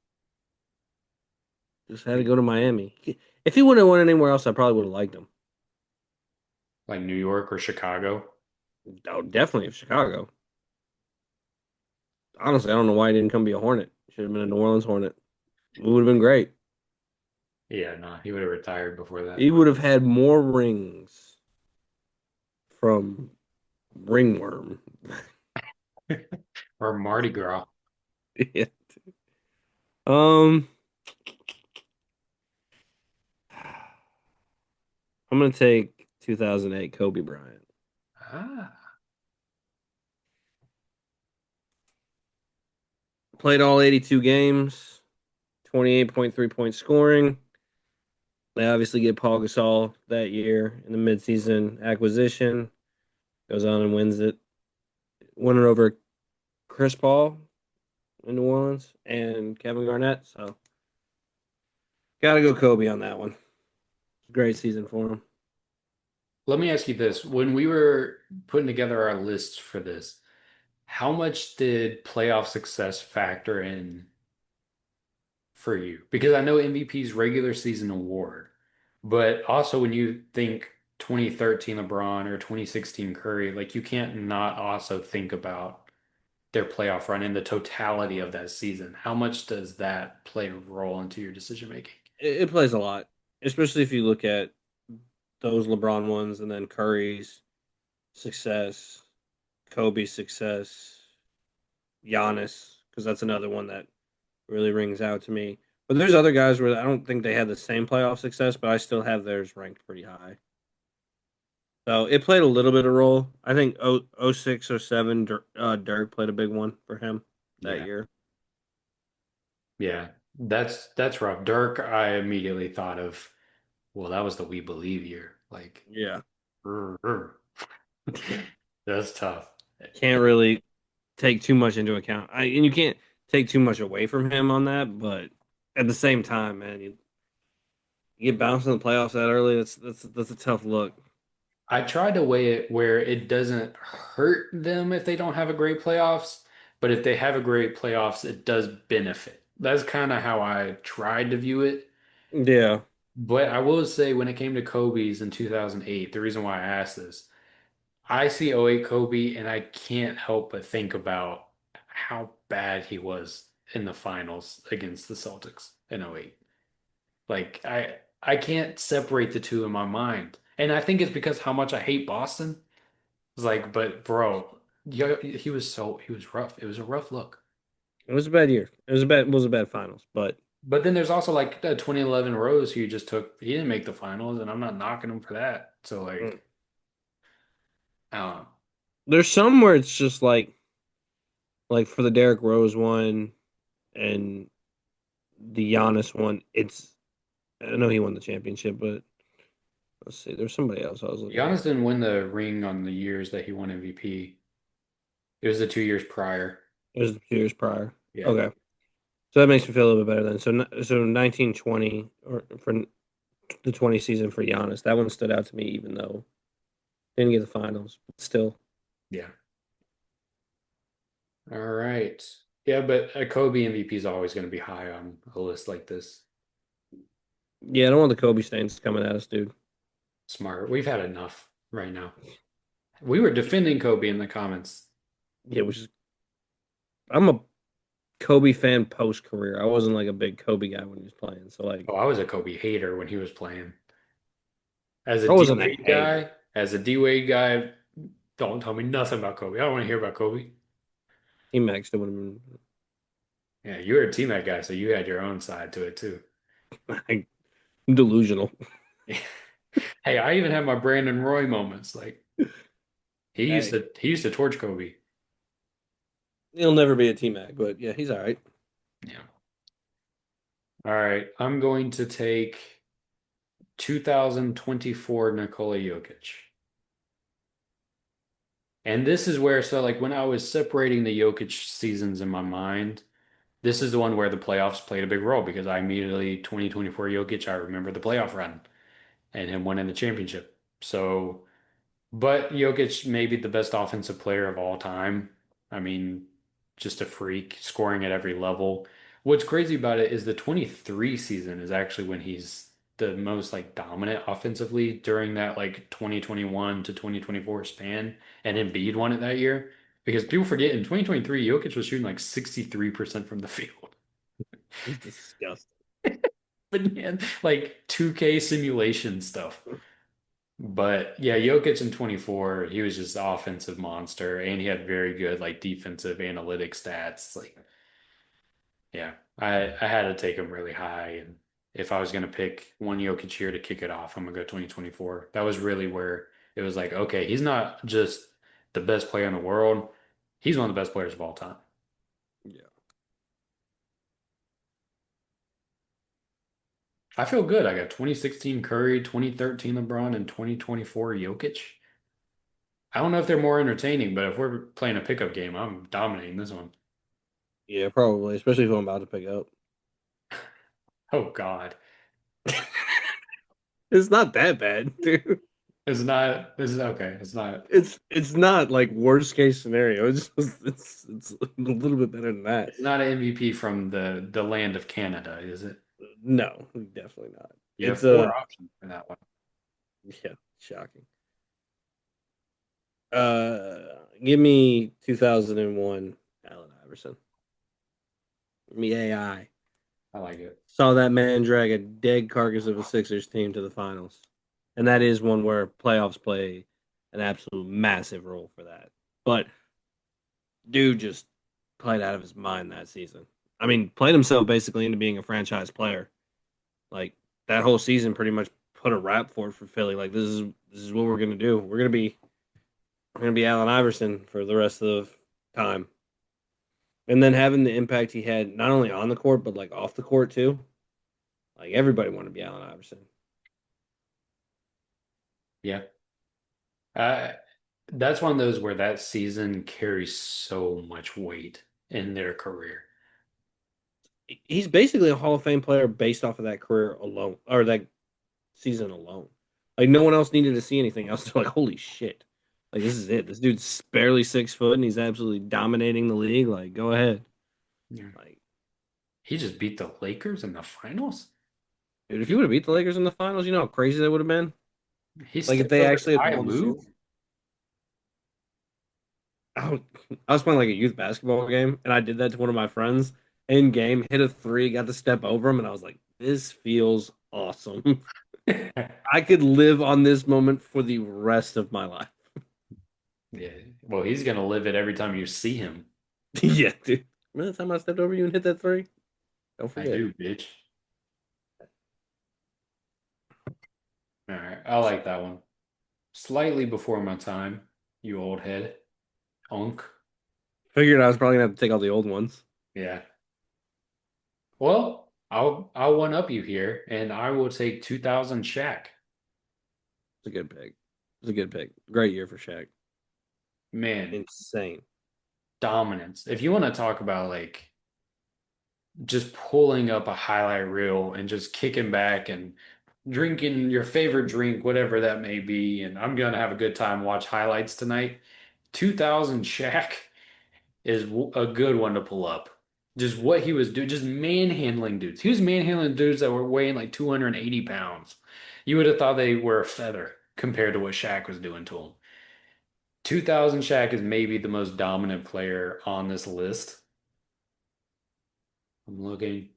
Just had to go to Miami. If he wouldn't have went anywhere else, I probably would have liked him. Like New York or Chicago. Oh, definitely Chicago. Honestly, I don't know why he didn't come be a Hornet. Should have been a New Orleans Hornet. It would have been great. Yeah, no, he would have retired before that. He would have had more rings from Ringworm. Or Mardi Gras. Yeah. Um, I'm gonna take 2008 Kobe Bryant. Ah. Played all 82 games, 28.3 points scoring. They obviously get Paul Gasol that year in the midseason acquisition. Goes on and wins it, winning over Chris Paul in New Orleans and Kevin Garnett. So gotta go Kobe on that one. Great season for him. Let me ask you this. When we were putting together our lists for this, how much did playoff success factor in for you? Because I know MVP's regular season award, but also when you think 2013 LeBron or 2016 Curry, like you can't not also think about their playoff run and the totality of that season. How much does that play a role into your decision making? It plays a lot, especially if you look at those LeBron ones and then Curry's success, Kobe's success, Giannis, because that's another one that really rings out to me. But there's other guys where I don't think they had the same playoff success, but I still have theirs ranked pretty high. So it played a little bit of role. I think 06 or 07, Dirk played a big one for him that Yeah. year. Yeah. That's rough. Dirk, I immediately thought of, well, that was the We Believe year. Like, Yeah. brr. That's tough. Can't really take too much into account. And you can't take too much away from him on that, but at the same time, man, you get bounced in the playoffs that early. That's a tough look. I tried to weigh it where it doesn't hurt them if they don't have a great playoffs, but if they have a great playoffs, it does benefit. That's kind of how I tried to view it. Yeah, But I will say when it came to Kobe's in 2008, the reason why I asked this, I see '08 Kobe and I can't help but think about how bad he was in the finals against the Celtics in '08. Like I can't separate the two in my mind. And I think it's because how much I hate Boston. It's like, but bro, yeah, he was rough. It was a rough look. it was a bad year. It was a bad finals, but But then there's also like the 2011 Rose who just took he didn't make the finals and I'm not knocking him for that. So mm, like, I don't know. there's some where it's just like for the Derrick Rose one and the Giannis one. I know he won the championship, but let's see. There's somebody else I was looking Giannis at. didn't win the ring on the years that he won MVP. It was the 2 years prior. It was the 2 years prior. Yeah. Okay, so that makes me feel a little bit better then. So 1920 or for the 20 season for Giannis, that one stood out to me, even though didn't get the finals, but still. Yeah. All right. Yeah, but a Kobe MVP is always going to be high on a list like this. Yeah, I don't want the Kobe stains coming at us, dude. Smart. We've had enough right now. We were defending Kobe in the comments. Yeah, I'm a Kobe fan post career. I wasn't like a big Kobe guy when he was playing. So like Oh, I was a Kobe hater when he was playing. As a I D wasn't a Wade hater. guy, as a D Wade guy, don't tell me nothing about Kobe. I don't want to hear about Kobe. Team Max still would have been Yeah, you were a teammate guy, so you had your own side to it too. like, delusional. Hey, I even had my Brandon Roy moments. Like Hey, he used to torch Kobe. he'll never be a Team Mac, but yeah, he's all right. Yeah. All right, I'm going to take 2024 Nikola Jokic. And this is where, so like when I was separating the Jokic seasons in my mind, this is the one where the playoffs played a big role because I immediately, 2024 Jokic, I remember the playoff run and him winning the championship. So, but Jokic may be the best offensive player of all time. I mean, just a freak, scoring at every level. What's crazy about it is the 23 season is actually when he's the most like dominant offensively during that like 2021 to 2024 span, and Embiid won it that year. Because people forget in 2023, Jokic was shooting like 63% from the field. He's disgusting. But yeah, like 2K simulation stuff. But yeah, Jokic in 24, he was just the offensive monster and he had very good like defensive analytic stats. Like, yeah, I had to take him really high. And if I was gonna pick one Jokic here to kick it off, I'm gonna go 2024. That was really where it was like, okay, he's not just the best player in the world, he's one of the best players of all time. Yeah. I feel good. I got 2016 Curry, 2013 LeBron, and 2024 Jokic. I don't know if they're more entertaining, but if we're playing a pickup game, I'm dominating this one. Yeah, probably, especially if I'm about to pick up. Oh God. It's not that bad, dude. It's not. It's okay. It's not. It's not like worst case scenario. It's a little bit better than that. It's not an MVP from the land of Canada, is it? No, definitely not. You have It's four options for that one. yeah, shocking. Give me 2001 Allen Iverson. Give me AI. I like it. Saw that man drag a dead carcass of a Sixers team to the finals. And that is one where playoffs play an absolute massive role for that. But dude just played out of his mind that season. I mean, played himself basically into being a franchise player. Like that whole season pretty much put a wrap for it for Philly. Like this is what we're gonna do. We're gonna be Allen Iverson for the rest of the time. And then having the impact he had not only on the court but like off the court too. Like everybody wanted to be Allen Iverson. Yeah. Uh, that's one of those where that season carries so much weight in their career. He's basically a Hall of Fame player based off of that career alone or that season alone. Like no one else needed to see anything else. They're like, holy shit. Like this is it. This dude's barely 6 foot and he's absolutely dominating the league. Like, go ahead. Yeah. Like, He just beat the Lakers in the finals. dude, if you would have beat the Lakers in the finals, you know how crazy that would have been? He Like if stepped they over actually had Ty won the Lue. series. I was playing like a youth basketball game and I did that to one of my friends in game, hit a three, got to step over him, and I was like, this feels awesome. I could live on this moment for the rest of my life. Yeah. Well, he's gonna live it every time you see him. Yeah, dude. Remember the time I stepped over you and hit that three? Don't I forget. do, bitch. All right. I like that one. Slightly before my time, you old head. Unk. Figured I was probably gonna have to take all the old ones. Yeah. Well, I'll one up you here, and I will take 2000 Shaq. It's a good pick. It's a good pick. Great year for Shaq. Man, Insane. dominance. If you want to talk about like just pulling up a highlight reel and just kicking back and drinking your favorite drink, whatever that may be, and I'm gonna have a good time watch highlights tonight. 2000 Shaq is a good one to pull up. Just what he was doing, just manhandling dudes. He was manhandling dudes that were weighing like 280 pounds. You would have thought they were a feather compared to what Shaq was doing to them. 2000 Shaq is maybe the most dominant player on this list. I'm looking.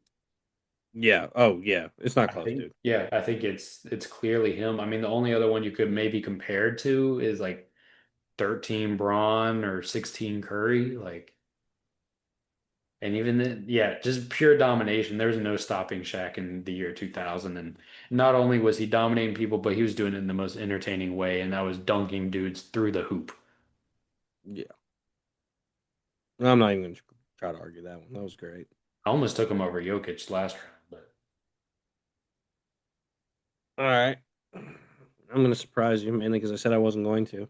Yeah. Oh yeah. It's not I close, think, dude. yeah, I think it's clearly him. I mean, the only other one you could maybe compare to is like 13 Braun or 16 Curry. Like, and even then, yeah, just pure domination. There's no stopping Shaq in the year 2000. And not only was he dominating people, but he was doing it in the most entertaining way, and that was dunking dudes through the hoop. Yeah. I'm not even gonna try to argue that one. That was great. I almost took him over Jokic last round, but All right. I'm gonna surprise you mainly because I said I wasn't going to.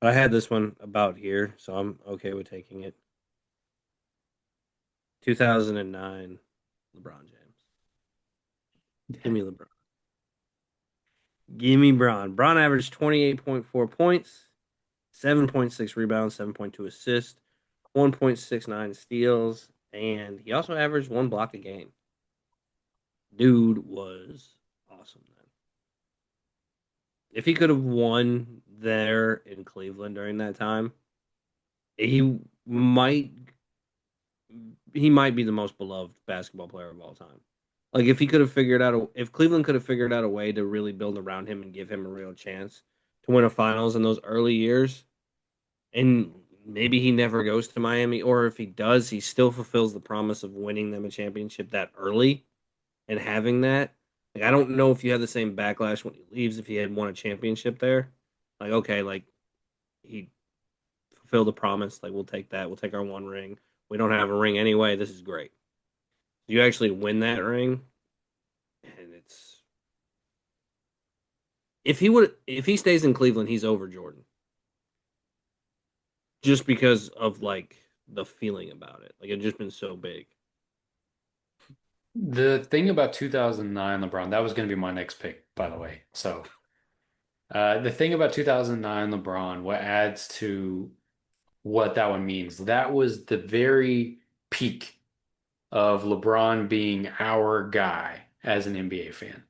But I had this one about here, so I'm okay with taking it. 2009, LeBron James. Give me LeBron. Give me Braun. Braun averaged 28.4 points, 7.6 rebounds, 7.2 assists, 1.69 steals, and he also averaged one block a game. Dude was awesome then. If he could have won there in Cleveland during that time, he might he might be the most beloved basketball player of all time. Like if Cleveland could have figured out a way to really build around him and give him a real chance to win a finals in those early years, and maybe he never goes to Miami, or if he does, he still fulfills the promise of winning them a championship that early and having that. Like I don't know if you have the same backlash when he leaves if he had won a championship there. Like okay, like he fulfilled the promise. Like we'll take that. We'll take our one ring. We don't have a ring anyway. This is great. You actually win that ring, and it's if he stays in Cleveland, he's over Jordan just because of like the feeling about it. Like it's just been so big. the thing about 2009 LeBron, that was going to be my next pick, by the way. So The thing about 2009 LeBron, what adds to what that one means, that was the very peak of LeBron being our guy as an NBA fan.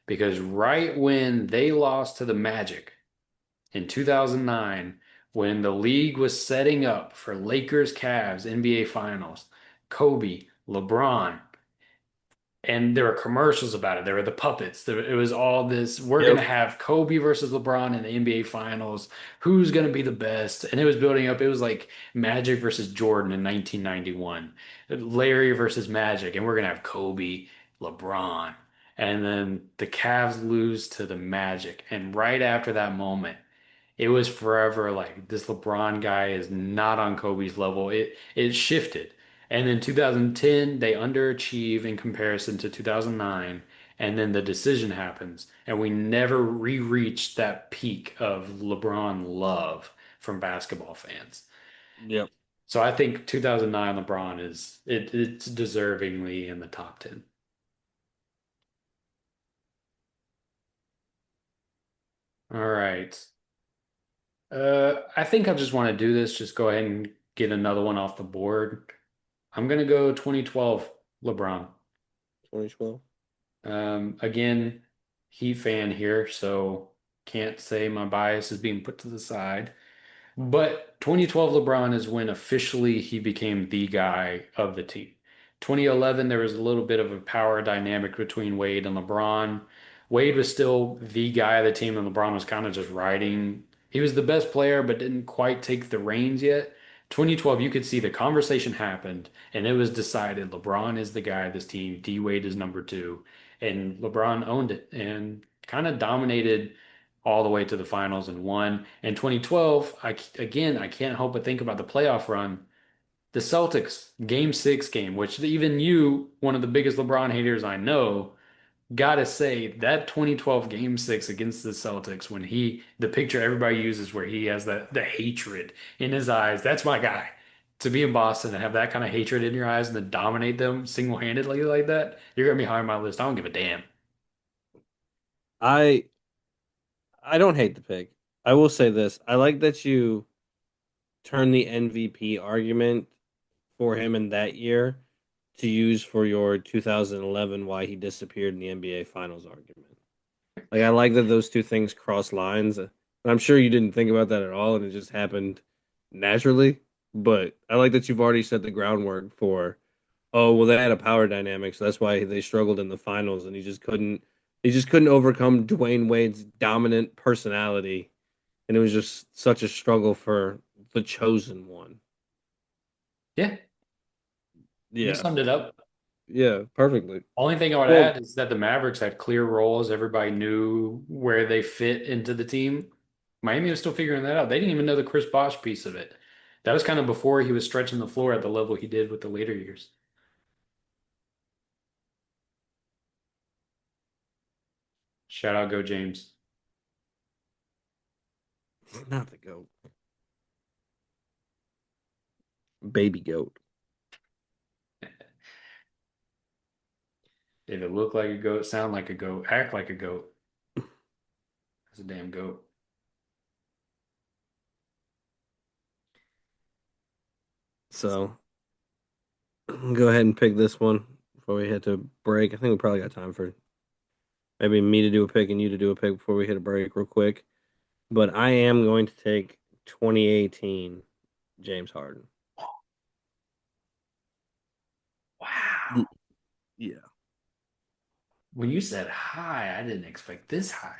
Because right when they lost to the Magic in 2009, when the league was setting up for Lakers Cavs NBA Finals, Kobe, LeBron, and there were commercials about it. There were the puppets. It was all this. We're going to Yep. have Kobe versus LeBron in the NBA Finals. Who's going to be the best? And it was building up. It was like Magic versus Jordan in 1991, Larry versus Magic, and we're going to have Kobe, LeBron. And then the Cavs lose to the Magic. And right after that moment, it was forever like this LeBron guy is not on Kobe's level. It shifted. And then 2010, they underachieve in comparison to 2009. And then the decision happens. And we never re-reached that peak of LeBron love from basketball fans. Yep. So I think 2009 LeBron it's deservingly in the top 10. All right. I think I just want to do this. Just go ahead and get another one off the board. I'm gonna go 2012 LeBron. 2012. Again, Heat fan here, so can't say my bias is being put to the side. But 2012 LeBron is when officially he became the guy of the team. 2011, there was a little bit of a power dynamic between Wade and LeBron. Wade was still the guy of the team, and LeBron was kind of just riding. He was the best player, but didn't quite take the reins yet. 2012, you could see the conversation happened, and it was decided LeBron is the guy of this team. D Wade is number two, and LeBron owned it and kind of dominated all the way to the finals and won. In 2012, I can't help but think about the playoff run. The Celtics game six game, which even you, one of the biggest LeBron haters I know, gotta say that 2012 game six against the Celtics when the picture everybody uses where he has the hatred in his eyes, that's my guy. To be in Boston and have that kind of hatred in your eyes and to dominate them single-handedly like that, you're gonna be high on my list. I don't give a damn. I I don't hate the pick. I will say this. I like that you turn the MVP argument for him in that year to use for your 2011 why he disappeared in the NBA Finals argument. Like I like that those two things cross lines. And I'm sure you didn't think about that at all, and it just happened naturally. But I like that you've already set the groundwork for. Oh well, they had a power dynamic, so that's why they struggled in the finals, and he just couldn't overcome Dwayne Wade's dominant personality, and it was just such a struggle for the chosen one. Yeah, you Yeah, summed it up. yeah, perfectly. Only thing I would Well, add is that the Mavericks had clear roles. Everybody knew where they fit into the team. Miami was still figuring that out. They didn't even know the Chris Bosh piece of it. That was kind of before he was stretching the floor at the level he did with the later years. Shout out, Go James. not the goat, baby goat. If it looked like a goat, sound like a goat, act like a goat, it's a damn goat. So go ahead and pick this one before we hit to break. I think we probably got time for maybe me to do a pick and you to do a pick before we hit a break real quick. But I am going to take 2018 James Harden. Wow. Y- Yeah. When you said high, I didn't expect this high.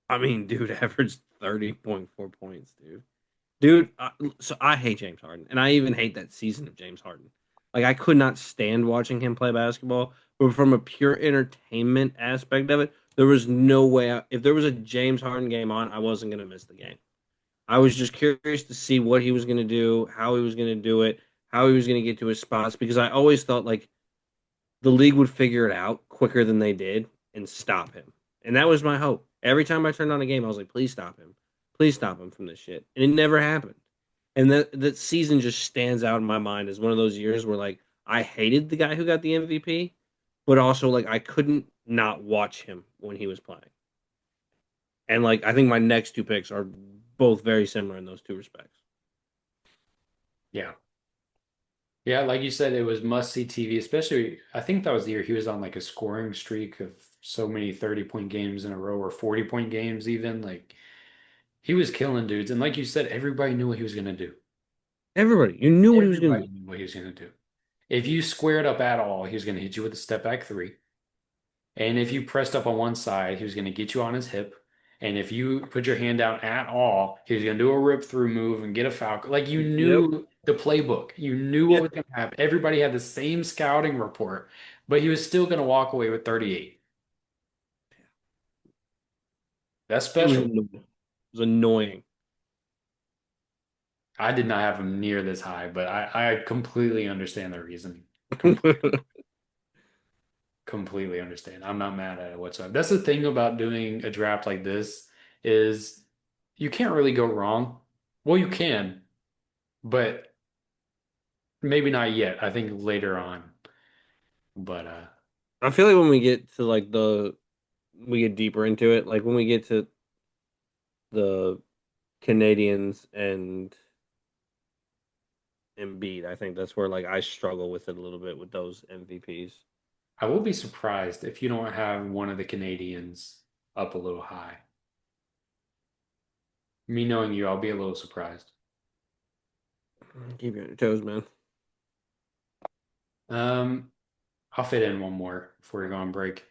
I mean, dude averaged 30.4 points, dude. So I hate James Harden, and I even hate that season of James Harden. Like I could not stand watching him play basketball, but from a pure entertainment aspect of it, there was no way if there was a James Harden game on, I wasn't gonna miss the game. I was just curious to see what he was gonna do, how he was gonna do it, how he was gonna get to his spots, because I always thought like the league would figure it out quicker than they did and stop him. And that was my hope. Every time I turned on a game, I was like, please stop him. Please stop him from this shit. And it never happened. And that season just stands out in my mind as one of those years where like I hated the guy who got the MVP, but also like I couldn't not watch him when he was playing. And like I think my next two picks are both very similar in those two respects. Yeah. Yeah, like you said, it was must see TV, especially I think that was the year he was on like a scoring streak of so many 30-point games in a row or 40-point games even. Like he was killing dudes. And like you said, everybody knew what he was gonna do. Everybody, you knew what he was going to Everybody do. knew what he was gonna do. If you squared up at all, he was gonna hit you with a step back three. And if you pressed up on one side, he was gonna get you on his hip. And if you put your hand down at all, he was gonna do a rip through move and get a foul. Like you Yep. knew the playbook. You knew what Yeah. was gonna happen. Everybody had the same scouting report, but he was still gonna walk away with 38. That's It was special. annoying. It was annoying. I did not have him near this high, but I completely understand the reasoning. Completely, completely understand. I'm not mad at it whatsoever. That's the thing about doing a draft like this is you can't really go wrong. Well, you can, but maybe not yet. I think later on. But I feel like when we get to like we get deeper into it, like when we get to the Canadians and Embiid, I think that's where like I struggle with it a little bit with those MVPs. I will be surprised if you don't have one of the Canadians up a little high. Me knowing you, I'll be a little surprised. Keep you on your toes, man. Um, I'll fit in one more before we go on break.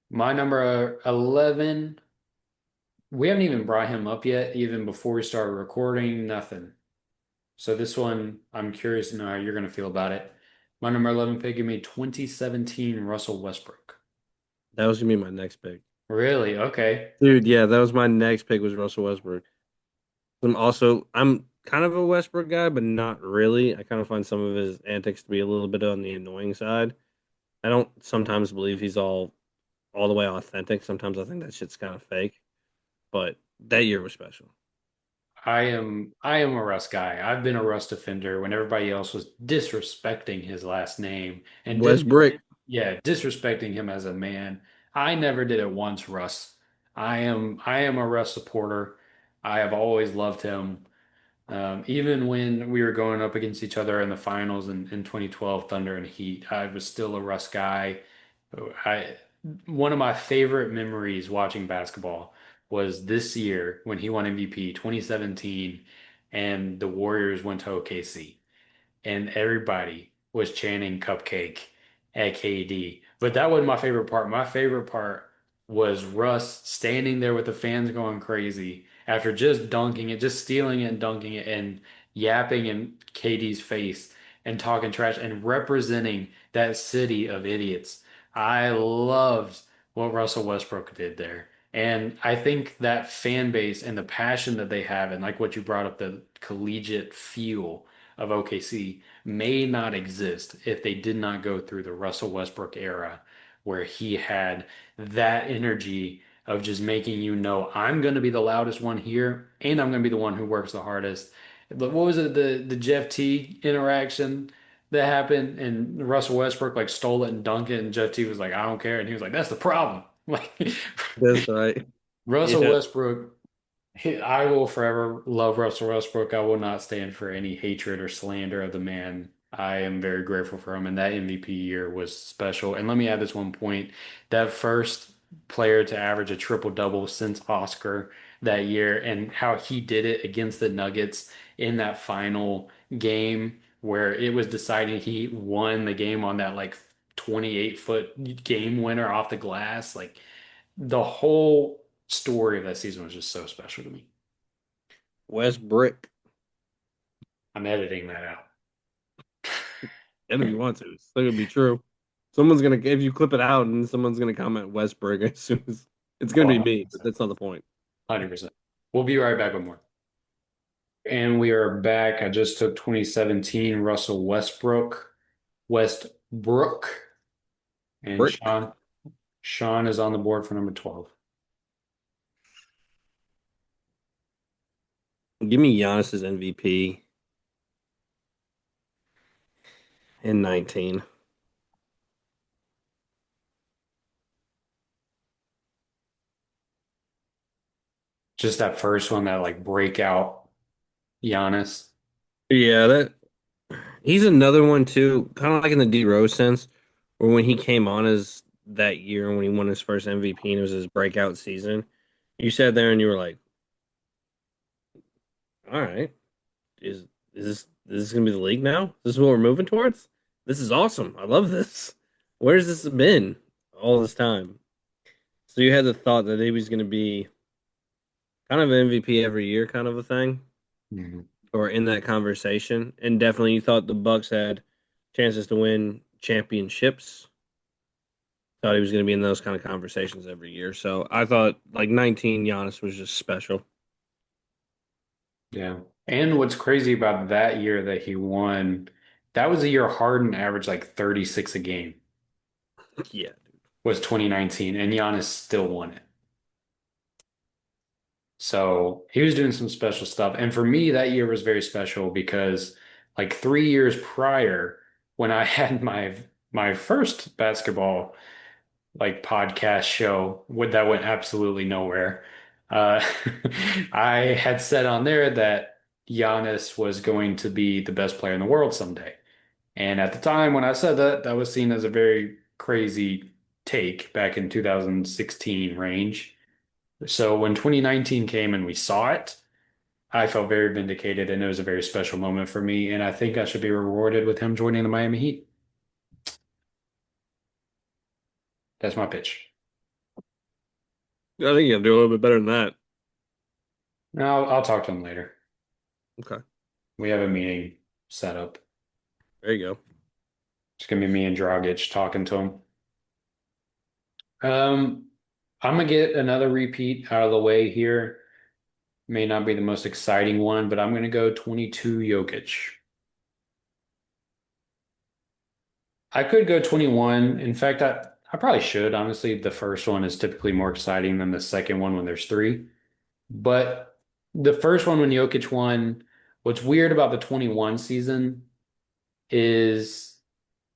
My number 11, we haven't even brought him up yet, even before we started recording, nothing. So this one, I'm curious to know how you're going to feel about it. My number 11 pick, give me 2017 Russell Westbrook. That was gonna be my next pick. Really? Okay. Dude, yeah, that was my next pick was Russell Westbrook. I'm kind of a Westbrook guy, but not really. I kind of find some of his antics to be a little bit on the annoying side. I don't sometimes believe he's all the way authentic. Sometimes I think that shit's kind of fake. But that year was special. I am a Russ guy. I've been a Russ defender when everybody else was disrespecting his last name and Westbrook, disrespecting him as a man. I never did it once, Russ. I am a Russ supporter. I have always loved him. Even when we were going up against each other in the finals in 2012, Thunder and Heat, I was still a Russ guy. I One of my favorite memories watching basketball was this year when he won MVP 2017 and the Warriors went to OKC and everybody was chanting cupcake at KD. But that wasn't my favorite part. My favorite part was Russ standing there with the fans going crazy after just dunking it, just stealing it and dunking it and yapping in KD's face and talking trash and representing that city of idiots. I loved what Russell Westbrook did there. And I think that fan base and the passion that they have, and like what you brought up, the collegiate feel of OKC may not exist if they did not go through the Russell Westbrook era where he had that energy of just making you know I'm going to be the loudest one here and I'm going to be the one who works the hardest. But what was it, the Jeff T interaction that happened and Russell Westbrook like stole it and dunked it and Jeff T was like I don't care and he was like that's the problem. Like that's right. Russell Yeah, Westbrook I will forever love Russell Westbrook. I will not stand for any hatred or slander of the man. I am very grateful for him, and that MVP year was special. And let me add this one point. That first player to average a triple-double since Oscar that year, and how he did it against the Nuggets in that final game where it was deciding he won the game on that like 28-foot game winner off the glass. Like the whole story of that season was just so special to me. Westbrook. I'm editing that out. And if you want to, it's still gonna be true. Someone's gonna if you clip it out, and someone's gonna comment Westbrook as soon as it's gonna Oh, be me. But 100%. that's not the point. 100%. We'll be right back with more. And we are back. I just took 2017 Russell Westbrook, and Brick. Sean is on the board for number 12. Give me Giannis's MVP in 19. Just that first one, that like breakout Giannis. Yeah, that he's another one too, kind of like in the D Rose sense, where when he came on as that year when he won his first MVP and it was his breakout season, you sat there and you were like, "All right, is is this gonna be the league now? This is what we're moving towards? This is awesome. I love this. Where's this been all this time?" So you had the thought that he was gonna be kind of MVP every year, kind of a thing, Mhm. or in that conversation, and definitely you thought the Bucks had chances to win championships. Thought he was going to be in those kind of conversations every year. So I thought like 19 Giannis was just special. Yeah. And what's crazy about that year that he won, that was a year Harden averaged like 36 a game, Yeah. was 2019, and Giannis still won it. So he was doing some special stuff. And for me, that year was very special because like 3 years prior, when I had my first basketball like podcast show that went absolutely nowhere, uh, I had said on there that Giannis was going to be the best player in the world someday. And at the time when I said that, that was seen as a very crazy take back in 2016 range. So when 2019 came and we saw it, I felt very vindicated and it was a very special moment for me. And I think I should be rewarded with him joining the Miami Heat. That's my pitch. I think you'll do a little bit better than that. Now I'll talk to him later. Okay. We have a meeting set up. There you go. It's gonna be me and Dragic talking to him. Um, I'm gonna get another repeat out of the way here. May not be the most exciting one, but I'm gonna go 22 Jokic. I could go 21. In fact, I probably should. Honestly, the first one is typically more exciting than the second one when there's three. But the first one when Jokic won, what's weird about the 21 season is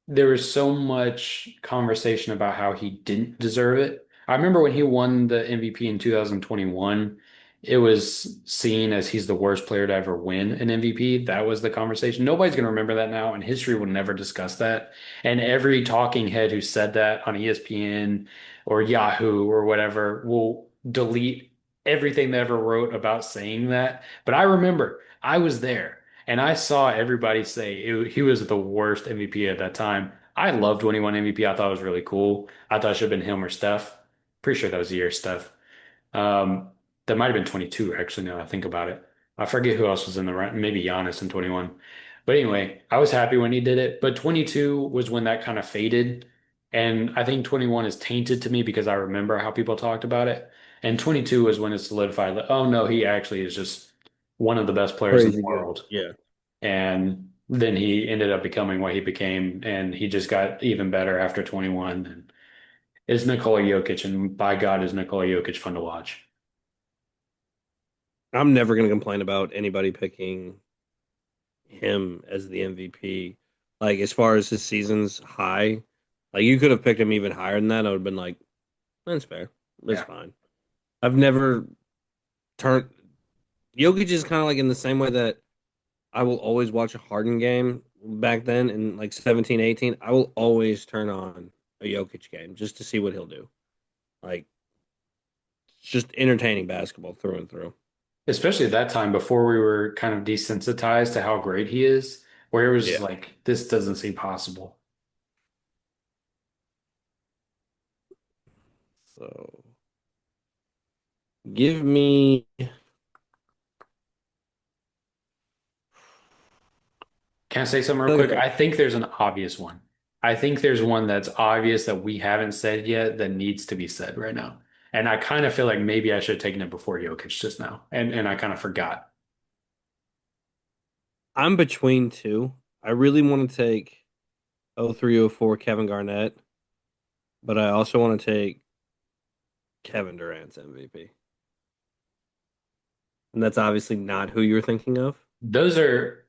there was so much conversation about how he didn't deserve it. I remember when he won the MVP in 2021, it was seen as he's the worst player to ever win an MVP. That was the conversation. Nobody's going to remember that now, and history will never discuss that. And every talking head who said that on ESPN or Yahoo or whatever will delete everything they ever wrote about saying that. But I remember I was there. And I saw everybody say he was the worst MVP at that time. I loved when he won MVP. I thought it was really cool. I thought it should have been him or Steph. Pretty sure that was the year Steph. Um, that might have been 22, actually, now that I think about it. I forget who else was in the run. Maybe Giannis in 21. But anyway, I was happy when he did it. But 22 was when that kind of faded. And I think 21 is tainted to me because I remember how people talked about it. And 22 is when it solidified that, oh no, he actually is just one of the best players in the Crazy good. world. Yeah. And then he ended up becoming what he became, and he just got even better after 21. And is Nikola Jokic, and by God, is Nikola Jokic fun to watch? I'm never going to complain about anybody picking him as the MVP. Like, as far as his season's high, like, you could have picked him even higher than that. I would have been like, that's fair. That's Yeah. fine. I've never turned. Jokic is kind of like in the same way that I will always watch a Harden game back then in like 17, 18. I will always turn on a Jokic game just to see what he'll do. Like, it's just entertaining basketball through and through. Especially at that time before we were kind of desensitized to how great he is, where it was Yeah. like, this doesn't seem possible. So give me. Can I say something real I feel quick? like I think there's an obvious one. I think there's one that's obvious that we haven't said yet that needs to be said right now. And I kind of feel like maybe I should have taken it before Jokic just now. And I kind of forgot. I'm between two. I really want to take 0304 Kevin Garnett, but I also want to take Kevin Durant's MVP. And that's obviously not who you were thinking of. Those are,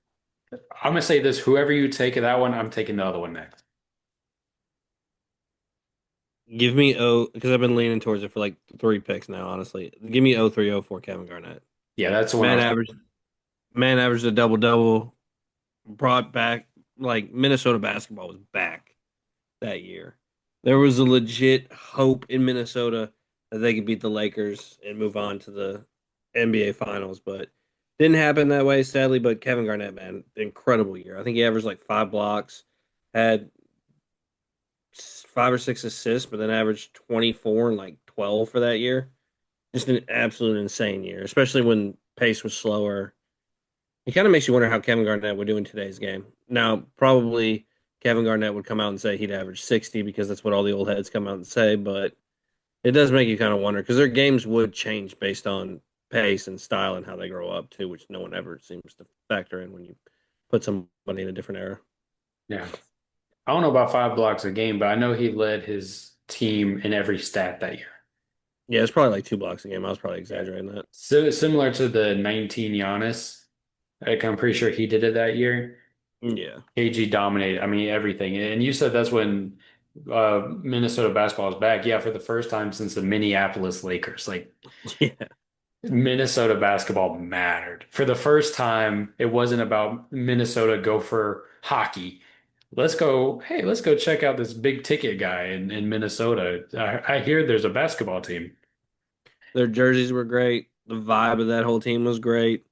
I'm gonna say this, whoever you take of that one, I'm taking the other one next. Give me O because I've been leaning towards it for like three picks now. Honestly, give me 0304 Kevin Garnett. Yeah, that's the one I Man was. averaged man averaged a double double. Brought back like Minnesota basketball was back that year. There was a legit hope in Minnesota that they could beat the Lakers and move on to the NBA Finals, but didn't happen that way, sadly. But Kevin Garnett, man, incredible year. I think he averaged like 5 blocks, had 5 or 6 assists, but then averaged 24 and like 12 for that year. Just an absolute insane year, especially when pace was slower. It kind of makes you wonder how Kevin Garnett would do in today's game. Now, probably Kevin Garnett would come out and say he'd average 60 because that's what all the old heads come out and say, but it does make you kind of wonder because their games would change based on pace and style and how they grow up too, which no one ever seems to factor in when you put somebody in a different era. Yeah. I don't know about 5 blocks a game, but I know he led his team in every stat that year. Yeah, it's probably like 2 blocks a game. I was probably Yeah. exaggerating that. So similar to the 19 Giannis, like I'm pretty sure he did it that year. Yeah. KG dominated. I mean, everything. And you said that's when Minnesota basketball is back. Yeah, for the first time since the Minneapolis Lakers. Like Yeah. Minnesota basketball mattered. For the first time, it wasn't about Minnesota Gopher hockey. Let's go check out this big ticket guy in Minnesota. I hear there's a basketball team. Their jerseys were great. The vibe of that whole team was great.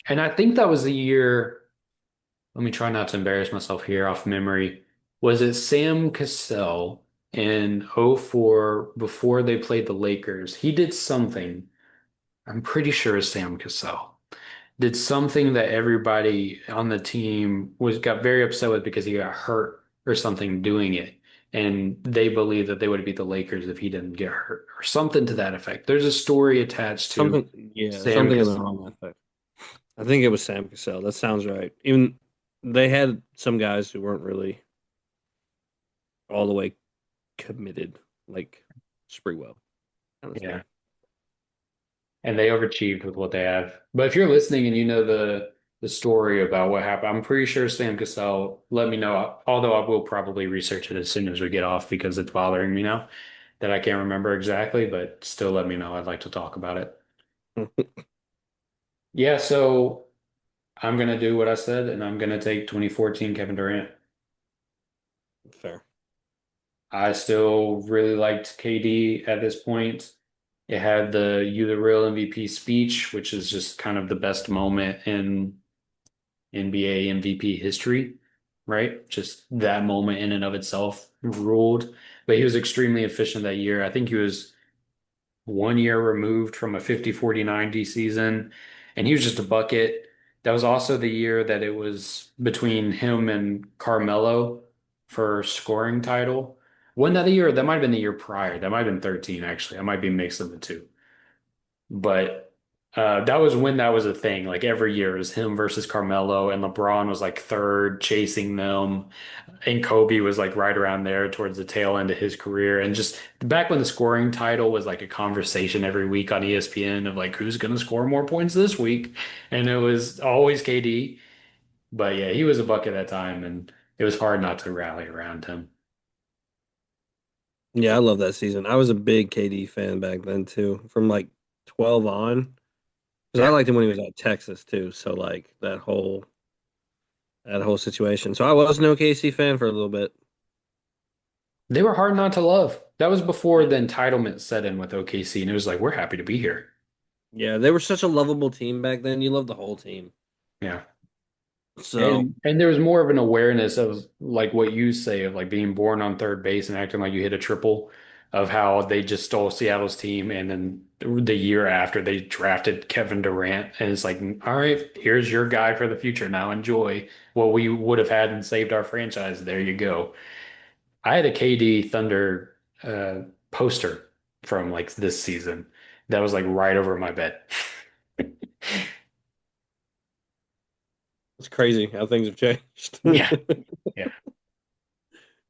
And I think that was the year, let me try not to embarrass myself here off memory. Was it Sam Cassell in '04 before they played the Lakers? He did something. I'm pretty sure it's Sam Cassell. Did something that everybody on the team was got very upset with because he got hurt or something doing it. And they believed that they would beat the Lakers if he didn't get hurt or something to that effect. There's a story attached to Something, yeah, Sam something in the Cassell. wrong effect. I think it was Sam Cassell. That sounds right. Even they had some guys who weren't really all the way committed, like Sprewell, kind of Yeah. stuff. And they overachieved with what they have. But if you're listening and you know the story about what happened, I'm pretty sure Sam Cassell let me know. Although I will probably research it as soon as we get off because it's bothering me now that I can't remember exactly, but still let me know. I'd like to talk about it. Yeah, so I'm gonna do what I said, and I'm gonna take 2014 Kevin Durant. Fair. I still really liked KD at this point. It had the "You the Real MVP" speech, which is just kind of the best moment in NBA MVP history, right? Just that moment in and of itself ruled. But he was extremely efficient that year. I think he was 1 year removed from a 50-40-90 season, and he was just a bucket. That was also the year that it was between him and Carmelo for scoring title. Wasn't that the year? That might have been the year prior. That might have been 13, actually. I might be mixing the two. But that was when that was a thing. Like every year it was him versus Carmelo, and LeBron was like third, chasing them. And Kobe was like right around there towards the tail end of his career. And just back when the scoring title was like a conversation every week on ESPN of like who's going to score more points this week. And it was always KD. But yeah, he was a buck at that time, and it was hard not to rally around him. Yeah, I love that season. I was a big KD fan back then too, from like 12 on. Because I Yeah. liked him when he was at Texas too. So like that whole situation. So I was an OKC fan for a little bit. They were hard not to love. That was before Yeah. the entitlement set in with OKC, and it was like, we're happy to be here. Yeah, they were such a lovable team back then. You loved the whole team. Yeah. So And there was more of an awareness of like what you say of like being born on third base and acting like you hit a triple, of how they just stole Seattle's team, and then the year after they drafted Kevin Durant, and it's like, all right, here's your guy for the future. Now enjoy what we would have had and saved our franchise. There you go. I had a KD Thunder poster from like this season that was like right over my bed. it's crazy how things have changed. Yeah, yeah,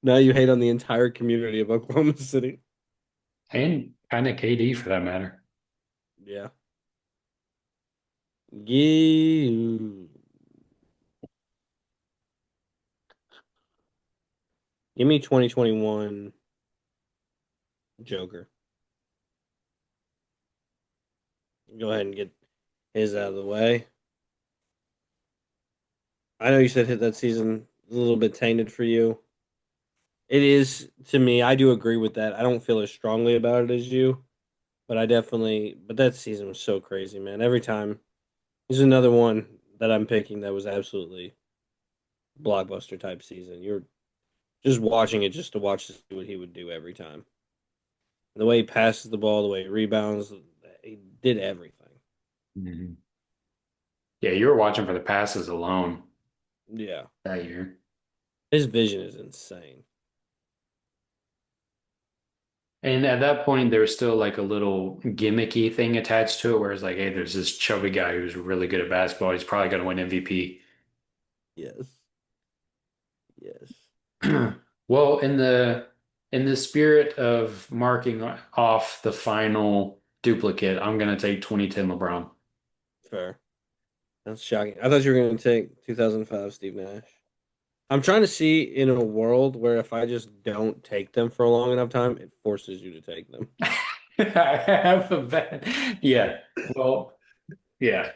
Now you hate on the entire community of Oklahoma City. and kind of KD for that matter. Yeah. Give, give me 2021. Joker. Go ahead and get his out of the way. I know you said hit that season a little bit tainted for you. It is to me. I do agree with that. I don't feel as strongly about it as you, but I definitely. But that season was so crazy, man. Every time he's another one that I'm picking that was absolutely blockbuster type season. You're just watching it just to watch to see what he would do every time. The way he passes the ball, the way he rebounds, he did everything. Mhm. Yeah, you were watching for the passes alone Yeah, that year. his vision is insane. And at that point, there was still like a little gimmicky thing attached to it, where it's like, hey, there's this chubby guy who's really good at basketball. He's probably going to win MVP. Yes, yes, Well, in the spirit of marking off the final duplicate, I'm going to take 2010 LeBron. fair. That's shocking. I thought you were going to take 2005 Steve Nash. I'm trying to see in a world where if I just don't take them for a long enough time, it forces you to take them. I have a bad. Yeah. Well, yeah.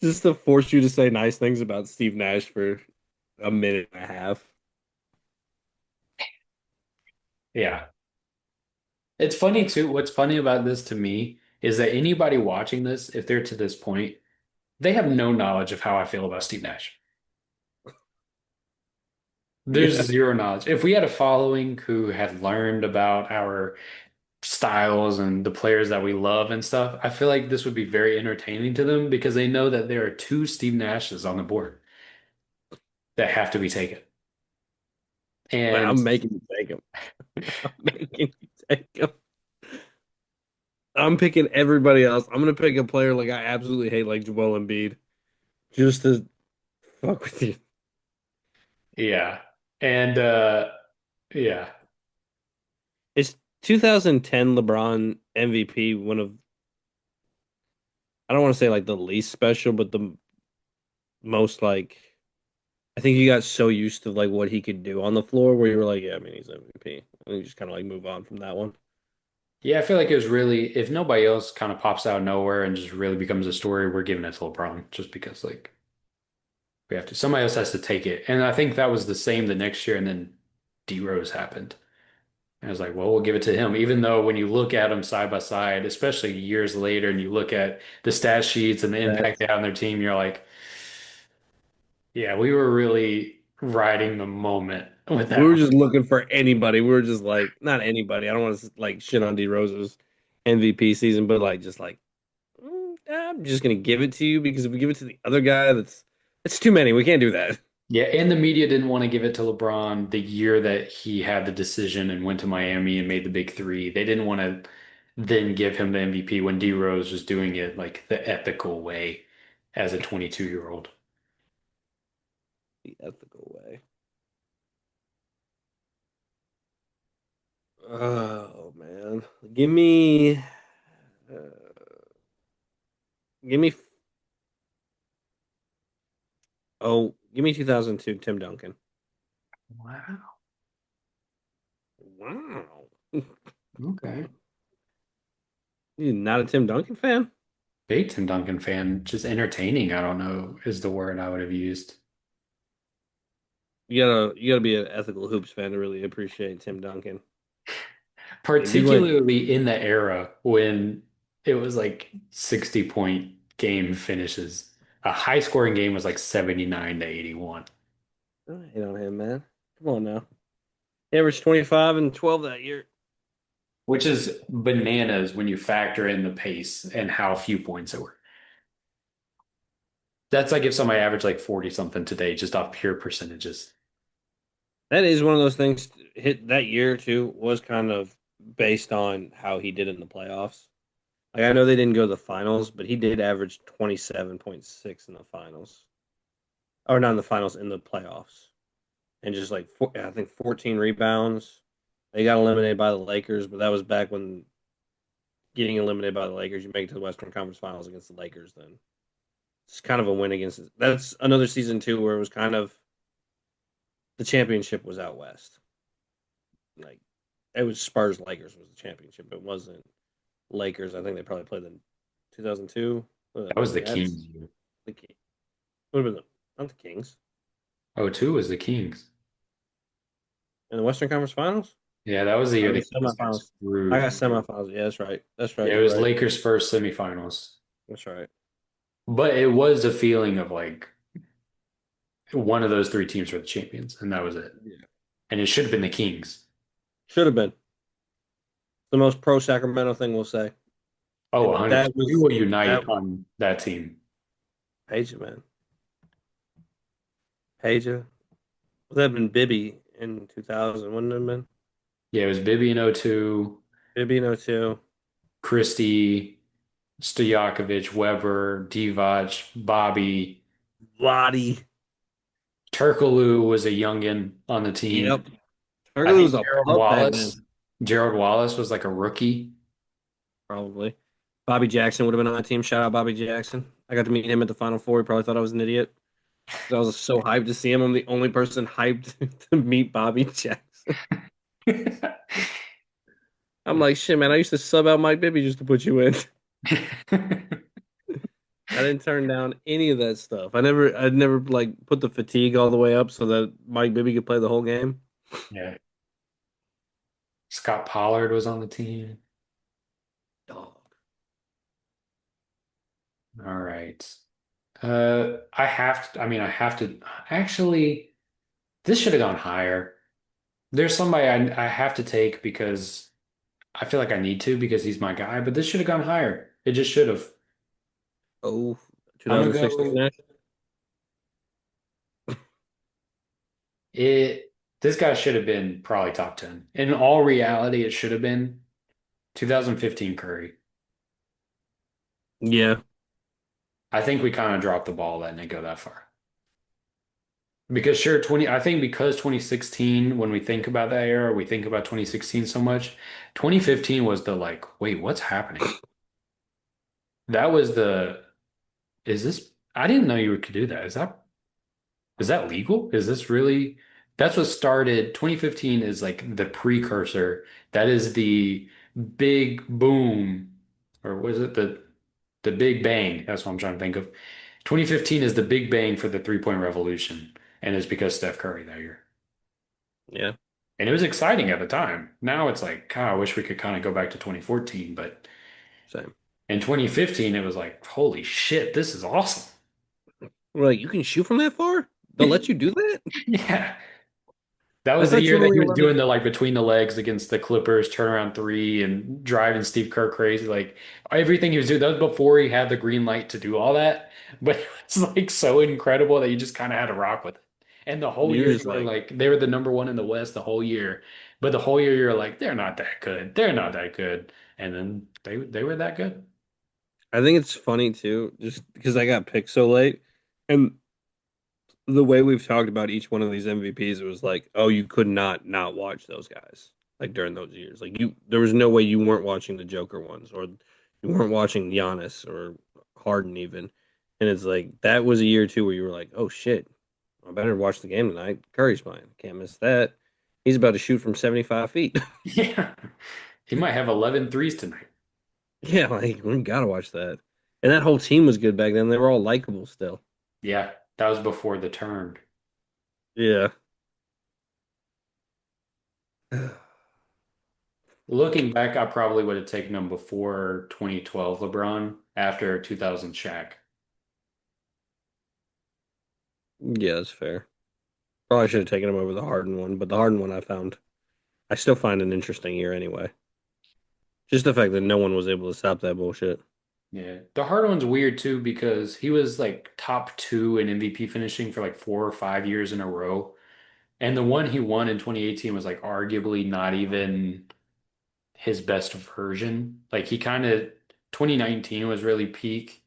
Just to force you to say nice things about Steve Nash for a minute and a half. Yeah. It's funny too. What's funny about this to me is that anybody watching this, if they're to this point, they have no knowledge of how I feel about Steve Nash. There's Yeah. zero knowledge. If we had a following who had learned about our styles and the players that we love and stuff, I feel like this would be very entertaining to them because they know that there are two Steve Nashes on the board that have to be taken. But And I'm making you take him. I'm making you take him. I'm picking everybody else. I'm gonna pick a player like I absolutely hate, like Joel Embiid, just to fuck with you. yeah. And yeah. Is 2010 LeBron MVP one of I don't want to say like the least special, but the most like I think you got so used to like what he could do on the floor where you were like, yeah, I mean he's MVP. And you just kind of like move on from that one. Yeah, I feel like it was really, if nobody else kind of pops out of nowhere and just really becomes a story, we're giving it to LeBron just because like we have to. Somebody else has to take it. And I think that was the same the next year, and then D Rose happened. And I was like, well, we'll give it to him. Even though when you look at them side by side, especially years later, and you look at the stat sheets and the impact they That's had on their team, you're like, yeah, we were really riding the moment with we that were one. just looking for anybody. We were just like not anybody. I don't want to like shit on D Rose's MVP season, but like just like I'm just gonna give it to you because if we give it to the other guy, that's too many. We can't do that. Yeah, and the media didn't want to give it to LeBron the year that he had the decision and went to Miami and made the big three. They didn't want to then give him the MVP when D Rose was doing it like the ethical way as a 22-year-old. The ethical way. Oh man, uh, give me, give me 2002 Tim Duncan. Wow. Wow, Okay. you not a Tim Duncan fan? Big Tim Duncan fan. Just entertaining, I don't know, is the word I would have used. You gotta be an ethical hoops fan to really appreciate Tim Duncan. If you went, Particularly in the era when it was like 60-point game finishes. A high scoring game was like 79 to 81, I hate on him, man. Come on now. He averaged 25 and 12 that year. which is bananas when you factor in the pace and how few points it were. That's like if somebody averaged like 40 something today just off pure percentages. That is one of those things. Hit that year too was kind of based on how he did in the playoffs. Like I know they didn't go to the finals, but he did average 27.6 in the finals, or not in the finals, in the playoffs, and just like I think 14 rebounds. They got eliminated by the Lakers, but that was back when getting eliminated by the Lakers, you make it to the Western Conference Finals against the Lakers. Then it's kind of a win against. That's another season too, where it was kind of the championship was out west. Like It was Spurs Lakers was the championship. It wasn't Lakers. I think they probably played in 2002. That was the Nets. Kings year. The King. Would have been not the Kings Oh, two was the Kings. in the Western Conference Finals. Yeah, that was the year Or the the Kings got semifinals. I got screwed. semifinals. Yeah, that's right. That's right. Yeah, it You're was right. Lakers first semifinals. That's right. But it was a feeling of like one of those three teams were the champions, and that was it. Yeah. And it should have been the Kings. Should have been the most pro Sacramento thing we'll say. Oh, And that 100%. We was will unite that on that team. Page man. Page. Would that have been Bibby in 2000? Wouldn't it have been Yeah, it was Bibby in '02, Bibby in '02? Christie, Stojakovic, Weber, Divac, Bobby. Lottie. Turkoglu was a youngin on the team. Yep. I Turkoglu was think a Gerald pup back then. Wallace. Gerald Wallace was like a rookie. Probably. Bobby Jackson would have been on that team. Shout out Bobby Jackson. I got to meet him at the Final Four. He probably thought I was an idiot. 'Cause I was so hyped to see him. I'm the only person hyped to meet Bobby Jackson. I'm like, shit, man. I used to sub out Mike Bibby just to put you in. I didn't turn down any of that stuff. I'd never like put the fatigue all the way up so that Mike Bibby could play the whole game. Yeah. Scott Pollard was on the team. Dog. All right. I have to actually, this should have gone higher. There's somebody I have to take because I feel like I need to because he's my guy, but this should have gone higher. It just should have. Oh, I'm gonna 2016 go Nash. it. This guy should have been probably top 10. In all reality, it should have been 2015 Curry. Yeah. I think we kind of dropped the ball letting it go that far. Because sure, I think because 2016, when we think about that era, we think about 2016 so much. 2015 was the like, wait, what's happening? That was is this, I didn't know you could do that. Is that legal? Is this really, that's what started, 2015 is like the precursor. That is the big boom, or was it the big bang? That's what I'm trying to think of. 2015 is the big bang for the three-point revolution, and it's because Steph Curry that year. Yeah. And it was exciting at the time. Now it's like, God, I wish we could kind of go back to 2014, but Same. in 2015 it was like, holy shit, this is awesome. We're like, you can shoot from that far? They'll let you do that? Yeah. That I was the thought you year were that only he was allowed to. doing the like between the legs against the Clippers turnaround three and driving Steve Kerr crazy. Like everything he was doing, that was before he had the green light to do all that. But it was like so incredible that you just kind of had to rock with it. And the whole You're year just you were like, like, they were the number one in the West the whole year. But the whole year you're like, they're not that good. They're not that good. And then they were that good. I think it's funny too, just because I got picked so late. And the way we've talked about each one of these MVPs, it was like, oh, you could not watch those guys like during those years. Like there was no way you weren't watching the Joker ones, or you weren't watching Giannis or Harden even. And it's like that was a year too where you were like, oh shit, I better watch the game tonight. Curry's playing, can't miss that. He's about to shoot from 75 feet. Yeah. He might have 11 threes tonight. Yeah, like we gotta watch that. And that whole team was good back then. They were all likable still. Yeah. That was before the turn. Yeah. Looking back, I probably would have taken him before 2012 LeBron, after 2000 Shaq. Yeah, that's fair. Probably should have taken him over the Harden one, but the Harden one I still find an interesting year anyway. Just the fact that no one was able to stop that bullshit. Yeah. The hard one's weird too because he was like top two in MVP finishing for like 4 or 5 years in a row. And the one he won in 2018 was like arguably not even his best version. Like he kind of 2019 was really peak,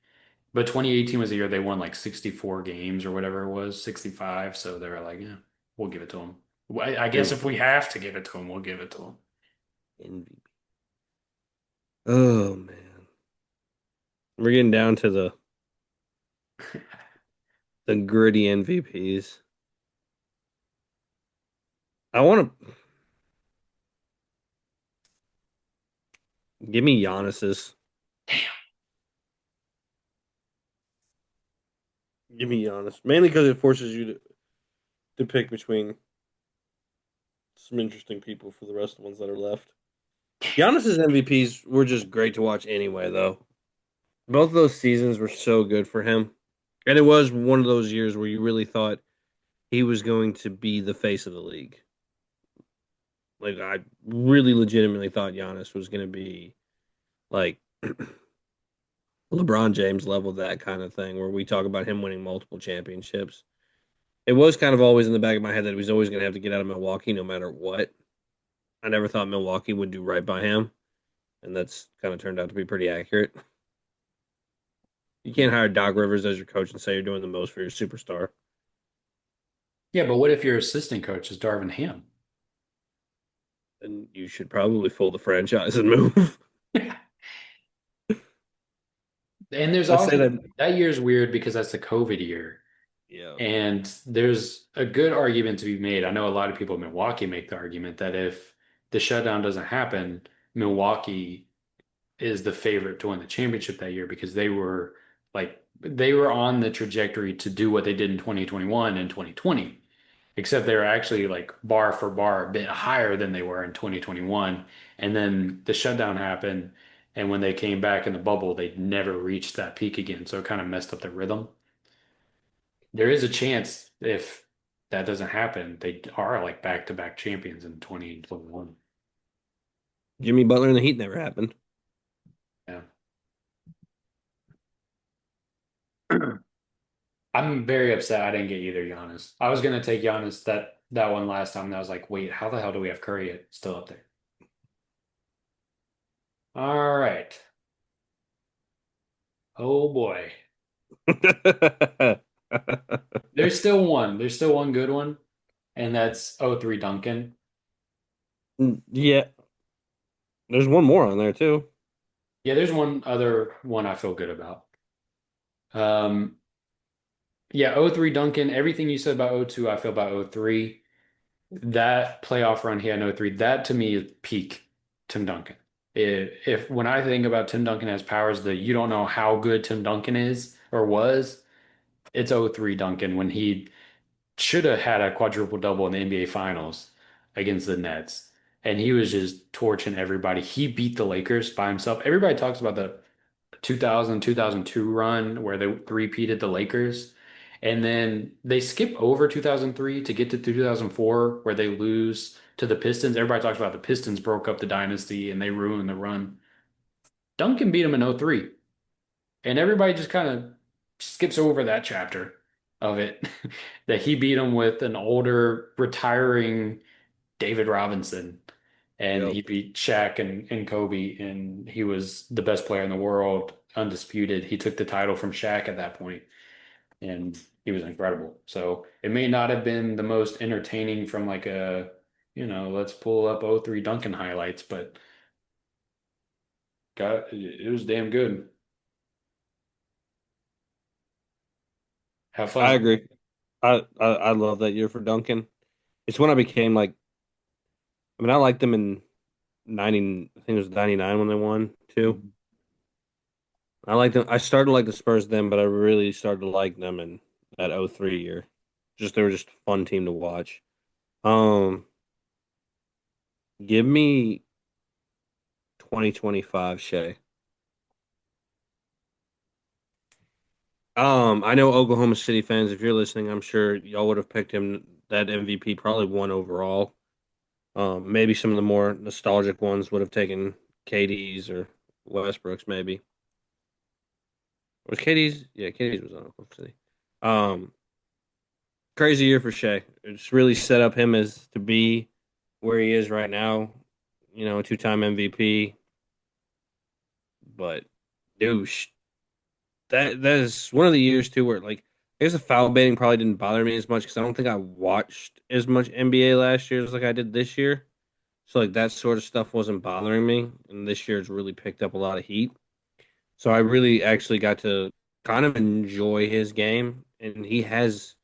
but 2018 was the year they won like 64 games or whatever it was, 65. So they were like, yeah, we'll give it to him. I guess True. if we have to give it to him, we'll give it to him. MVP. Oh man. We're getting down to the gritty MVPs. I want to Give me Giannis's. Give me Giannis. Mainly because it forces you to pick between some interesting people for the rest of the ones that are left. Giannis's MVPs were just great to watch anyway, though. Both of those seasons were so good for him. And it was one of those years where you really thought he was going to be the face of the league. Like I really legitimately thought Giannis was going to be like LeBron James level, that kind of thing, where we talk about him winning multiple championships. It was kind of always in the back of my head that he was always going to have to get out of Milwaukee no matter what. I never thought Milwaukee would do right by him, and that's kind of turned out to be pretty accurate. You can't hire Doc Rivers as your coach and say you're doing the most for your superstar. Yeah, but what if your assistant coach is Darvin Ham? And you should probably fold the franchise and move. And there's I say also that, that year's weird because that's the COVID year. yeah. And there's a good argument to be made. I know a lot of people in Milwaukee make the argument that if the shutdown doesn't happen, Milwaukee is the favorite to win the championship that year because they were on the trajectory to do what they did in 2021 and 2020, except they were actually like bar for bar a bit higher than they were in 2021. And then the shutdown happened, and when they came back in the bubble, they never reached that peak again. So it kind of messed up the rhythm. There is a chance if that doesn't happen, they are like back-to-back champions in 2021. Jimmy Butler and the Heat never happened. Yeah. I'm very upset I didn't get either Giannis. I was gonna take Giannis that one last time, and I was like, wait, how the hell do we have Curry still up there? All right. Oh boy. There's still one. There's still one good one, and that's '03 Duncan. Yeah, there's one more on there too. Yeah, there's one other one I feel good about. Um, yeah, '03 Duncan, everything you said about '02, I feel about '03. That playoff run he had in '03, that to me is peak Tim Duncan. If when I think about Tim Duncan as powers that you don't know how good Tim Duncan is or was, it's '03 Duncan when he should have had a quadruple double in the NBA Finals against the Nets. And he was just torching everybody. He beat the Lakers by himself. Everybody talks about the 2000, 2002 run where they three-peated the Lakers. And then they skip over 2003 to get to 2004 where they lose to the Pistons. Everybody talks about the Pistons broke up the dynasty and they ruined the run. Duncan beat him in '03. And everybody just kind of skips over that chapter of it that he beat him with an older, retiring David Robinson. And Yep. he beat Shaq and Kobe, and he was the best player in the world, undisputed. He took the title from Shaq at that point, and he was incredible. So it may not have been the most entertaining from like let's pull up '03 Duncan highlights, but it was damn good. Have I fun. agree. I love that year for Duncan. It's when I became like, I mean, I liked them in 90, I think it was 99 when they won too. I liked them. I started to like the Spurs then, but I really started to like them in that '03 year. Just they were just a fun team to watch. Um, give me 2025 Shea. I know Oklahoma City fans, if you're listening, I'm sure y'all would have picked him that MVP, probably one overall. Maybe some of the more nostalgic ones would have taken KD's or Westbrook's, maybe. Was KD's? Yeah, KD's was on Oklahoma City. Um, Crazy year for Shea. It's really set up him as to be where he is right now. You know, two-time MVP. But dude, that is one of the years too where like I guess the foul baiting probably didn't bother me as much because I don't think I watched as much NBA last year as like I did this year. So like that sort of stuff wasn't bothering me, and this year's really picked up a lot of heat. So I really actually got to kind of enjoy his game, and he has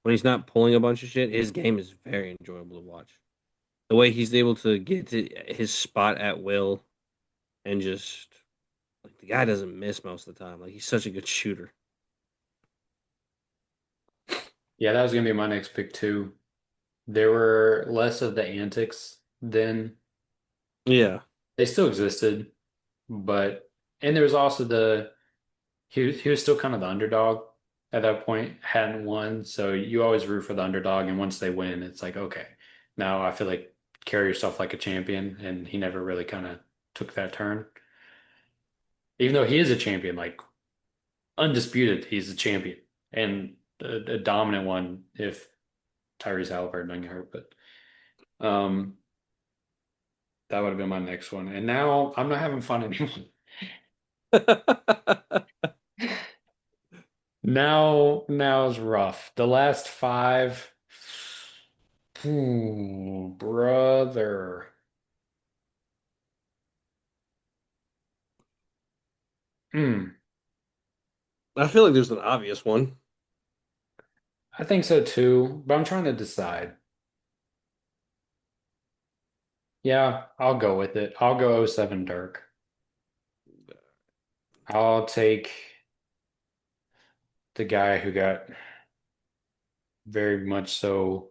when he's not pulling a bunch of shit, his game is very enjoyable to watch. The way he's able to get to his spot at will, and just like the guy doesn't miss most of the time. Like he's such a good shooter. Yeah, that was gonna be my next pick too. There were less of the antics then. Yeah. They still existed, but and there was also he was still kind of the underdog at that point, hadn't won, so you always root for the underdog, and once they win, it's like, okay, now I feel like carry yourself like a champion, and he never really kind of took that turn. Even though he is a champion, like undisputed, he's a champion and a dominant one if Tyrese Halliburton doesn't get hurt, but um that would have been my next one. And now I'm not having fun anymore. Now is rough. The last five, ooh, brother. Hmm. I feel like there's an obvious one. I think so too, but I'm trying to decide. Yeah, I'll go with it. I'll go '07 Dirk. I'll take the guy who got very much so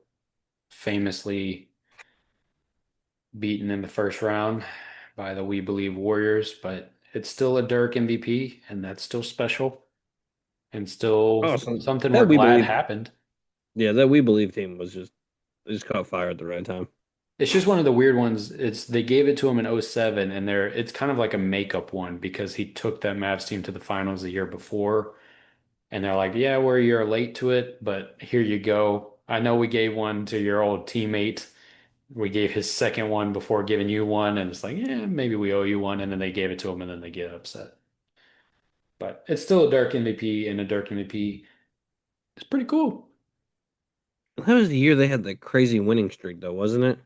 famously beaten in the first round by the We Believe Warriors, but it's still a Dirk MVP, and that's still special and still Oh, so something we're that we glad believe. happened. Yeah, that we believe team was just they just caught fire at the right time. It's just one of the weird ones. It's they gave it to him in '07, and it's kind of like a makeup one because he took that Mavs team to the finals the year before, and they're like, "Yeah, we're a year late to it, but here you go. I know we gave one to your old teammate. We gave his second one before giving you one, and it's like, yeah, maybe we owe you one." And then they gave it to him, and then they get upset. But it's still a Dirk MVP, and a Dirk MVP is pretty cool. That was the year they had the crazy winning streak, though, wasn't it?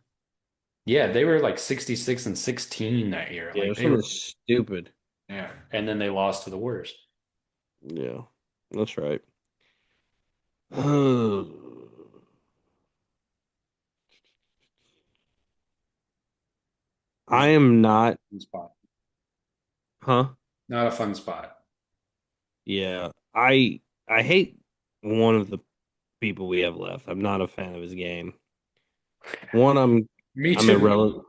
Yeah, they were like 66 and 16 that year. Yeah, it Like was they something were, stupid. yeah. And then they lost to the Warriors. Yeah, that's right. I Here's am not, a fun spot. huh? Not a fun spot. Yeah, I hate one of the people we have left. I'm not a fan of his game. One, Me I'm too. irrelevant.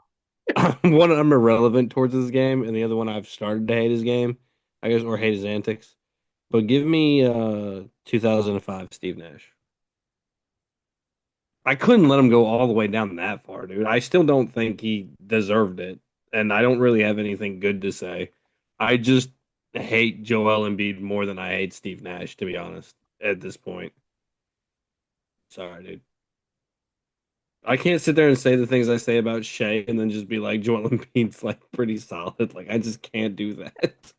One, I'm irrelevant towards his game, and the other one, I've started to hate his game, I guess, or hate his antics. But give me 2005 Steve Nash. I couldn't let him go all the way down that far, dude. I still don't think he deserved it, and I don't really have anything good to say. I just hate Joel Embiid more than I hate Steve Nash, to be honest, at this point. Sorry, dude. I can't sit there and say the things I say about Shea and then just be like Joel Embiid's like pretty solid. Like I just can't do that.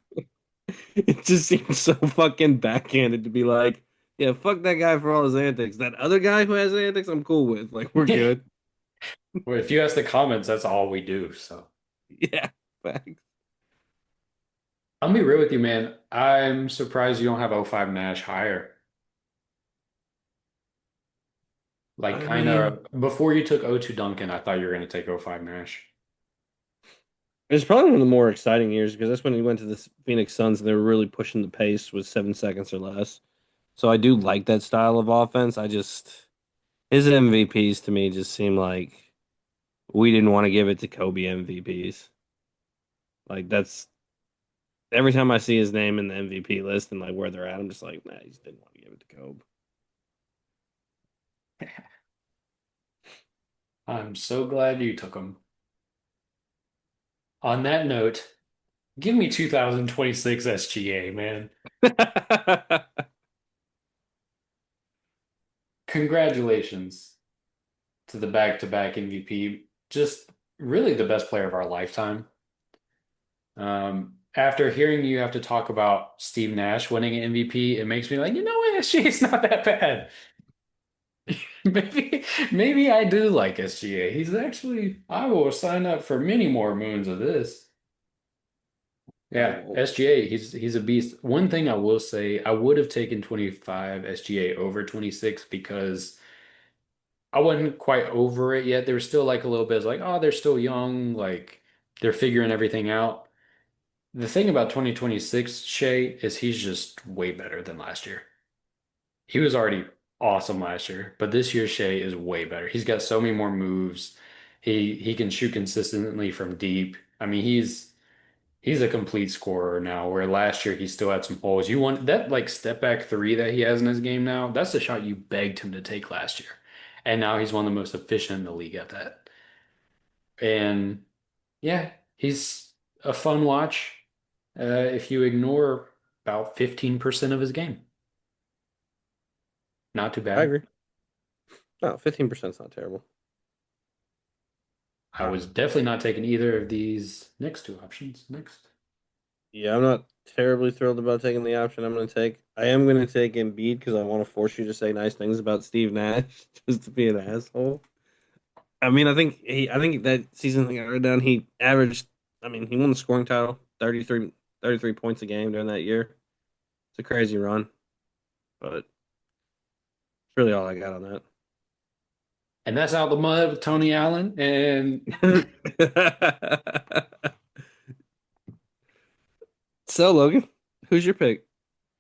It just seems so fucking backhanded to be like, yeah, fuck that guy for all his antics. That other guy who has antics, I'm cool with. Like we're good. Well, if you ask the comments, that's all we do. So Yeah, facts. I'll be real with you, man. I'm surprised you don't have '05 Nash higher. Like I kind mean, of before you took '02 Duncan, I thought you were going to take '05 Nash. it's probably one of the more exciting years because that's when he went to the Phoenix Suns and they were really pushing the pace with 7 seconds or less. So I do like that style of offense. I just his MVPs to me just seem like we didn't want to give it to Kobe MVPs. Like that's every time I see his name in the MVP list and like where they're at, I'm just like, nah, he just didn't want to give it to Kobe. I'm so glad you took him. On that note, give me 2026 SGA, man. Congratulations to the back-to-back MVP. Just really the best player of our lifetime. After hearing you have to talk about Steve Nash winning an MVP, it makes me like, you know what, SGA's not that bad. Maybe I do like SGA. He's actually, I will sign up for many more moons of this. I Yeah, won't. SGA, he's a beast. One thing I will say, I would have taken 25 SGA over 26 because I wasn't quite over it yet. There was still like a little bit of like, oh, they're still young, like they're figuring everything out. the thing about 2026 Shea is he's just way better than last year. He was already awesome last year, but this year Shea is way better. He's got so many more moves. He can shoot consistently from deep. I mean, he's a complete scorer now, where last year he still had some holes. You want that like step back three that he has in his game now, that's the shot you begged him to take last year. And now he's one of the most efficient in the league at that. And yeah, he's a fun watch if you ignore about 15% of his game. Not too I bad. agree. No, 15% is not terrible. I was definitely not taking either of these next two options. Next. Yeah, I'm not terribly thrilled about taking the option I'm going to take. I am going to take Embiid because I want to force you to say nice things about Steve Nash just to be an asshole. I mean, I think that season I got down, he averaged, I mean, he won the scoring title, 33 points a game during that year. It's a crazy run, but it's really all I got on And that's out the mud with Tony Allen. And that. So, Logan, who's your pick?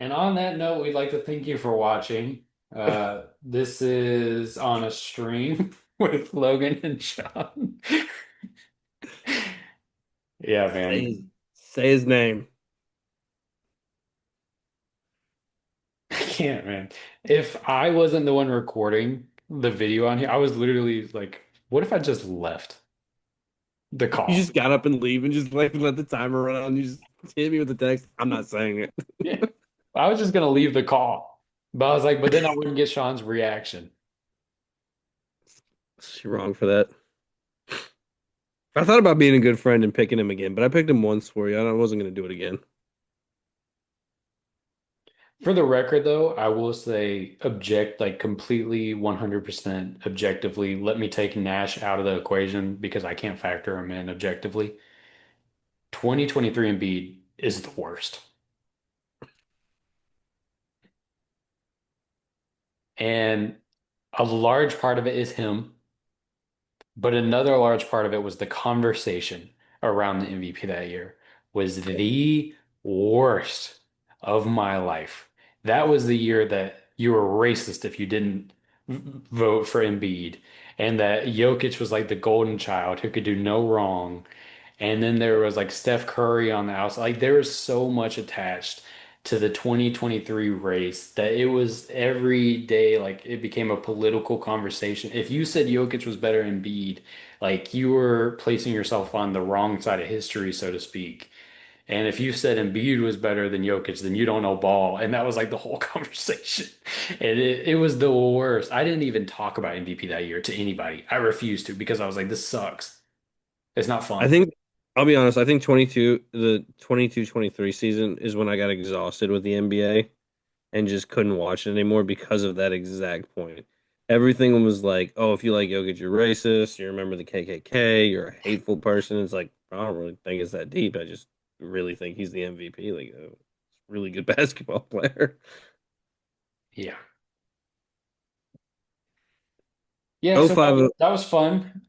and on that note, we'd like to thank you for watching. This is on a stream with Logan and Sean. Yeah, Say man. his, say his name. I can't, man. If I wasn't the one recording the video on here, I was literally like, what if I just left the You call? just got up and leave and just like let the timer run out and you just hit me with the text. I'm not saying it. Yeah. I was just gonna leave the call. But I was like, but then I wouldn't get Sean's reaction. You're wrong for that. I thought about being a good friend and picking him again, but I picked him once for you. I wasn't going to do it again. For the record, though, I will say object like completely 100% objectively. Let me take Nash out of the equation because I can't factor him in objectively. 2023 Embiid is the worst. And a large part of it is him, but another large part of it was the conversation around the MVP that year was the worst of my life. That was the year that you were racist if you didn't vote for Embiid, and that Jokic was like the golden child who could do no wrong. And then there was like Steph Curry on the outside. Like there was so much attached to the 2023 race that it was every day, like it became a political conversation. If you said Jokic was better than Embiid, like you were placing yourself on the wrong side of history, so to speak. And if you said Embiid was better than Jokic, then you don't know ball. And that was like the whole conversation. And it was the worst. I didn't even talk about MVP that year to anybody. I refused to because I was like, this sucks. It's not I fun. think I'll be honest, I think 22-23 season is when I got exhausted with the NBA and just couldn't watch it anymore because of that exact point. Everything was like, oh, if you like Jokic, you're racist, you remember the KKK, you're a hateful person. It's like, I don't really think it's that deep. I just really think he's the MVP. Like, a really good basketball player. Yeah. Yeah, Oh so that, five. that was fun.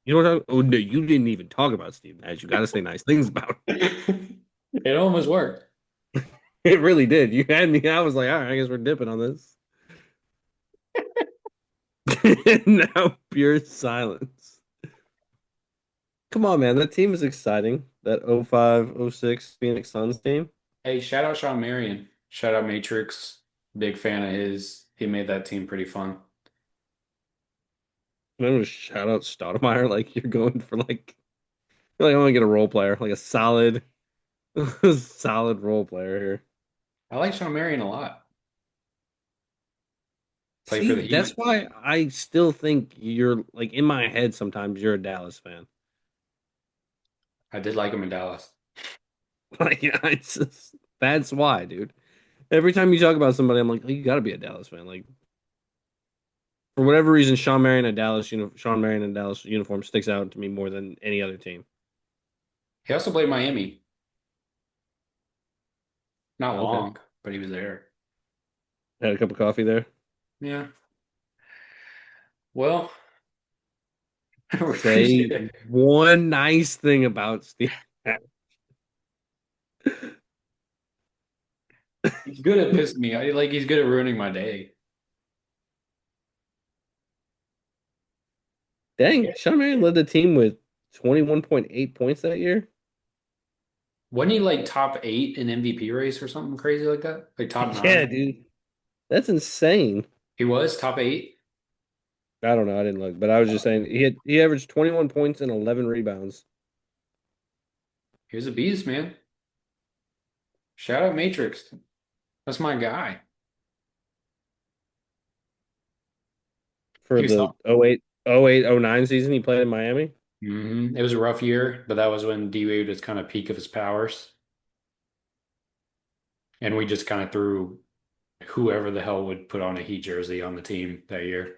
You know what? Oh no, you didn't even talk about Steve Nash. You got to say nice things about It almost worked. him. It really did. You had me. I was like, all right, I guess we're dipping on this. Now pure silence. Come on, man. That team is exciting. That 05-06 Phoenix Suns team. Hey, shout out Sean Marion. Shout out Matrix. Big fan of his. He made that team pretty fun. I'm gonna shout out Stoudemire like you're going for like I want to get a role player, like a solid, solid role player here. I like Sean Marion a lot. Played for See, the that's Heat. why I still think you're like in my head sometimes you're a Dallas fan. I did like him in Dallas. Like that's why, dude. Every time you talk about somebody, I'm like, oh, you got to be a Dallas fan. Like for whatever reason, Sean Marion in Dallas uniform sticks out to me more than any other team. He also played Miami. Not Okay, long, but he was there. had a cup of coffee there. Yeah. Well, we Say appreciate it. one nice thing about Steve. He's good at pissing me. Like he's good at ruining my day. Dang, Sean Marion led the team with 21.8 points that year. Wasn't he like top 8 in MVP race or something crazy like that? Like top Yeah, 9? dude. That's insane. He was top 8. I don't know. I didn't look, but I was just saying he averaged 21 points and 11 rebounds He was a beast, man. Shout out Matrix. That's my guy. for He was the 08 09 season he played in Miami. It was a rough year, but that was when D Wade was kind of peak of his powers. And we just kind of threw whoever the hell would put on a Heat jersey on the team that year.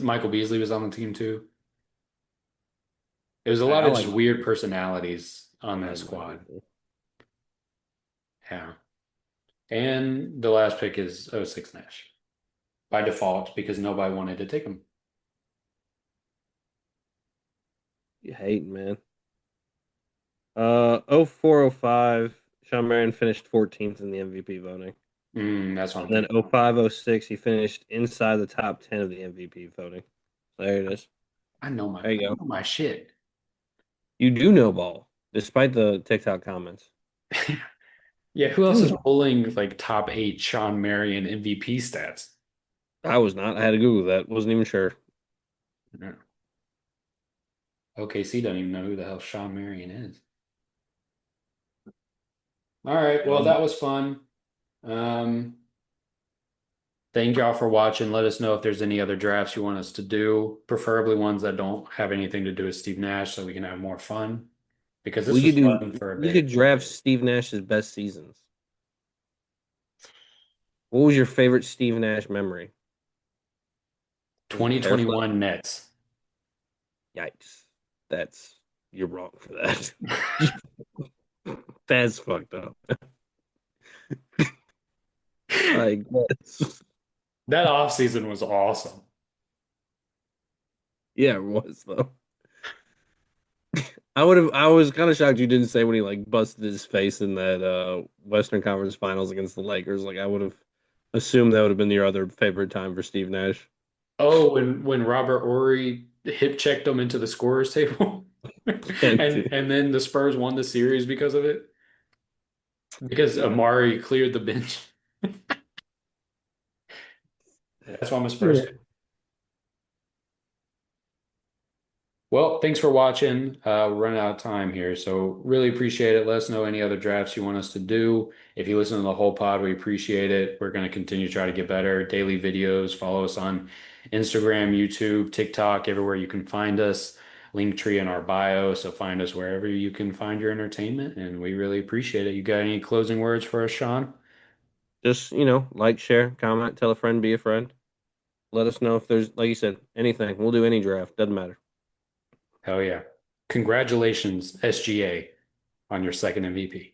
Michael Beasley was on the team too. It was a lot I of just like weird personalities on I that like Mike squad. Beasley. Yeah. And the last pick is '06 Nash by default because nobody wanted to take him. You hating, man. 04 05, Sean Marion finished 14th in the MVP voting. That's what I'm And then thinking. 05 06 he finished inside the top 10 of the MVP voting. There it is. There I you go. know my shit. You do know ball, despite the TikTok comments. Yeah, who else Do is know. pulling like top 8 Sean Marion MVP stats? I was not. I had to Google that. Wasn't even sure. Yeah. OKC doesn't even know who the hell Sean Marion is. All right, well, Um, that was fun. Um, Thank y'all for watching. Let us know if there's any other drafts you want us to do, preferably ones that don't have anything to do with Steve Nash, so we can have more fun. Because this we was could do. fun for a We could bit. draft Steve Nash's best seasons. What was your favorite Steve Nash memory? Was it hair flip? 2021 Nets. Yikes! That's you're wrong for that. That's fucked up. Like that's That offseason was awesome. yeah, it was though. I would have. I was kind of shocked you didn't say when he like busted his face in that Western Conference Finals against the Lakers. Like I would have assumed that would have been your other favorite time for Steve Nash. Oh, when Robert Ory hip checked him into the scorer's table, Yeah, and dude. and then the Spurs won the series because of it, because Amari cleared the bench. That's why I'm a Spurs fan. Yeah. Well, thanks for watching. We're running out of time here, so really appreciate it. Let us know any other drafts you want us to do. If you listen to the whole pod, we appreciate it. We're going to continue to try to get better. Daily videos. Follow us on Instagram, YouTube, TikTok, everywhere you can find us. Link tree in our bio, so find us wherever you can find your entertainment, and we really appreciate it. You got any closing words for us, Sean? Just like, share, comment, tell a friend, be a friend. Let us know if there's, like you said, anything. We'll do any draft. Doesn't matter. Hell yeah. Congratulations, SGA, on your second MVP.